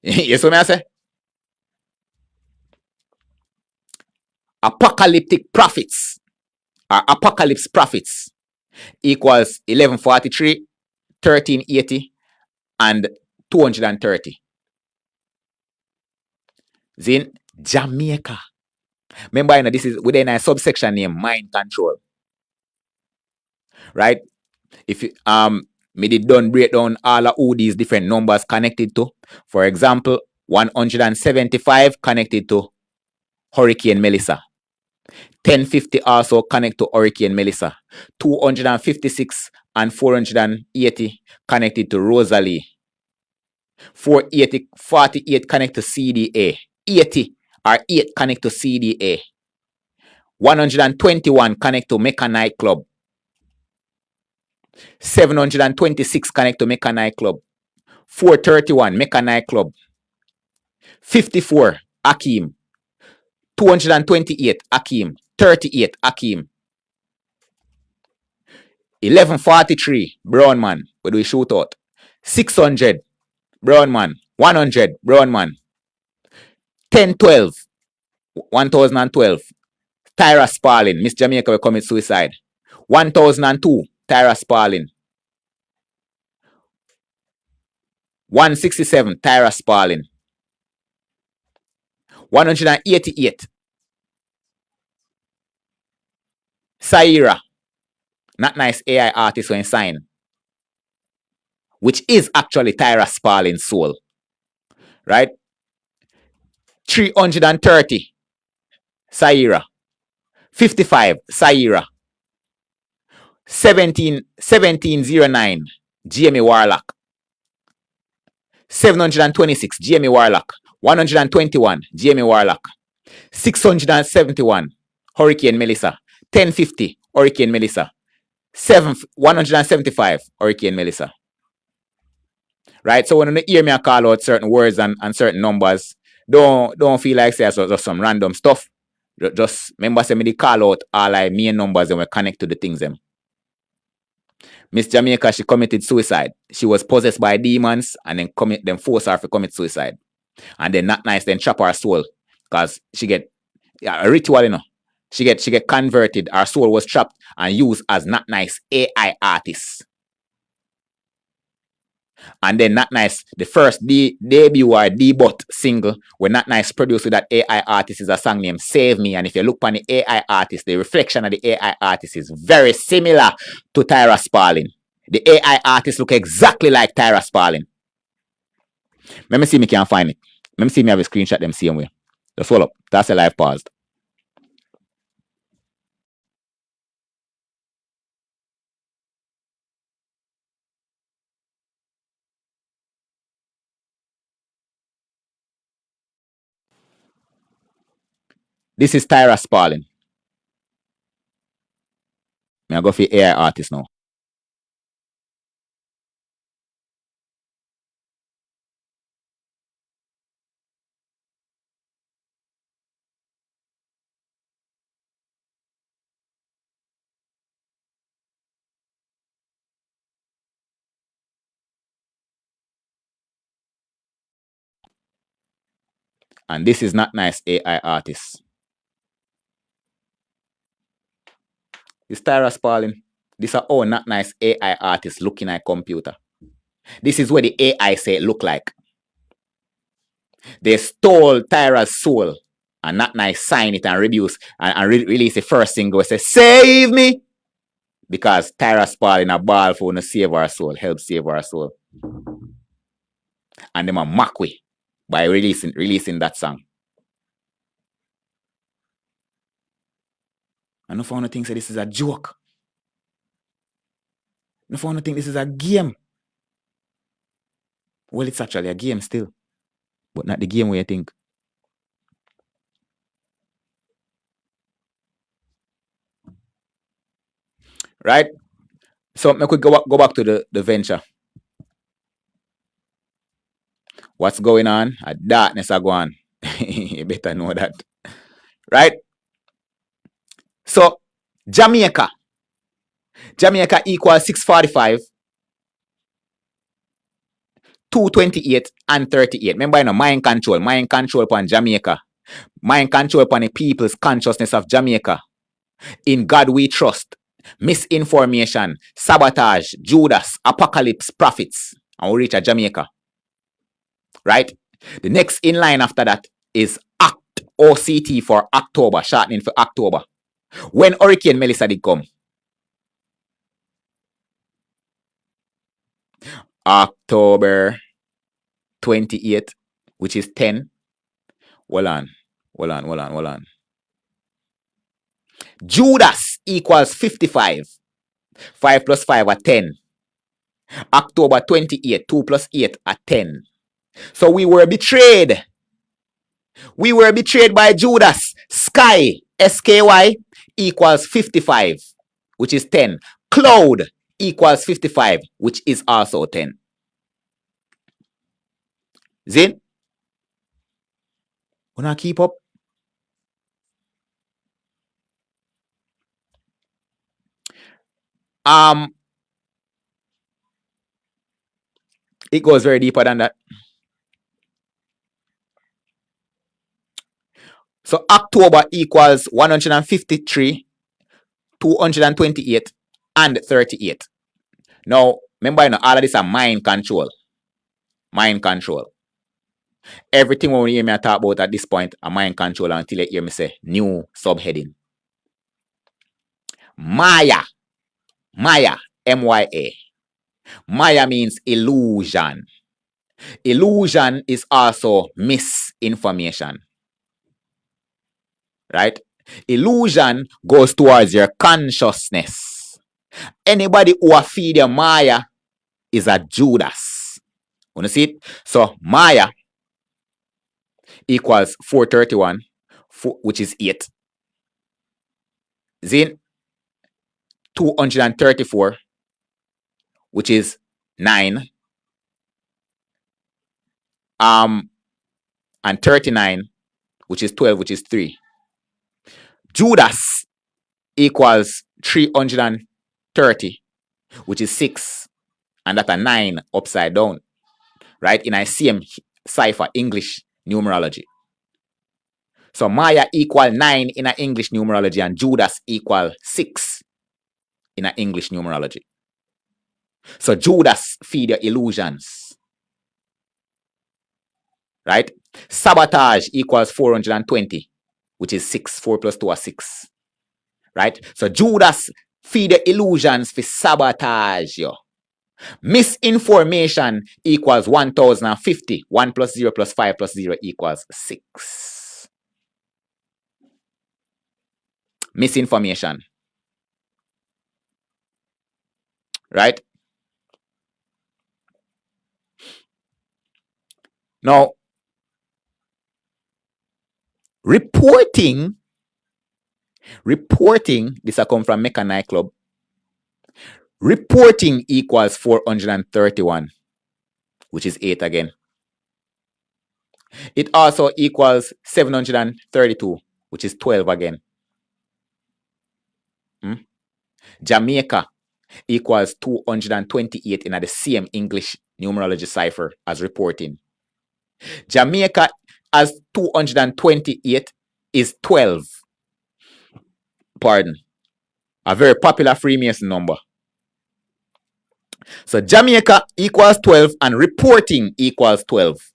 You see what I say? Apocalyptic prophets, or apocalypse prophets, equals 1143, 1380, and 230. Then Jamaica. Remember, you know, this is within a subsection named mind control. Right? If you me did done break down all of who these different numbers connected to. For example, 175 connected to Hurricane Melissa. 1050 also connect to Hurricane Melissa. 256 and 480 connected to Rosalie. 48 connect to CDA. 80 or 8 connect to CDA. 121 connect to Mecca Nightclub. 726 connect to Mecca Nightclub. 431 Mecca Nightclub. 54 Akeem. 228 Akeem. 38 Akeem. 1143 Brown Man. Where do we shoot out? 600 Brown Man. 100 Brown Man. 1012 1012 Tyra Sparling. Miss Jamaica will commit suicide. 1002 Tyra Sparling. 167 Tyra Sparling. 188 Saira. Not nice AI artist when signed. Which is actually Tyra Sparling's soul. Right? 330 Saira. 55 Saira. 1709 Jamie Warlock. 726 Jamie Warlock. 121 Jamie Warlock. 671 Hurricane Melissa. 1050 Hurricane Melissa. 175 Hurricane Melissa. Right? So when you hear me call out certain words and certain numbers, don't feel like say just some random stuff. Just remember say me call out all like main numbers and we connect to the things them. Miss Jamaica, she committed suicide. She was possessed by demons and then force her to commit suicide. And then not nice, then trap her soul. Because she get a ritual, you know. She get converted. Her soul was trapped and used as not nice AI artist. And then Not Nice, the first debut or debut single when Not Nice produced with that AI artist is a song named Save Me. And if you look on the AI artist, the reflection of the AI artist is very similar to Tyra Sparling. The AI artist look exactly like Tyra Sparling. Let me see if I can find it. Let me see if I have a screenshot them same way. Just hold up. That's a live pause. This is Tyra Sparling. I'm going to go for AI artist now. And this is Not Nice AI artist. It's Tyra Sparling. This is all Not Nice AI artist looking at computer. This is what the AI say it look like. They stole Tyra's soul and Not Nice sign it and release the first single. Say, save me! Because Tyra Sparling a ball for to save our soul, help save our soul. And them a mock we by releasing that song. And no found think say this is a joke. No found think this is a game. Well, it's actually a game still, but not the game where you think. Right? So I could go back to the venture. What's going on? A darkness are going. You better know that. Right? So Jamaica. Jamaica equals 645, 228, and 38. Remember, mind control. Mind control upon Jamaica. Mind control upon the people's consciousness of Jamaica. In God we trust. Misinformation, sabotage, Judas, apocalypse, prophets. And we reach a Jamaica. Right? The next in line after that is ACT, OCT for October, shortening for October. When Hurricane Melissa did come? October 28th, which is 10. Hold on. Judas equals 55. 5 plus 5 are 10. October 28, 2 plus 8 are 10. So we were betrayed. We were betrayed by Judas. Sky, SKY, equals 55, which is 10. Cloud equals 55, which is also 10. Zin? Wanna keep up? It goes very deeper than that. So October equals 153, 228, and 38. Now, remember, all of this are mind control. Mind control. Everything when you hear me talk about at this point, a mind control until you hear me say new subheading. Maya. Maya. M-Y-A. Maya means illusion. Illusion is also misinformation. Right? Illusion goes towards your consciousness. Anybody who feed your Maya is a Judas. Want to see it? So Maya equals 431, which is 8. Zin 234, which is 9. And 39, which is 12, which is 3. Judas equals 330, which is 6. And that's a 9 upside down. Right? In ICM cipher, English numerology. So Maya equal 9 in a English numerology and Judas equal 6 in a English numerology. So Judas feed your illusions. Right? Sabotage equals 420, which is 6. 4 plus 2 are 6. Right? So Judas feed the illusions for sabotage you. Misinformation equals 1050. 1 plus 0 plus 5 plus 0 equals 6. Misinformation. Right? Now, reporting, this will come from Mecca Nightclub. Reporting equals 431, which is 8 again. It also equals 732, which is 12 again. Jamaica equals 228 in the same English numerology cipher as reporting. Jamaica as 228 is 12. Pardon. A very popular Freemason number. So Jamaica equals 12 and reporting equals 12.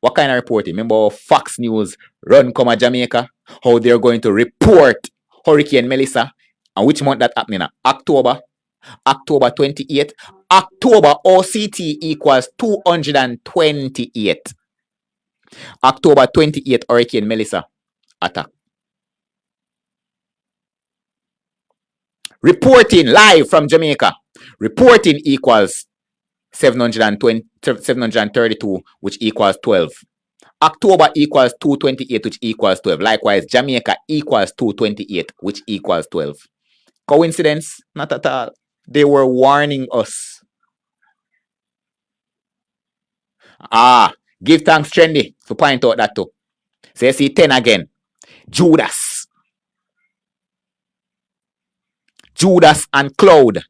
What kind of reporting? Remember Fox News run come at Jamaica? How they're going to report Hurricane Melissa? And which month that happening? October 28. October OCT equals 228. October 28 Hurricane Melissa attack. Reporting live from Jamaica. Reporting equals 732, which equals 12. October equals 228, which equals 12. Likewise, Jamaica equals 228, which equals 12. Coincidence? Not at all. They were warning us. Give thanks, Trendy, to point out that too. So you see 10 again. Judas and cloud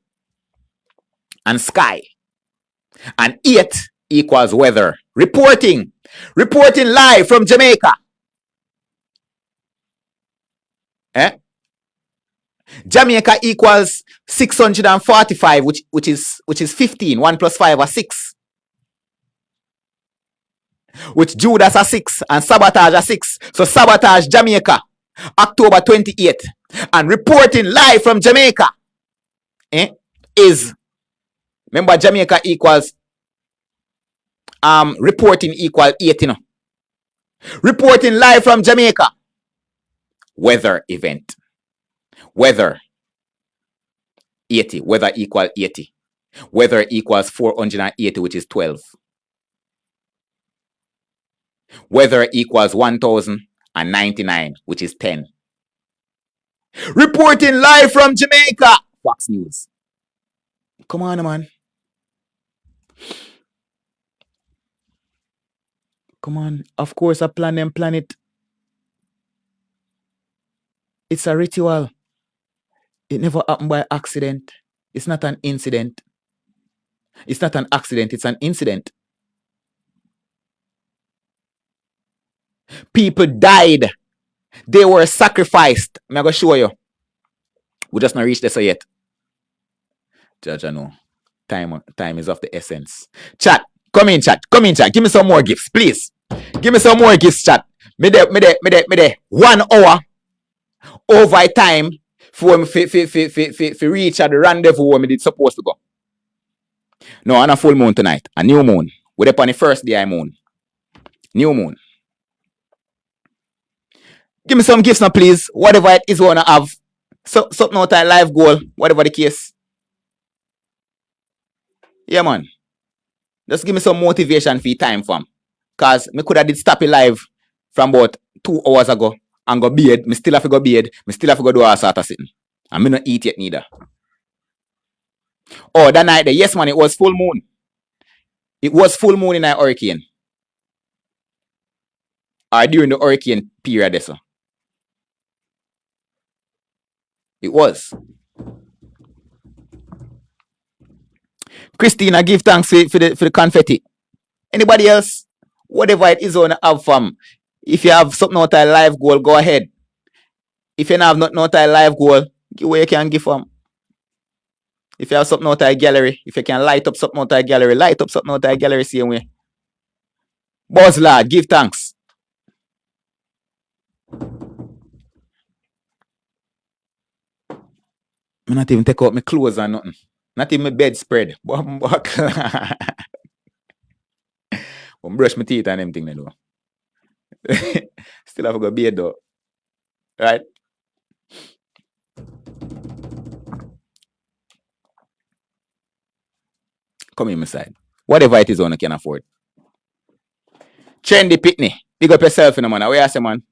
and sky. And 8 equals weather. Reporting live from Jamaica. Jamaica equals 645, which is 15. 1 plus 5 are 6. Which Judas are 6 and sabotage are 6. So sabotage Jamaica, October 28th. And reporting live from Jamaica is, remember, Jamaica equals reporting equal 8, Reporting live from Jamaica. Weather event. Weather 80. Weather equal 80. Weather equals 480, which is 12. Weather equals 1099, which is 10. Reporting live from Jamaica. Fox News. Come on, man. Come on. Of course, a plan and planet. It's a ritual. It never happened by accident. It's not an incident. It's not an accident. It's an incident. People died. They were sacrificed. I'm going to show you. We just not reached this yet. Judge, I know. Time is of the essence. Chat. Come in, chat. Give me some more gifts, please. Give me some more gifts, chat. Me de 1 hour over time for reach at the rendezvous where me did supposed to go. No, on a full moon tonight. A new moon. We're up on the first day of moon. New moon. Give me some gifts now, please. Whatever it is we want to have. Something out of life goal. Whatever the case. Yeah, man. Just give me some motivation for your time, fam. Because me could have did stop it live from about 2 hours ago and go bed. Me still have to go bed. Me still have to go do all sort of sitting. And me not eat yet neither. Oh, that night, yes, man, it was full moon. It was full moon in a hurricane. Or during the hurricane period, so. It was. Christina, give thanks for the confetti. Anybody else? Whatever it is on have fam. If you have something out of life goal, go ahead. If you don't have nothing out of life goal, give where you can give from. If you have something out of a gallery, if you can light up something out of a gallery, light up something out of a gallery same way. Buzz lad, give thanks. I not even take out my clothes or nothing. Not even my bedspread. I'm brush my teeth and everything though. Still have to go bed though. Right? Come in my side. Whatever it is on I can afford. Trendy Pitney. Big up yourself, man. Where you say, man?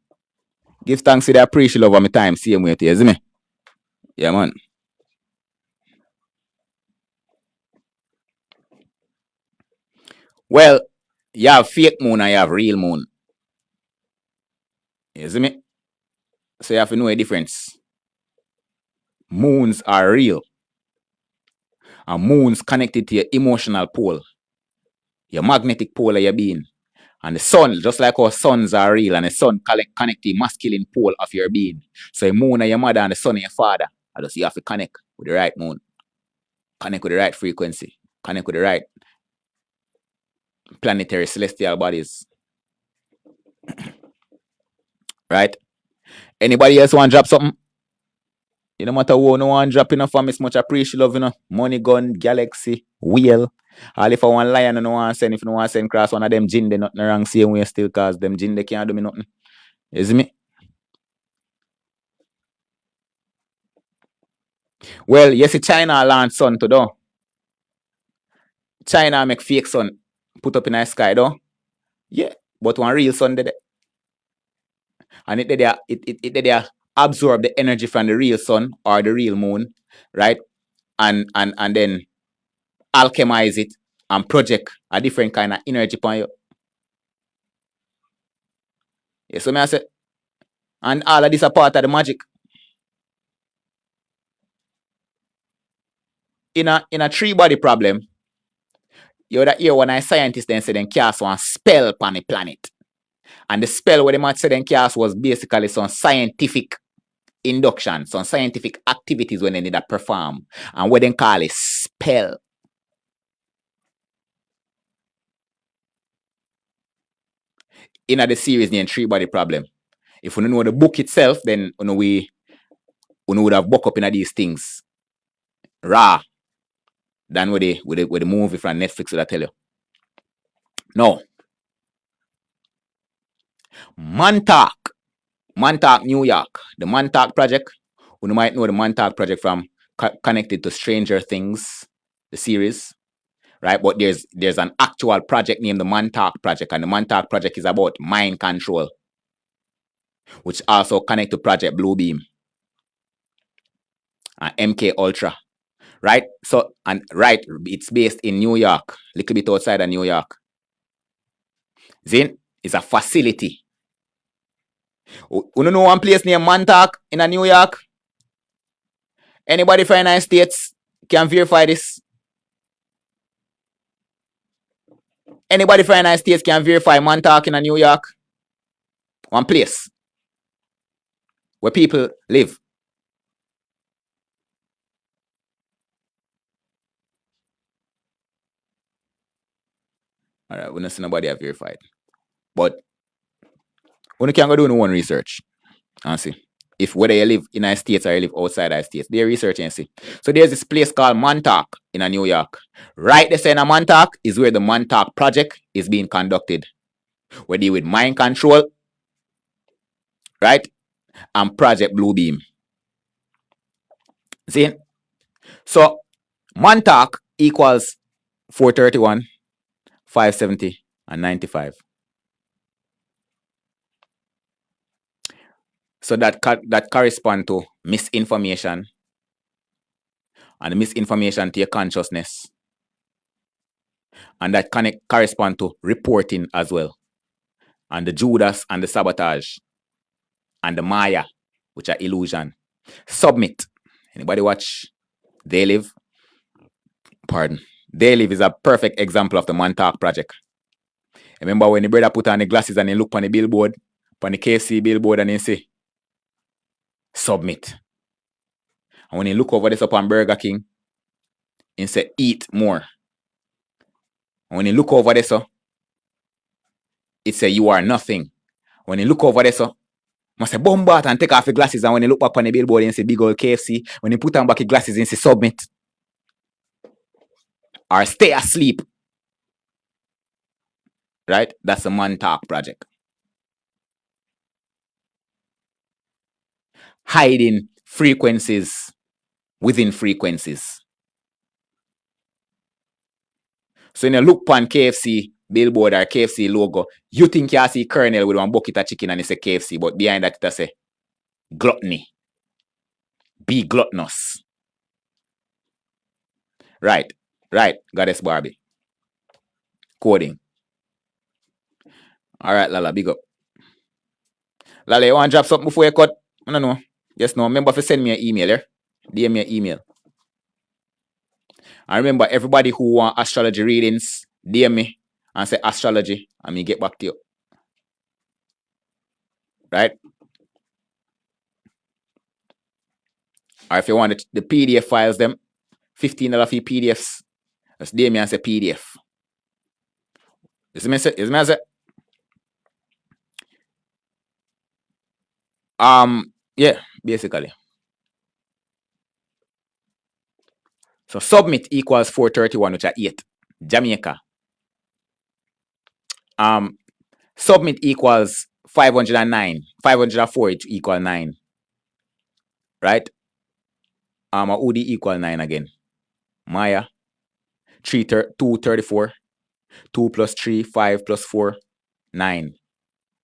Give thanks to the appreciation over my time. Same way to you, me? Yeah, man. Well, you have fake moon and you have real moon. You see me? So you have to know a difference. Moons are real. And moons connected to your emotional pole. Your magnetic pole of your being. And the sun, just like our suns are real, and the sun connect the masculine pole of your being. So the moon of your mother and the sun of your father. And just you have to connect with the right moon. Connect with the right frequency. Connect with the right planetary celestial bodies. Right? Anybody else want to drop something? You no matter who no one drop enough from it's much appreciate love, Money gun, galaxy, wheel. All if I want lion, no one send. If no one send cross one of them gin, they nothing wrong same way still cause them gin they can't do me nothing. You see me? Well, yes, China launched sun to do. China make fake sun put up in the sky, though. Yeah, but one real sun did it. And it absorb the energy from the real sun or the real moon, right? And then alchemize it and project a different kind of energy upon you. Yeah, so I say, and all of this are part of the magic. In a three body problem, you would hear when a scientist then say then cast one spell upon the planet. And the spell what they might say then cast was basically some scientific induction, some scientific activities when they need to perform. And what they call a spell. In the series named Three Body Problem. If we don't know the book itself, then we would have buck up in these things raw than with the movie from Netflix would I tell you. No. Montauk, New York. The Montauk Project. You might know the Montauk Project from connected to Stranger Things, the series, right? But there's an actual project named the Montauk Project, and the Montauk Project is about mind control, which also connect to Project Bluebeam and MK Ultra, right? So it's based in New York, a little bit outside of New York. Zin is a facility. You know one place named Montauk in New York? Anybody from the United States can verify this? Anybody from the United States can verify Montauk in New York? One place where people live. All right, we don't see nobody have verified. But we can go do no one research and see if whether you live in the States or you live outside the States. They research and see. So there's this place called Montauk in New York. Right there in Montauk is where the Montauk Project is being conducted. We deal with mind control, right? And Project Bluebeam. See? So Montauk equals 431, 570, and 95. So that correspond to misinformation, and the misinformation to your consciousness. And that correspond to reporting as well. And the Judas and the sabotage. And the Maya, which are illusion. Submit. Anybody watch They Live? Pardon. They Live is a perfect example of the Montauk Project. Remember when the brother put on the glasses and he look on the billboard, on the KFC billboard, and he say, submit. And when he look over this up on Burger King, he say, eat more. And when he look over this, it say, you are nothing. When he look over this, must say, bombat and take off the glasses. And when he look back on the billboard, he say, big old KFC. When he put on back the glasses, he say, submit. Or stay asleep. Right? That's the Montauk Project. Hiding frequencies within frequencies. So when you look on KFC billboard or KFC logo, you think you see Colonel with one bucket of chicken and it's a KFC, but behind that it say gluttony. Be gluttonous. Right. Goddess Barbie. Coding. Alright, Lala, big up. Lala, you want to drop something before you cut? I don't know. Yes, no. Remember to send me an email, yeah? DM me an email. And remember, everybody who want astrology readings, DM me and say astrology, and me get back to you. Right? Or if you want the PDF files, them $15 for PDFs. Just DM me and say PDF. You see me say? Yeah, basically. So submit equals 431, which are 8. Jamaica. Submit equals 509. 504 equal 9. Right? Udi equal 9 again. Maya. 2, 34. 2 plus 3, 5 plus 4, 9.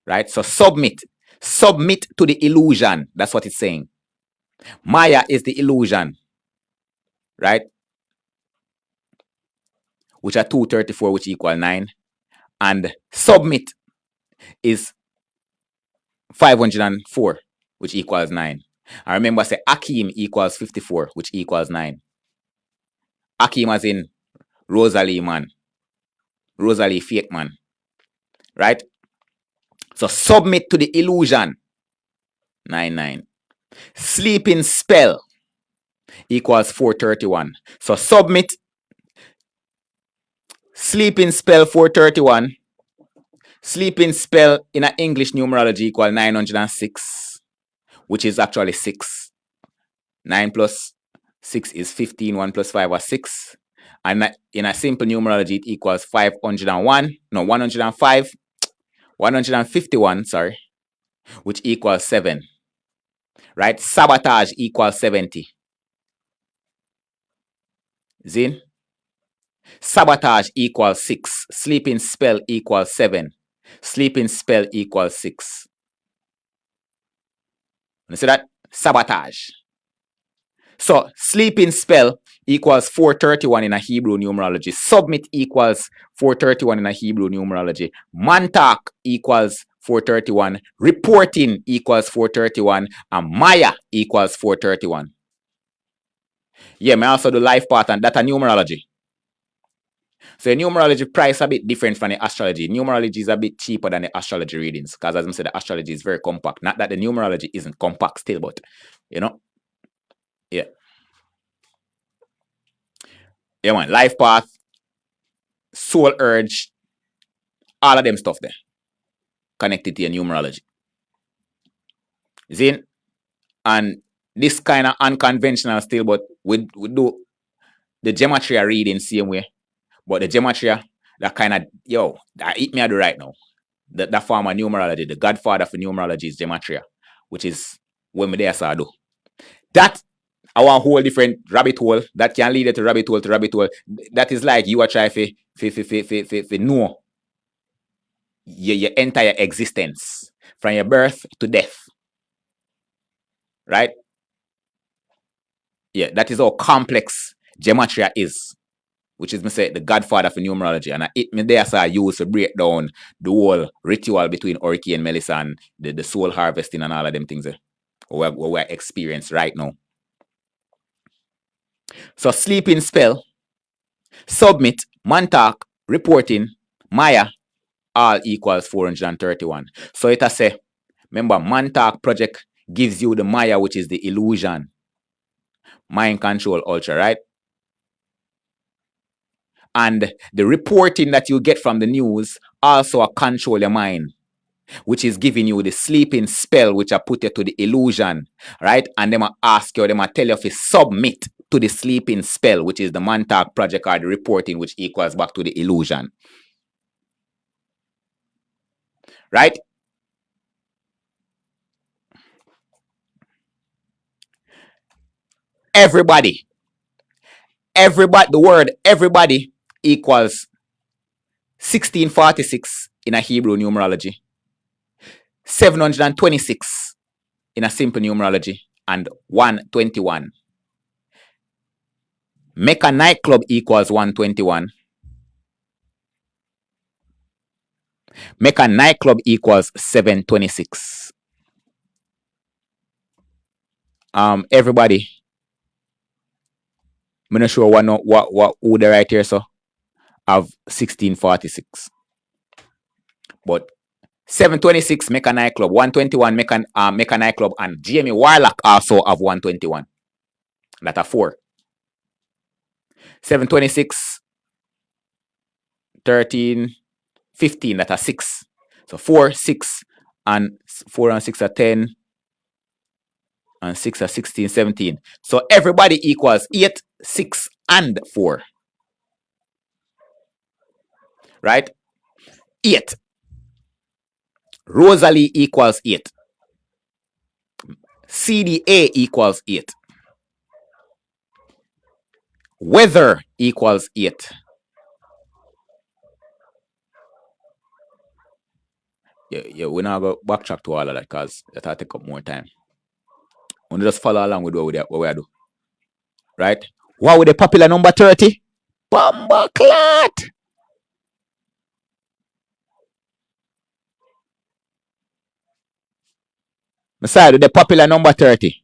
Right? So submit. Submit to the illusion. That's what it's saying. Maya is the illusion. Right? Which are 234, which equal 9. And submit is 504, which equals 9. I remember say Akim equals 54, which equals 9. Akim as in Rosalie man. Rosalie fake man. Right? So submit to the illusion. 9. Sleeping spell equals 431. So submit. Sleeping spell 431. Sleeping spell in an English numerology equal 906, which is actually 6. 9 plus 6 is 15. 1 plus 5 was 6. And in a simple numerology, it equals 501. No, 105. 151, sorry, which equals 7. Right? Sabotage equals 70. Zin? Sabotage equals 6. Sleeping spell equals 7. Sleeping spell equals 6. You see that? Sabotage. So sleeping spell equals 431 in a Hebrew numerology. Submit equals 431 in a Hebrew numerology. Mantak equals 431. Reporting equals 431. And Maya equals 431. Yeah, I also do life path and data numerology. So the numerology price a bit different from the astrology. Numerology is a bit cheaper than the astrology readings. Because as I said, the astrology is very compact. Not that the numerology isn't compact still, but you know. Yeah. Yeah, man. Life path, soul urge, all of them stuff there. Connected to your numerology. Zin? And this kind of unconventional still, but we do the Gematria reading same way. But the Gematria, that kind of, that hit me at the right now. That form of numerology, the godfather for numerology is Gematria, which is when me there so do. That our whole different rabbit hole that can lead you to rabbit hole to rabbit hole. That is like you are trying to know your entire existence from your birth to death. Right? Yeah, that is how complex Gematria is, which is me say the godfather for numerology. And it me there so I use to break down the whole ritual between Orky and Melissa and the soul harvesting and all of them things what we're experiencing right now. So sleeping spell, submit, mantak, reporting, Maya, all equals 431. So it has say, remember, mantak project gives you the Maya, which is the illusion. Mind control ultra, right? And the reporting that you get from the news also control your mind, which is giving you the sleeping spell, which I put you to the illusion, right? And them ask you, them tell you if you submit to the sleeping spell, which is the Mantak project or the reporting, which equals back to the illusion. Right? Everybody, the word everybody equals 1646 in a Hebrew numerology, 726 in a simple numerology, and 121. Make a nightclub equals 121. Make a nightclub equals 726. Everybody, I'm not sure what who the right here, so have 1646. But 726 make a nightclub, 121 make a nightclub, and Jamie Warlock also have 121. That are 4. 726, 13, 15, that are 6. So 4, 6, and 4 and 6 are 10, and 6 are 16, 17. So everybody equals 8, 6, and 4. Right? 8. Rosalie equals 8. CDA equals 8. Weather equals 8. Yeah, we're not going to backtrack to all of that because that'll take up more time. We just follow along with what we do. Right? What with the popular number 30? Bomba clot! Beside the popular number 30.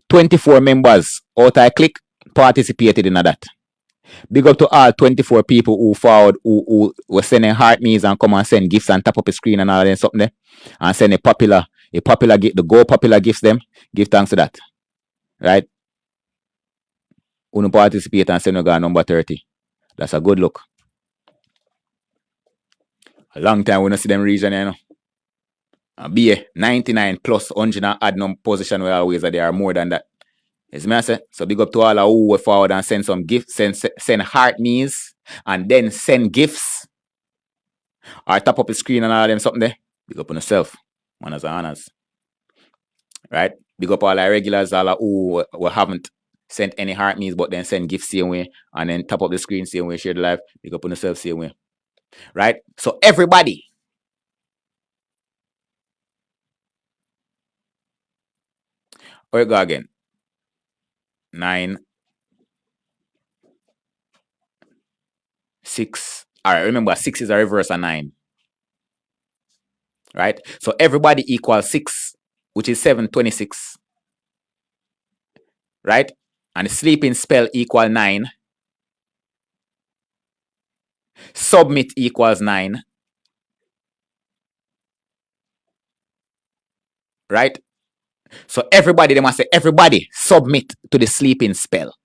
24 members out I click participated in that. Big up to all 24 people who followed, who were sending heart me's and come and send gifts and tap up a screen and all that something there. And send a popular gift, the go popular gifts them. Give thanks to that. Right? Who participate and send a number 30. That's a good look. A long time we don't see them region, you know. And be 99 plus 100 and add no position where always there are more than that. Yes, me I say. So big up to all who were forward and send some gifts, send heart me's and then send gifts. Or tap up the screen and all them something there. Big up on yourself. Manners and honors. Right? Big up all our regulars, all who haven't sent any heart me's but then send gifts same way and then tap up the screen same way, share the live. Big up on yourself same way. Right? So everybody. Where you go again? 9, 6. All right, remember 6 is a reverse of 9. Right? So everybody equals 6, which is 726. Right? And the sleeping spell equals 9. Submit equals 9. Right? So everybody, they must say, everybody submit to the sleeping spell.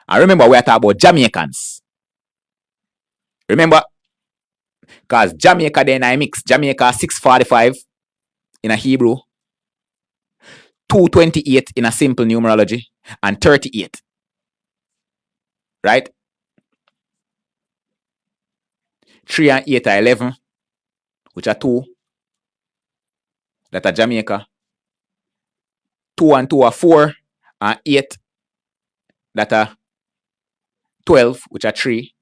And remember, we are talking about Jamaicans. Remember? Because Jamaica then I mix. Jamaica 645 in a Hebrew, 228 in a simple numerology, and 38. Right? 3 and 8 are 11, which are 2. That are Jamaica. 2 and 2 are 4, and 8 that are 12, which are 3.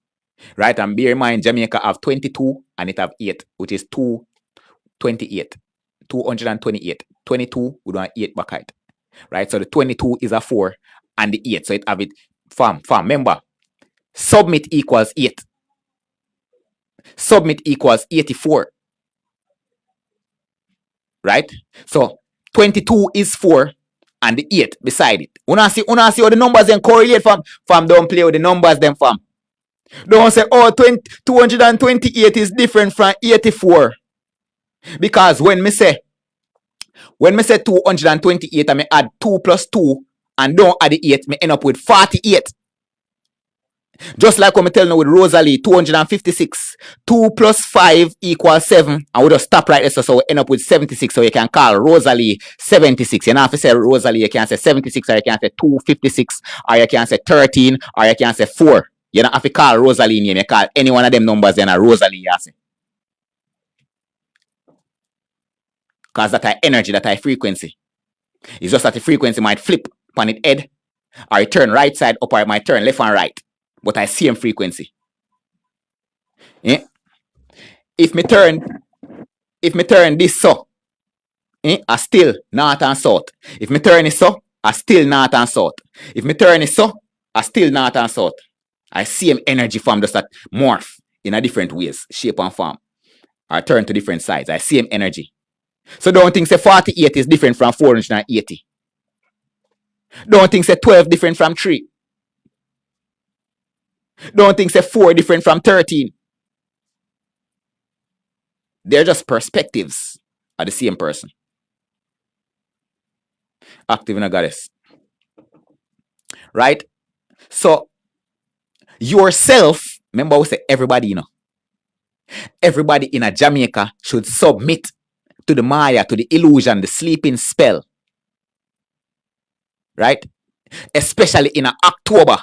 Right? And bear in mind, Jamaica have 22 and it have 8, which is 228. 228. 22, we don't have 8 back height. Right? So the 22 is a 4 and the 8. So it have it, fam. Remember, submit equals 8. Submit equals 84. Right? So 22 is 4 and the 8 beside it. Una see how the numbers then correlate, fam. Fam, don't play with the numbers then, fam. Don't say, 228 is different from 84. Because when me say 228, I may add 2 plus 2 and don't add the 8, me end up with 48. Just like when I tell you with Rosalie, 256. 2 plus 5 equals 7. And we just stop right there, so we end up with 76. So you can call Rosalie 76. You don't have to say Rosalie, you can say 76, or you can say 256, or you can say 13, or you can say 4. You don't have to call Rosalie name. You call any one of them numbers, then a Rosalie, you say. Because that energy, that frequency. It's just that the frequency might flip on its head, or it turn right side up, or it might turn left and right. But I same frequency. Yeah? If me turn this so, I still north and south. If me turn it so, I still north and south. If me turn it so, I still north and south. I same energy form just that morph in a different ways, shape and form. Or turn to different sides. I same energy. So don't think say 48 is different from 480. Don't think say 12 different from 3. Don't think say 4 different from 13. They're just perspectives of the same person. Active in a goddess. Right? So, yourself, remember we say everybody, you know. Everybody in a Jamaica should submit to the Maya, to the illusion, the sleeping spell. Right? Especially in October.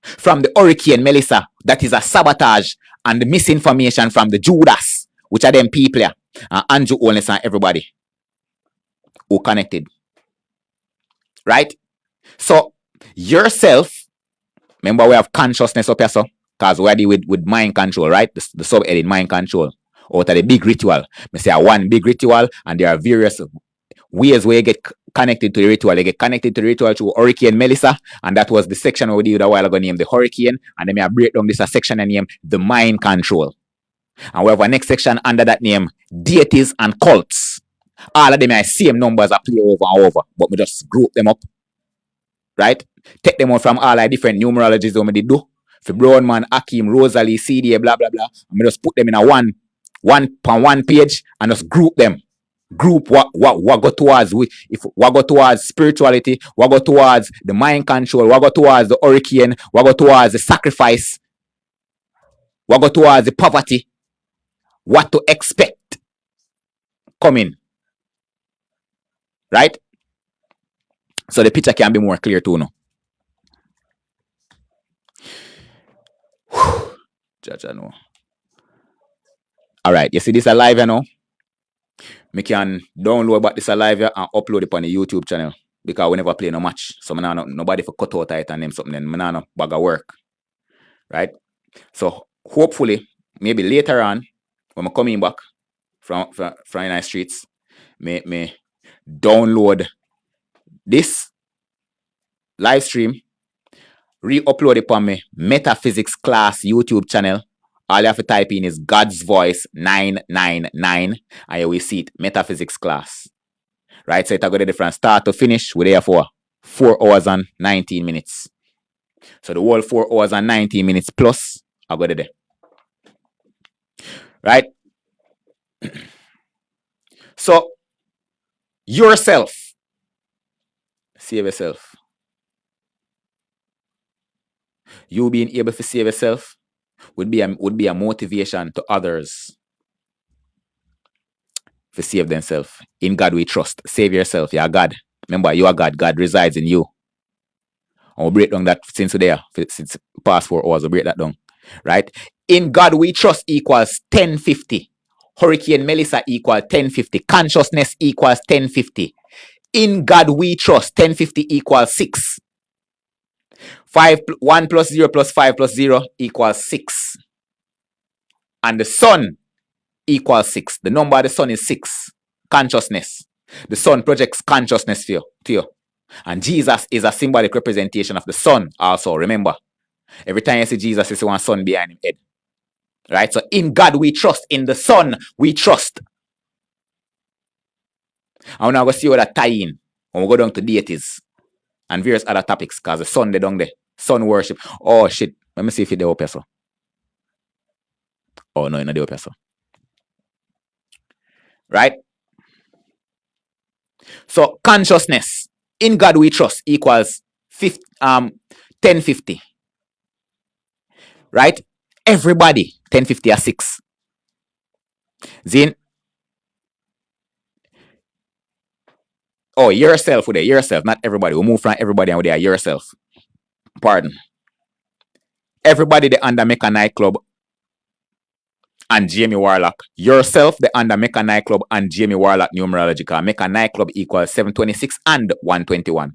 From the Hurricane Melissa, that is a sabotage and the misinformation from the Judas, which are them people here. And Andrew Holness and everybody who connected. Right? So, yourself, remember we have consciousness up here, so Because we deal with mind control, right? The subheading mind control. Out of the big ritual. I say one big ritual, and there are various ways where you get connected to the ritual. You get connected to the ritual through Hurricane Melissa, and that was the section we did a while ago named the Hurricane, and then I break down this section and name the mind control. And we have a next section under that name, deities and cults. All of them are same numbers I play over and over, but we just group them up, right? Take them out from all our different numerologies that we did do. For Brownman, Akim, Rosalie, CDA, blah, blah, blah. And we just put them in a one page and just group them. Group what go towards if what go towards spirituality, what go towards the mind control, what go towards the hurricane, what go towards the sacrifice, what go towards the poverty, what to expect coming. Right? So the picture can be more clear too now. Judge, I know. Alright, you see this alive, you know? Me can download about this alive and upload it on the YouTube channel. Because we never play no match. So nobody for cut out it and name something. Then no bag of work. Right? So hopefully, maybe later on, when I'm coming back from the streets, me download this live stream, re-upload it upon my Metaphysics class YouTube channel. All you have to type in is God's Voice 999, and you will see it, Metaphysics class. Right? So it's going to go from start to finish. We're there for 4 hours and 19 minutes. So the whole 4 hours and 19 minutes plus, I got it there. Right? So, yourself. Save yourself. You being able to save yourself would be a motivation to others to save themselves. In God we trust. Save yourself. You are God. Remember, you are God. God resides in you. And we'll break down that since we're there. Since past 4 hours, we'll break that down. Right? In God we trust equals 1050. Hurricane Melissa equals 1050. Consciousness equals 1050. In God we trust 1050 equals 6. 1 plus 0 plus 5 plus 0 equals 6. And the sun equals 6. The number of the sun is 6. Consciousness. The sun projects consciousness to you. And Jesus is a symbolic representation of the sun also. Remember, every time you see Jesus, you see one sun behind him head. Right? So in God we trust. In the sun we trust. And we're now going to see what that tie in when we go down to deities and various other topics, because the sun they down there. Sun worship. Oh shit. Let me see if it's the open so. Oh no, it's not the open so. Right? So consciousness. In God we trust equals 1050. Right? Everybody 1050 or 6. Zin. Oh, yourself with there. Yourself, not everybody. We move from everybody and we there. Yourself. Pardon. Everybody they under Mecca Nightclub and Jamie Warlock. Yourself they under Mecca Nightclub and Jamie Warlock numerological. Mecca Nightclub equals 726 and 121.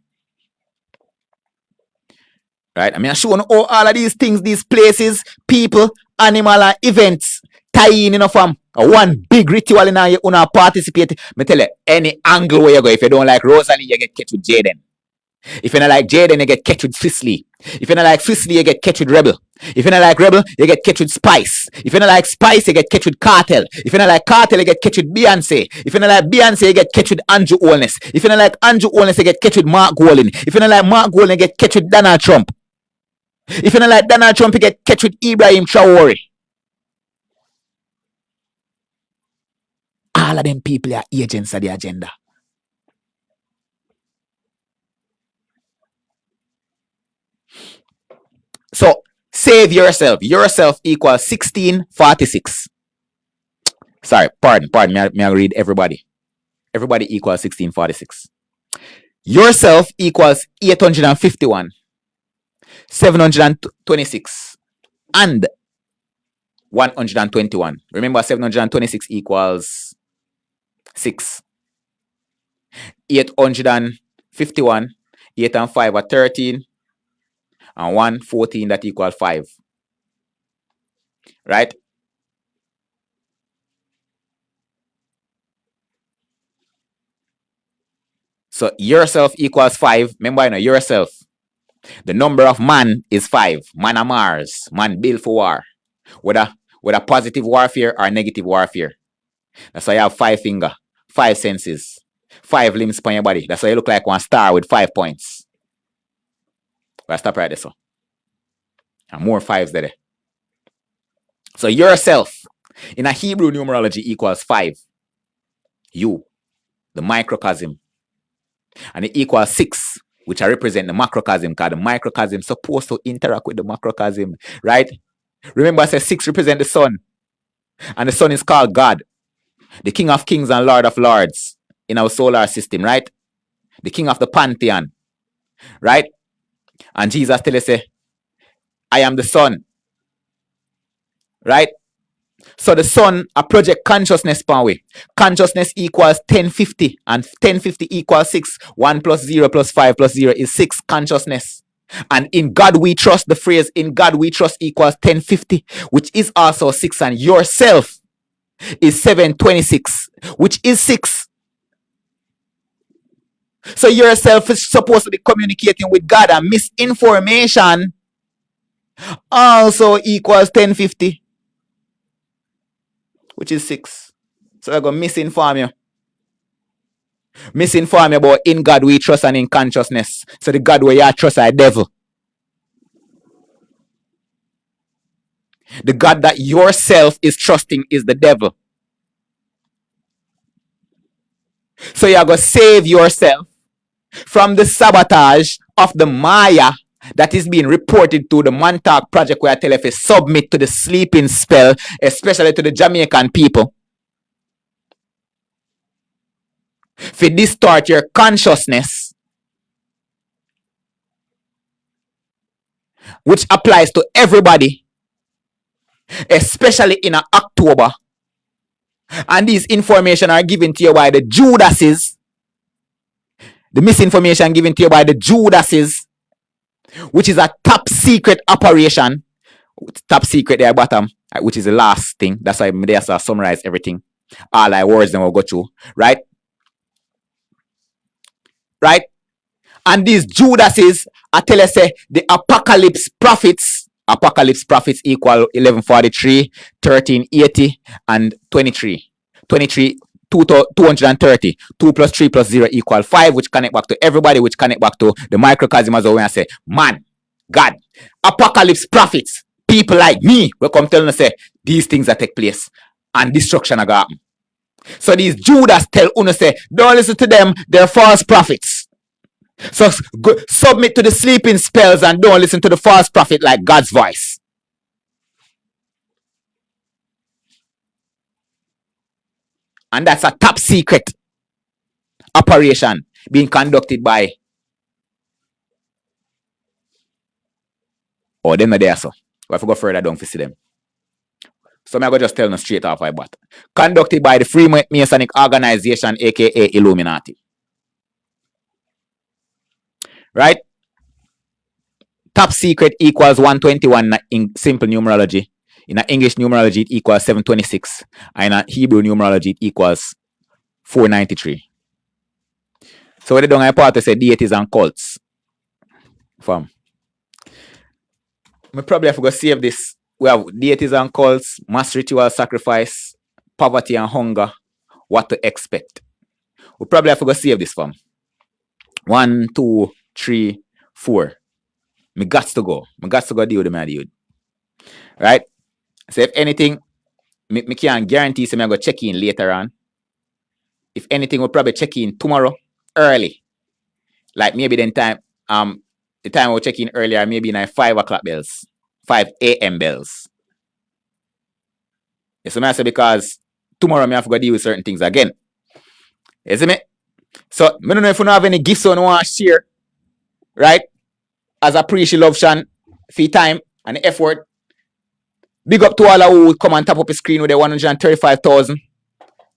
Right? I mean, I show you all of these things, these places, people, animal, and events tie in, from one big ritual in you participate. Me tell you, any angle where you go, if you don't like Rosalie, you get catch with Jaden. If you don't like Jaden, you get catch with Fisley. If you don't like Fisley, you get catch with Rebel. If you don't like Rebel, you get catch with Spice. If you don't like Spice, you get catch with Cartel. If you don't like Cartel, you get catch with Beyonce. If you don't like Beyonce, you get catch with Andrew Holness. If you don't like Andrew Holness, you get catch with Mark Golding. If you don't like Mark Golding, you get catch with Donald Trump. If you don't like Donald Trump, you get catch with Ibrahim Traore. All of them people are agents of the agenda. So, save yourself. Yourself equals 1646. Sorry, pardon. May I read everybody? Everybody equals 1646. Yourself equals 851, 726, and 121. Remember, 726 equals 6. 851, 8 and 5 are 13, and 114 that equals 5. right? So yourself equals 5. Remember, yourself. The number of man is 5. Man of Mars. Man built for war. Whether positive warfare or negative warfare. That's why you have 5 finger, 5 senses, 5 limbs on your body. That's why you look like one star with 5 points. But I stop right there, so. And more 5s there. So yourself in a Hebrew numerology equals 5. You, the microcosm. And it equals 6, which I represent the macrocosm, because the microcosm is supposed to interact with the macrocosm, right? Remember I said 6 represent the sun. And the sun is called God, the King of Kings and Lord of Lords in our solar system, right? The King of the Pantheon, right? And Jesus tell us, I am the sun, right? So the sun a project consciousness power way. Consciousness equals 1050 and 1050 equals 6. 1 plus 0 plus 5 plus 0 is 6 consciousness. And in God we trust, the phrase in God we trust equals 1050, which is also 6. And yourself is 726, which is 6. So yourself is supposed to be communicating with God, and misinformation also equals 1050, which is 6. So I'm going to misinform you. Misinform you about in God we trust and in consciousness. So the God where you trust is the devil. The God that yourself is trusting is the devil. So you're going to save yourself from the sabotage of the Maya that is being reported to the Montauk Project, where I tell you if you submit to the sleeping spell, especially to the Jamaican people, if you distort your consciousness, which applies to everybody, especially in October, and these information are given to you by the Judases, the misinformation given to you by the Judases, which is a top secret operation. Top secret there bottom, which is the last thing. That's why I there summarize everything. All I words then will go through. Right? Right? And these Judases, I tell you, say the apocalypse prophets equal 1143, 1380, and 23. 23, 230. 2 plus 3 plus 0 equal 5, which connect back to everybody, which connect back to the microcosm as well. When I say, man, God, apocalypse prophets, people like me will come telling us, say, these things that take place and destruction are going to happen. So these Judas tell Uno, say, don't listen to them, they're false prophets. So submit to the sleeping spells and don't listen to the false prophet like God's voice. And that's a top secret operation being conducted by, oh, them are there, so we have to go further down to see them. So I'm going to just tell them straight off my butt. Conducted by the Freemasonic Organization, aka Illuminati. Right? Top secret equals 121 in simple numerology. In English numerology, it equals 726. And in Hebrew numerology, it equals 493. So what they don't have part to say deities and cults. Fam. I probably have to go save this. We have deities and cults, mass ritual sacrifice, poverty and hunger, what to expect. We probably have to go save this, fam. 1, 2, 3, 4. Me got to go. Me got to go deal with my dude. Right? So if anything, me can't guarantee so me go check in later on. If anything, we'll probably check in tomorrow early. Like maybe then time, the time we'll check in earlier, maybe in 5 o'clock bells. 5 a.m. bells. Yes, so I say because tomorrow I have to go deal with certain things again. You see me? So I don't know if you don't have any gifts on want to share, right? As I appreciate love Shan for your time and the effort. Big up to all who would come and tap up the screen with the 135,000.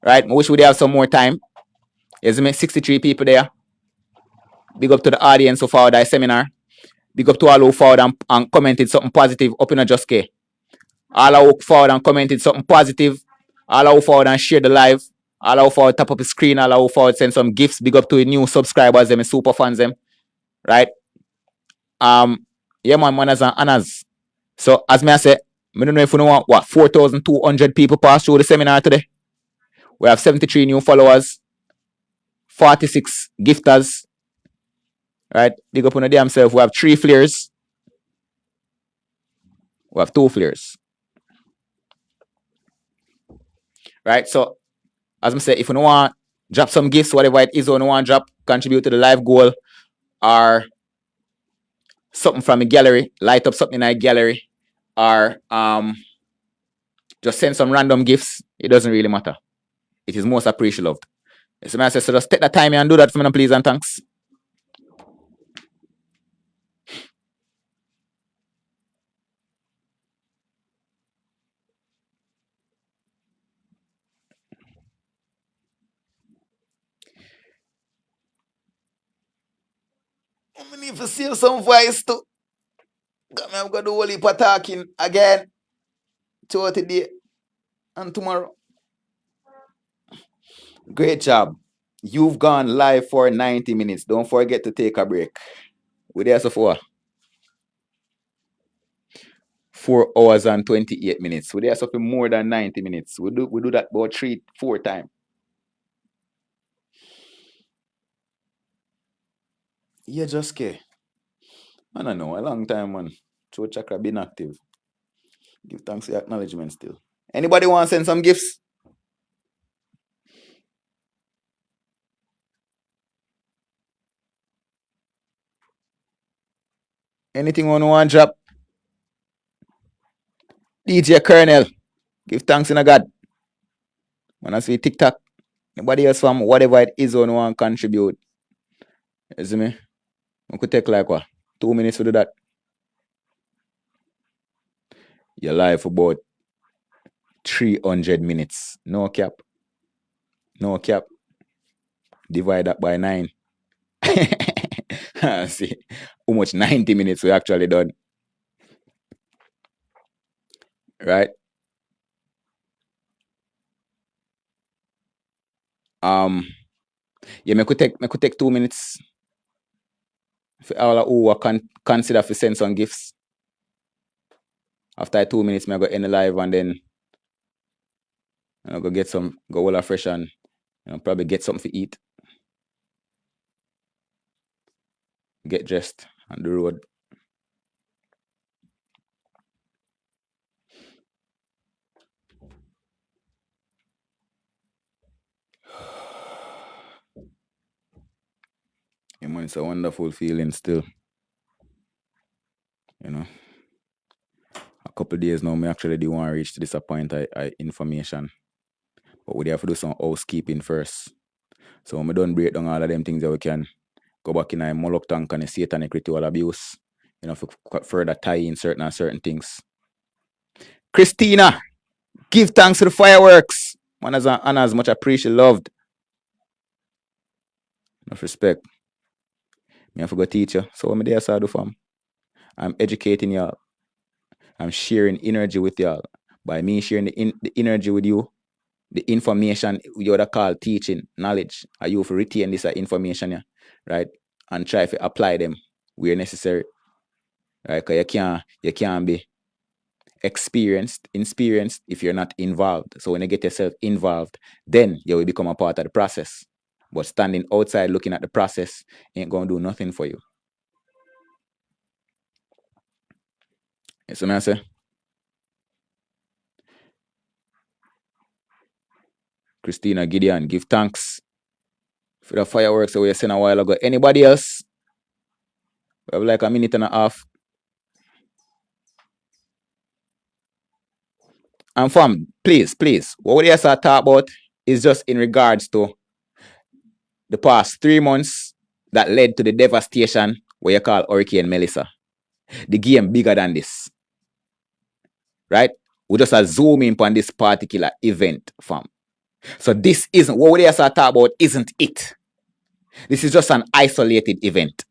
Right? I wish we would have some more time. You see me? 63 people there. Big up to the audience who followed our seminar. Big up to all who followed and commented something positive up in a Just K. All who forward and commented something positive. All who forward and share the live. All who forward tap up the screen. All who forward send some gifts. Big up to the new subscribers, them super fans, them. Right? Yeah, man, manners and honors. So, as me I say, I don't know if you know what 4,200 people passed through the seminar today. We have 73 new followers, 46 gifters. Right? Big up on the damn self. We have 3 flares. We have 2 flares. Right? So, as I say, if you don't want drop some gifts, whatever it is you want to drop, contribute to the live goal, or something from a gallery, light up something in a gallery, or just send some random gifts, it doesn't really matter. It is most appreciated. So I say, so just take the time and do that for me, please, and thanks. I need to see some voice too. I'm going to do a whole heap of talking again today and tomorrow. Great job. You've gone live for 90 minutes. Don't forget to take a break. We're there so far. 4 hours and 28 minutes. We're there so for more than 90 minutes. We do that about 3-4 times. Yeah, just care. I don't know. A long time, man. So Chakra been active. Give thanks for acknowledgement still. Anybody want to send some gifts? Anything on one drop? DJ Colonel. Give thanks in a God. When I see TikTok. Anybody else from whatever it is on one contribute? You see me? I could take like what? 2 minutes to do that. You're live for about 300 minutes. No cap. No cap. Divide that by 9. See how much 90 minutes we actually done. Right? Yeah, I could take 2 minutes for all who consider for send some gifts. After 2 minutes, I go end the live and then I go get some, go all fresh and probably get something to eat. Get dressed on the road. Yeah, man, it's a wonderful feeling still. You know. A couple of days now, I actually do want to reach to this point I information. But we have to do some housekeeping first. So when we don't break down all of them things that we can go back in a Moloch tank and a satanic ritual abuse, for further tie in certain things. Christina, give thanks to the fireworks. Manners and honors, much appreciated, loved. Enough respect. Me have to go teach you. So when I there, I do fam. I'm educating y'all. I'm sharing energy with y'all. By me sharing the energy with you, the information you would call teaching, knowledge, are you for retain this information, yeah, right? And try to apply them where necessary. Right? Because you can't be experienced if you're not involved. So when you get yourself involved, then you will become a part of the process. But standing outside looking at the process ain't gonna do nothing for you. You see what I say? Christina Gideon, give thanks for the fireworks that we sent a while ago. Anybody else? We have like a minute and a half. And fam, please, what we start talk about is just in regards to the past 3 months that led to the devastation where you call Hurricane Melissa. The game bigger than this. Right? We just zoom in on this particular event, fam. So this isn't what we start talk about, isn't it? This is just an isolated event.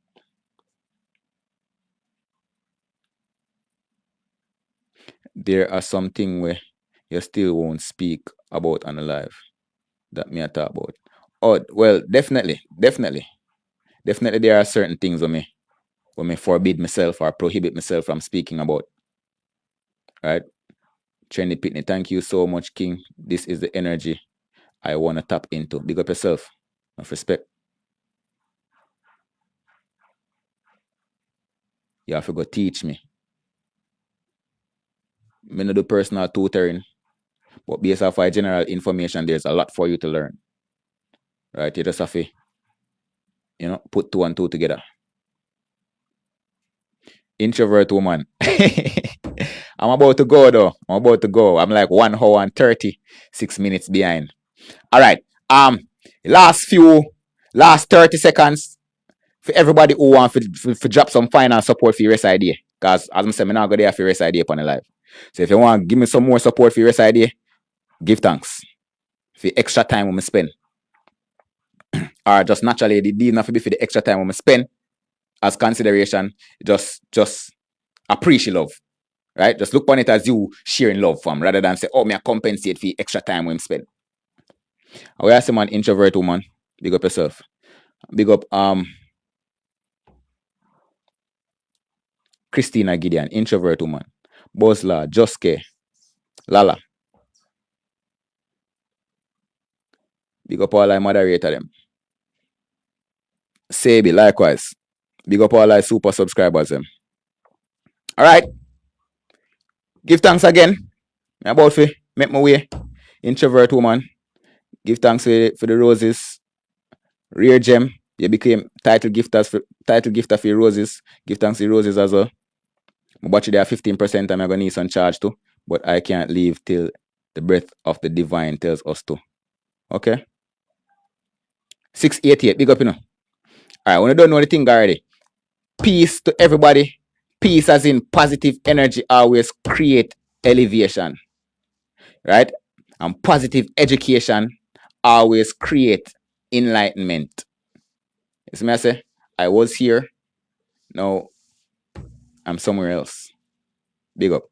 there are something where you still won't speak about on the live that me I talk about. Oh, well, definitely. Definitely there are certain things when me forbid myself or prohibit myself from speaking about. Right? Trendy Pitney, thank you so much, King. This is the energy I want to tap into. Big up yourself. Of respect. You have to go teach me. Me no do personal tutoring, but based off my general information, there's a lot for you to learn. Right? You just have to, put two and two together. Introvert woman. I'm about to go though. I'm like 1 hour and 36 minutes behind. All right. Last 30 seconds for everybody who want to drop some final support for your rest idea. Because as I said, I'm not going to have your rest idea upon the live. So if you want to give me some more support for your rest idea, give thanks for the extra time we spend. Or just naturally, the deal not to be for the extra time we spend as consideration. Just appreciate love. Right? Just look upon it as you sharing love from rather than say, oh, me I compensate for the extra time we spend. I will ask him an introvert woman. Big up yourself. Big up Christina Gideon, introvert woman. Bosla, Joske, Lala. Big up all I moderator them. Sabi, likewise. Big up all I super subscribers them. Alright. Give thanks again. I'm about to make my way. Introvert woman. Give thanks for the roses. Rare gem. You became title gifter for your roses. Give thanks to the roses as well. My battery there 15% and I'm gonna need some charge too. But I can't leave till the breath of the divine tells us to. Okay? 688. Big up, Alright, when you don't know the thing already. Peace to everybody. Peace as in positive energy always create elevation. Right? And positive education always create enlightenment. You see me I say? I was here. Now I'm somewhere else. Big up.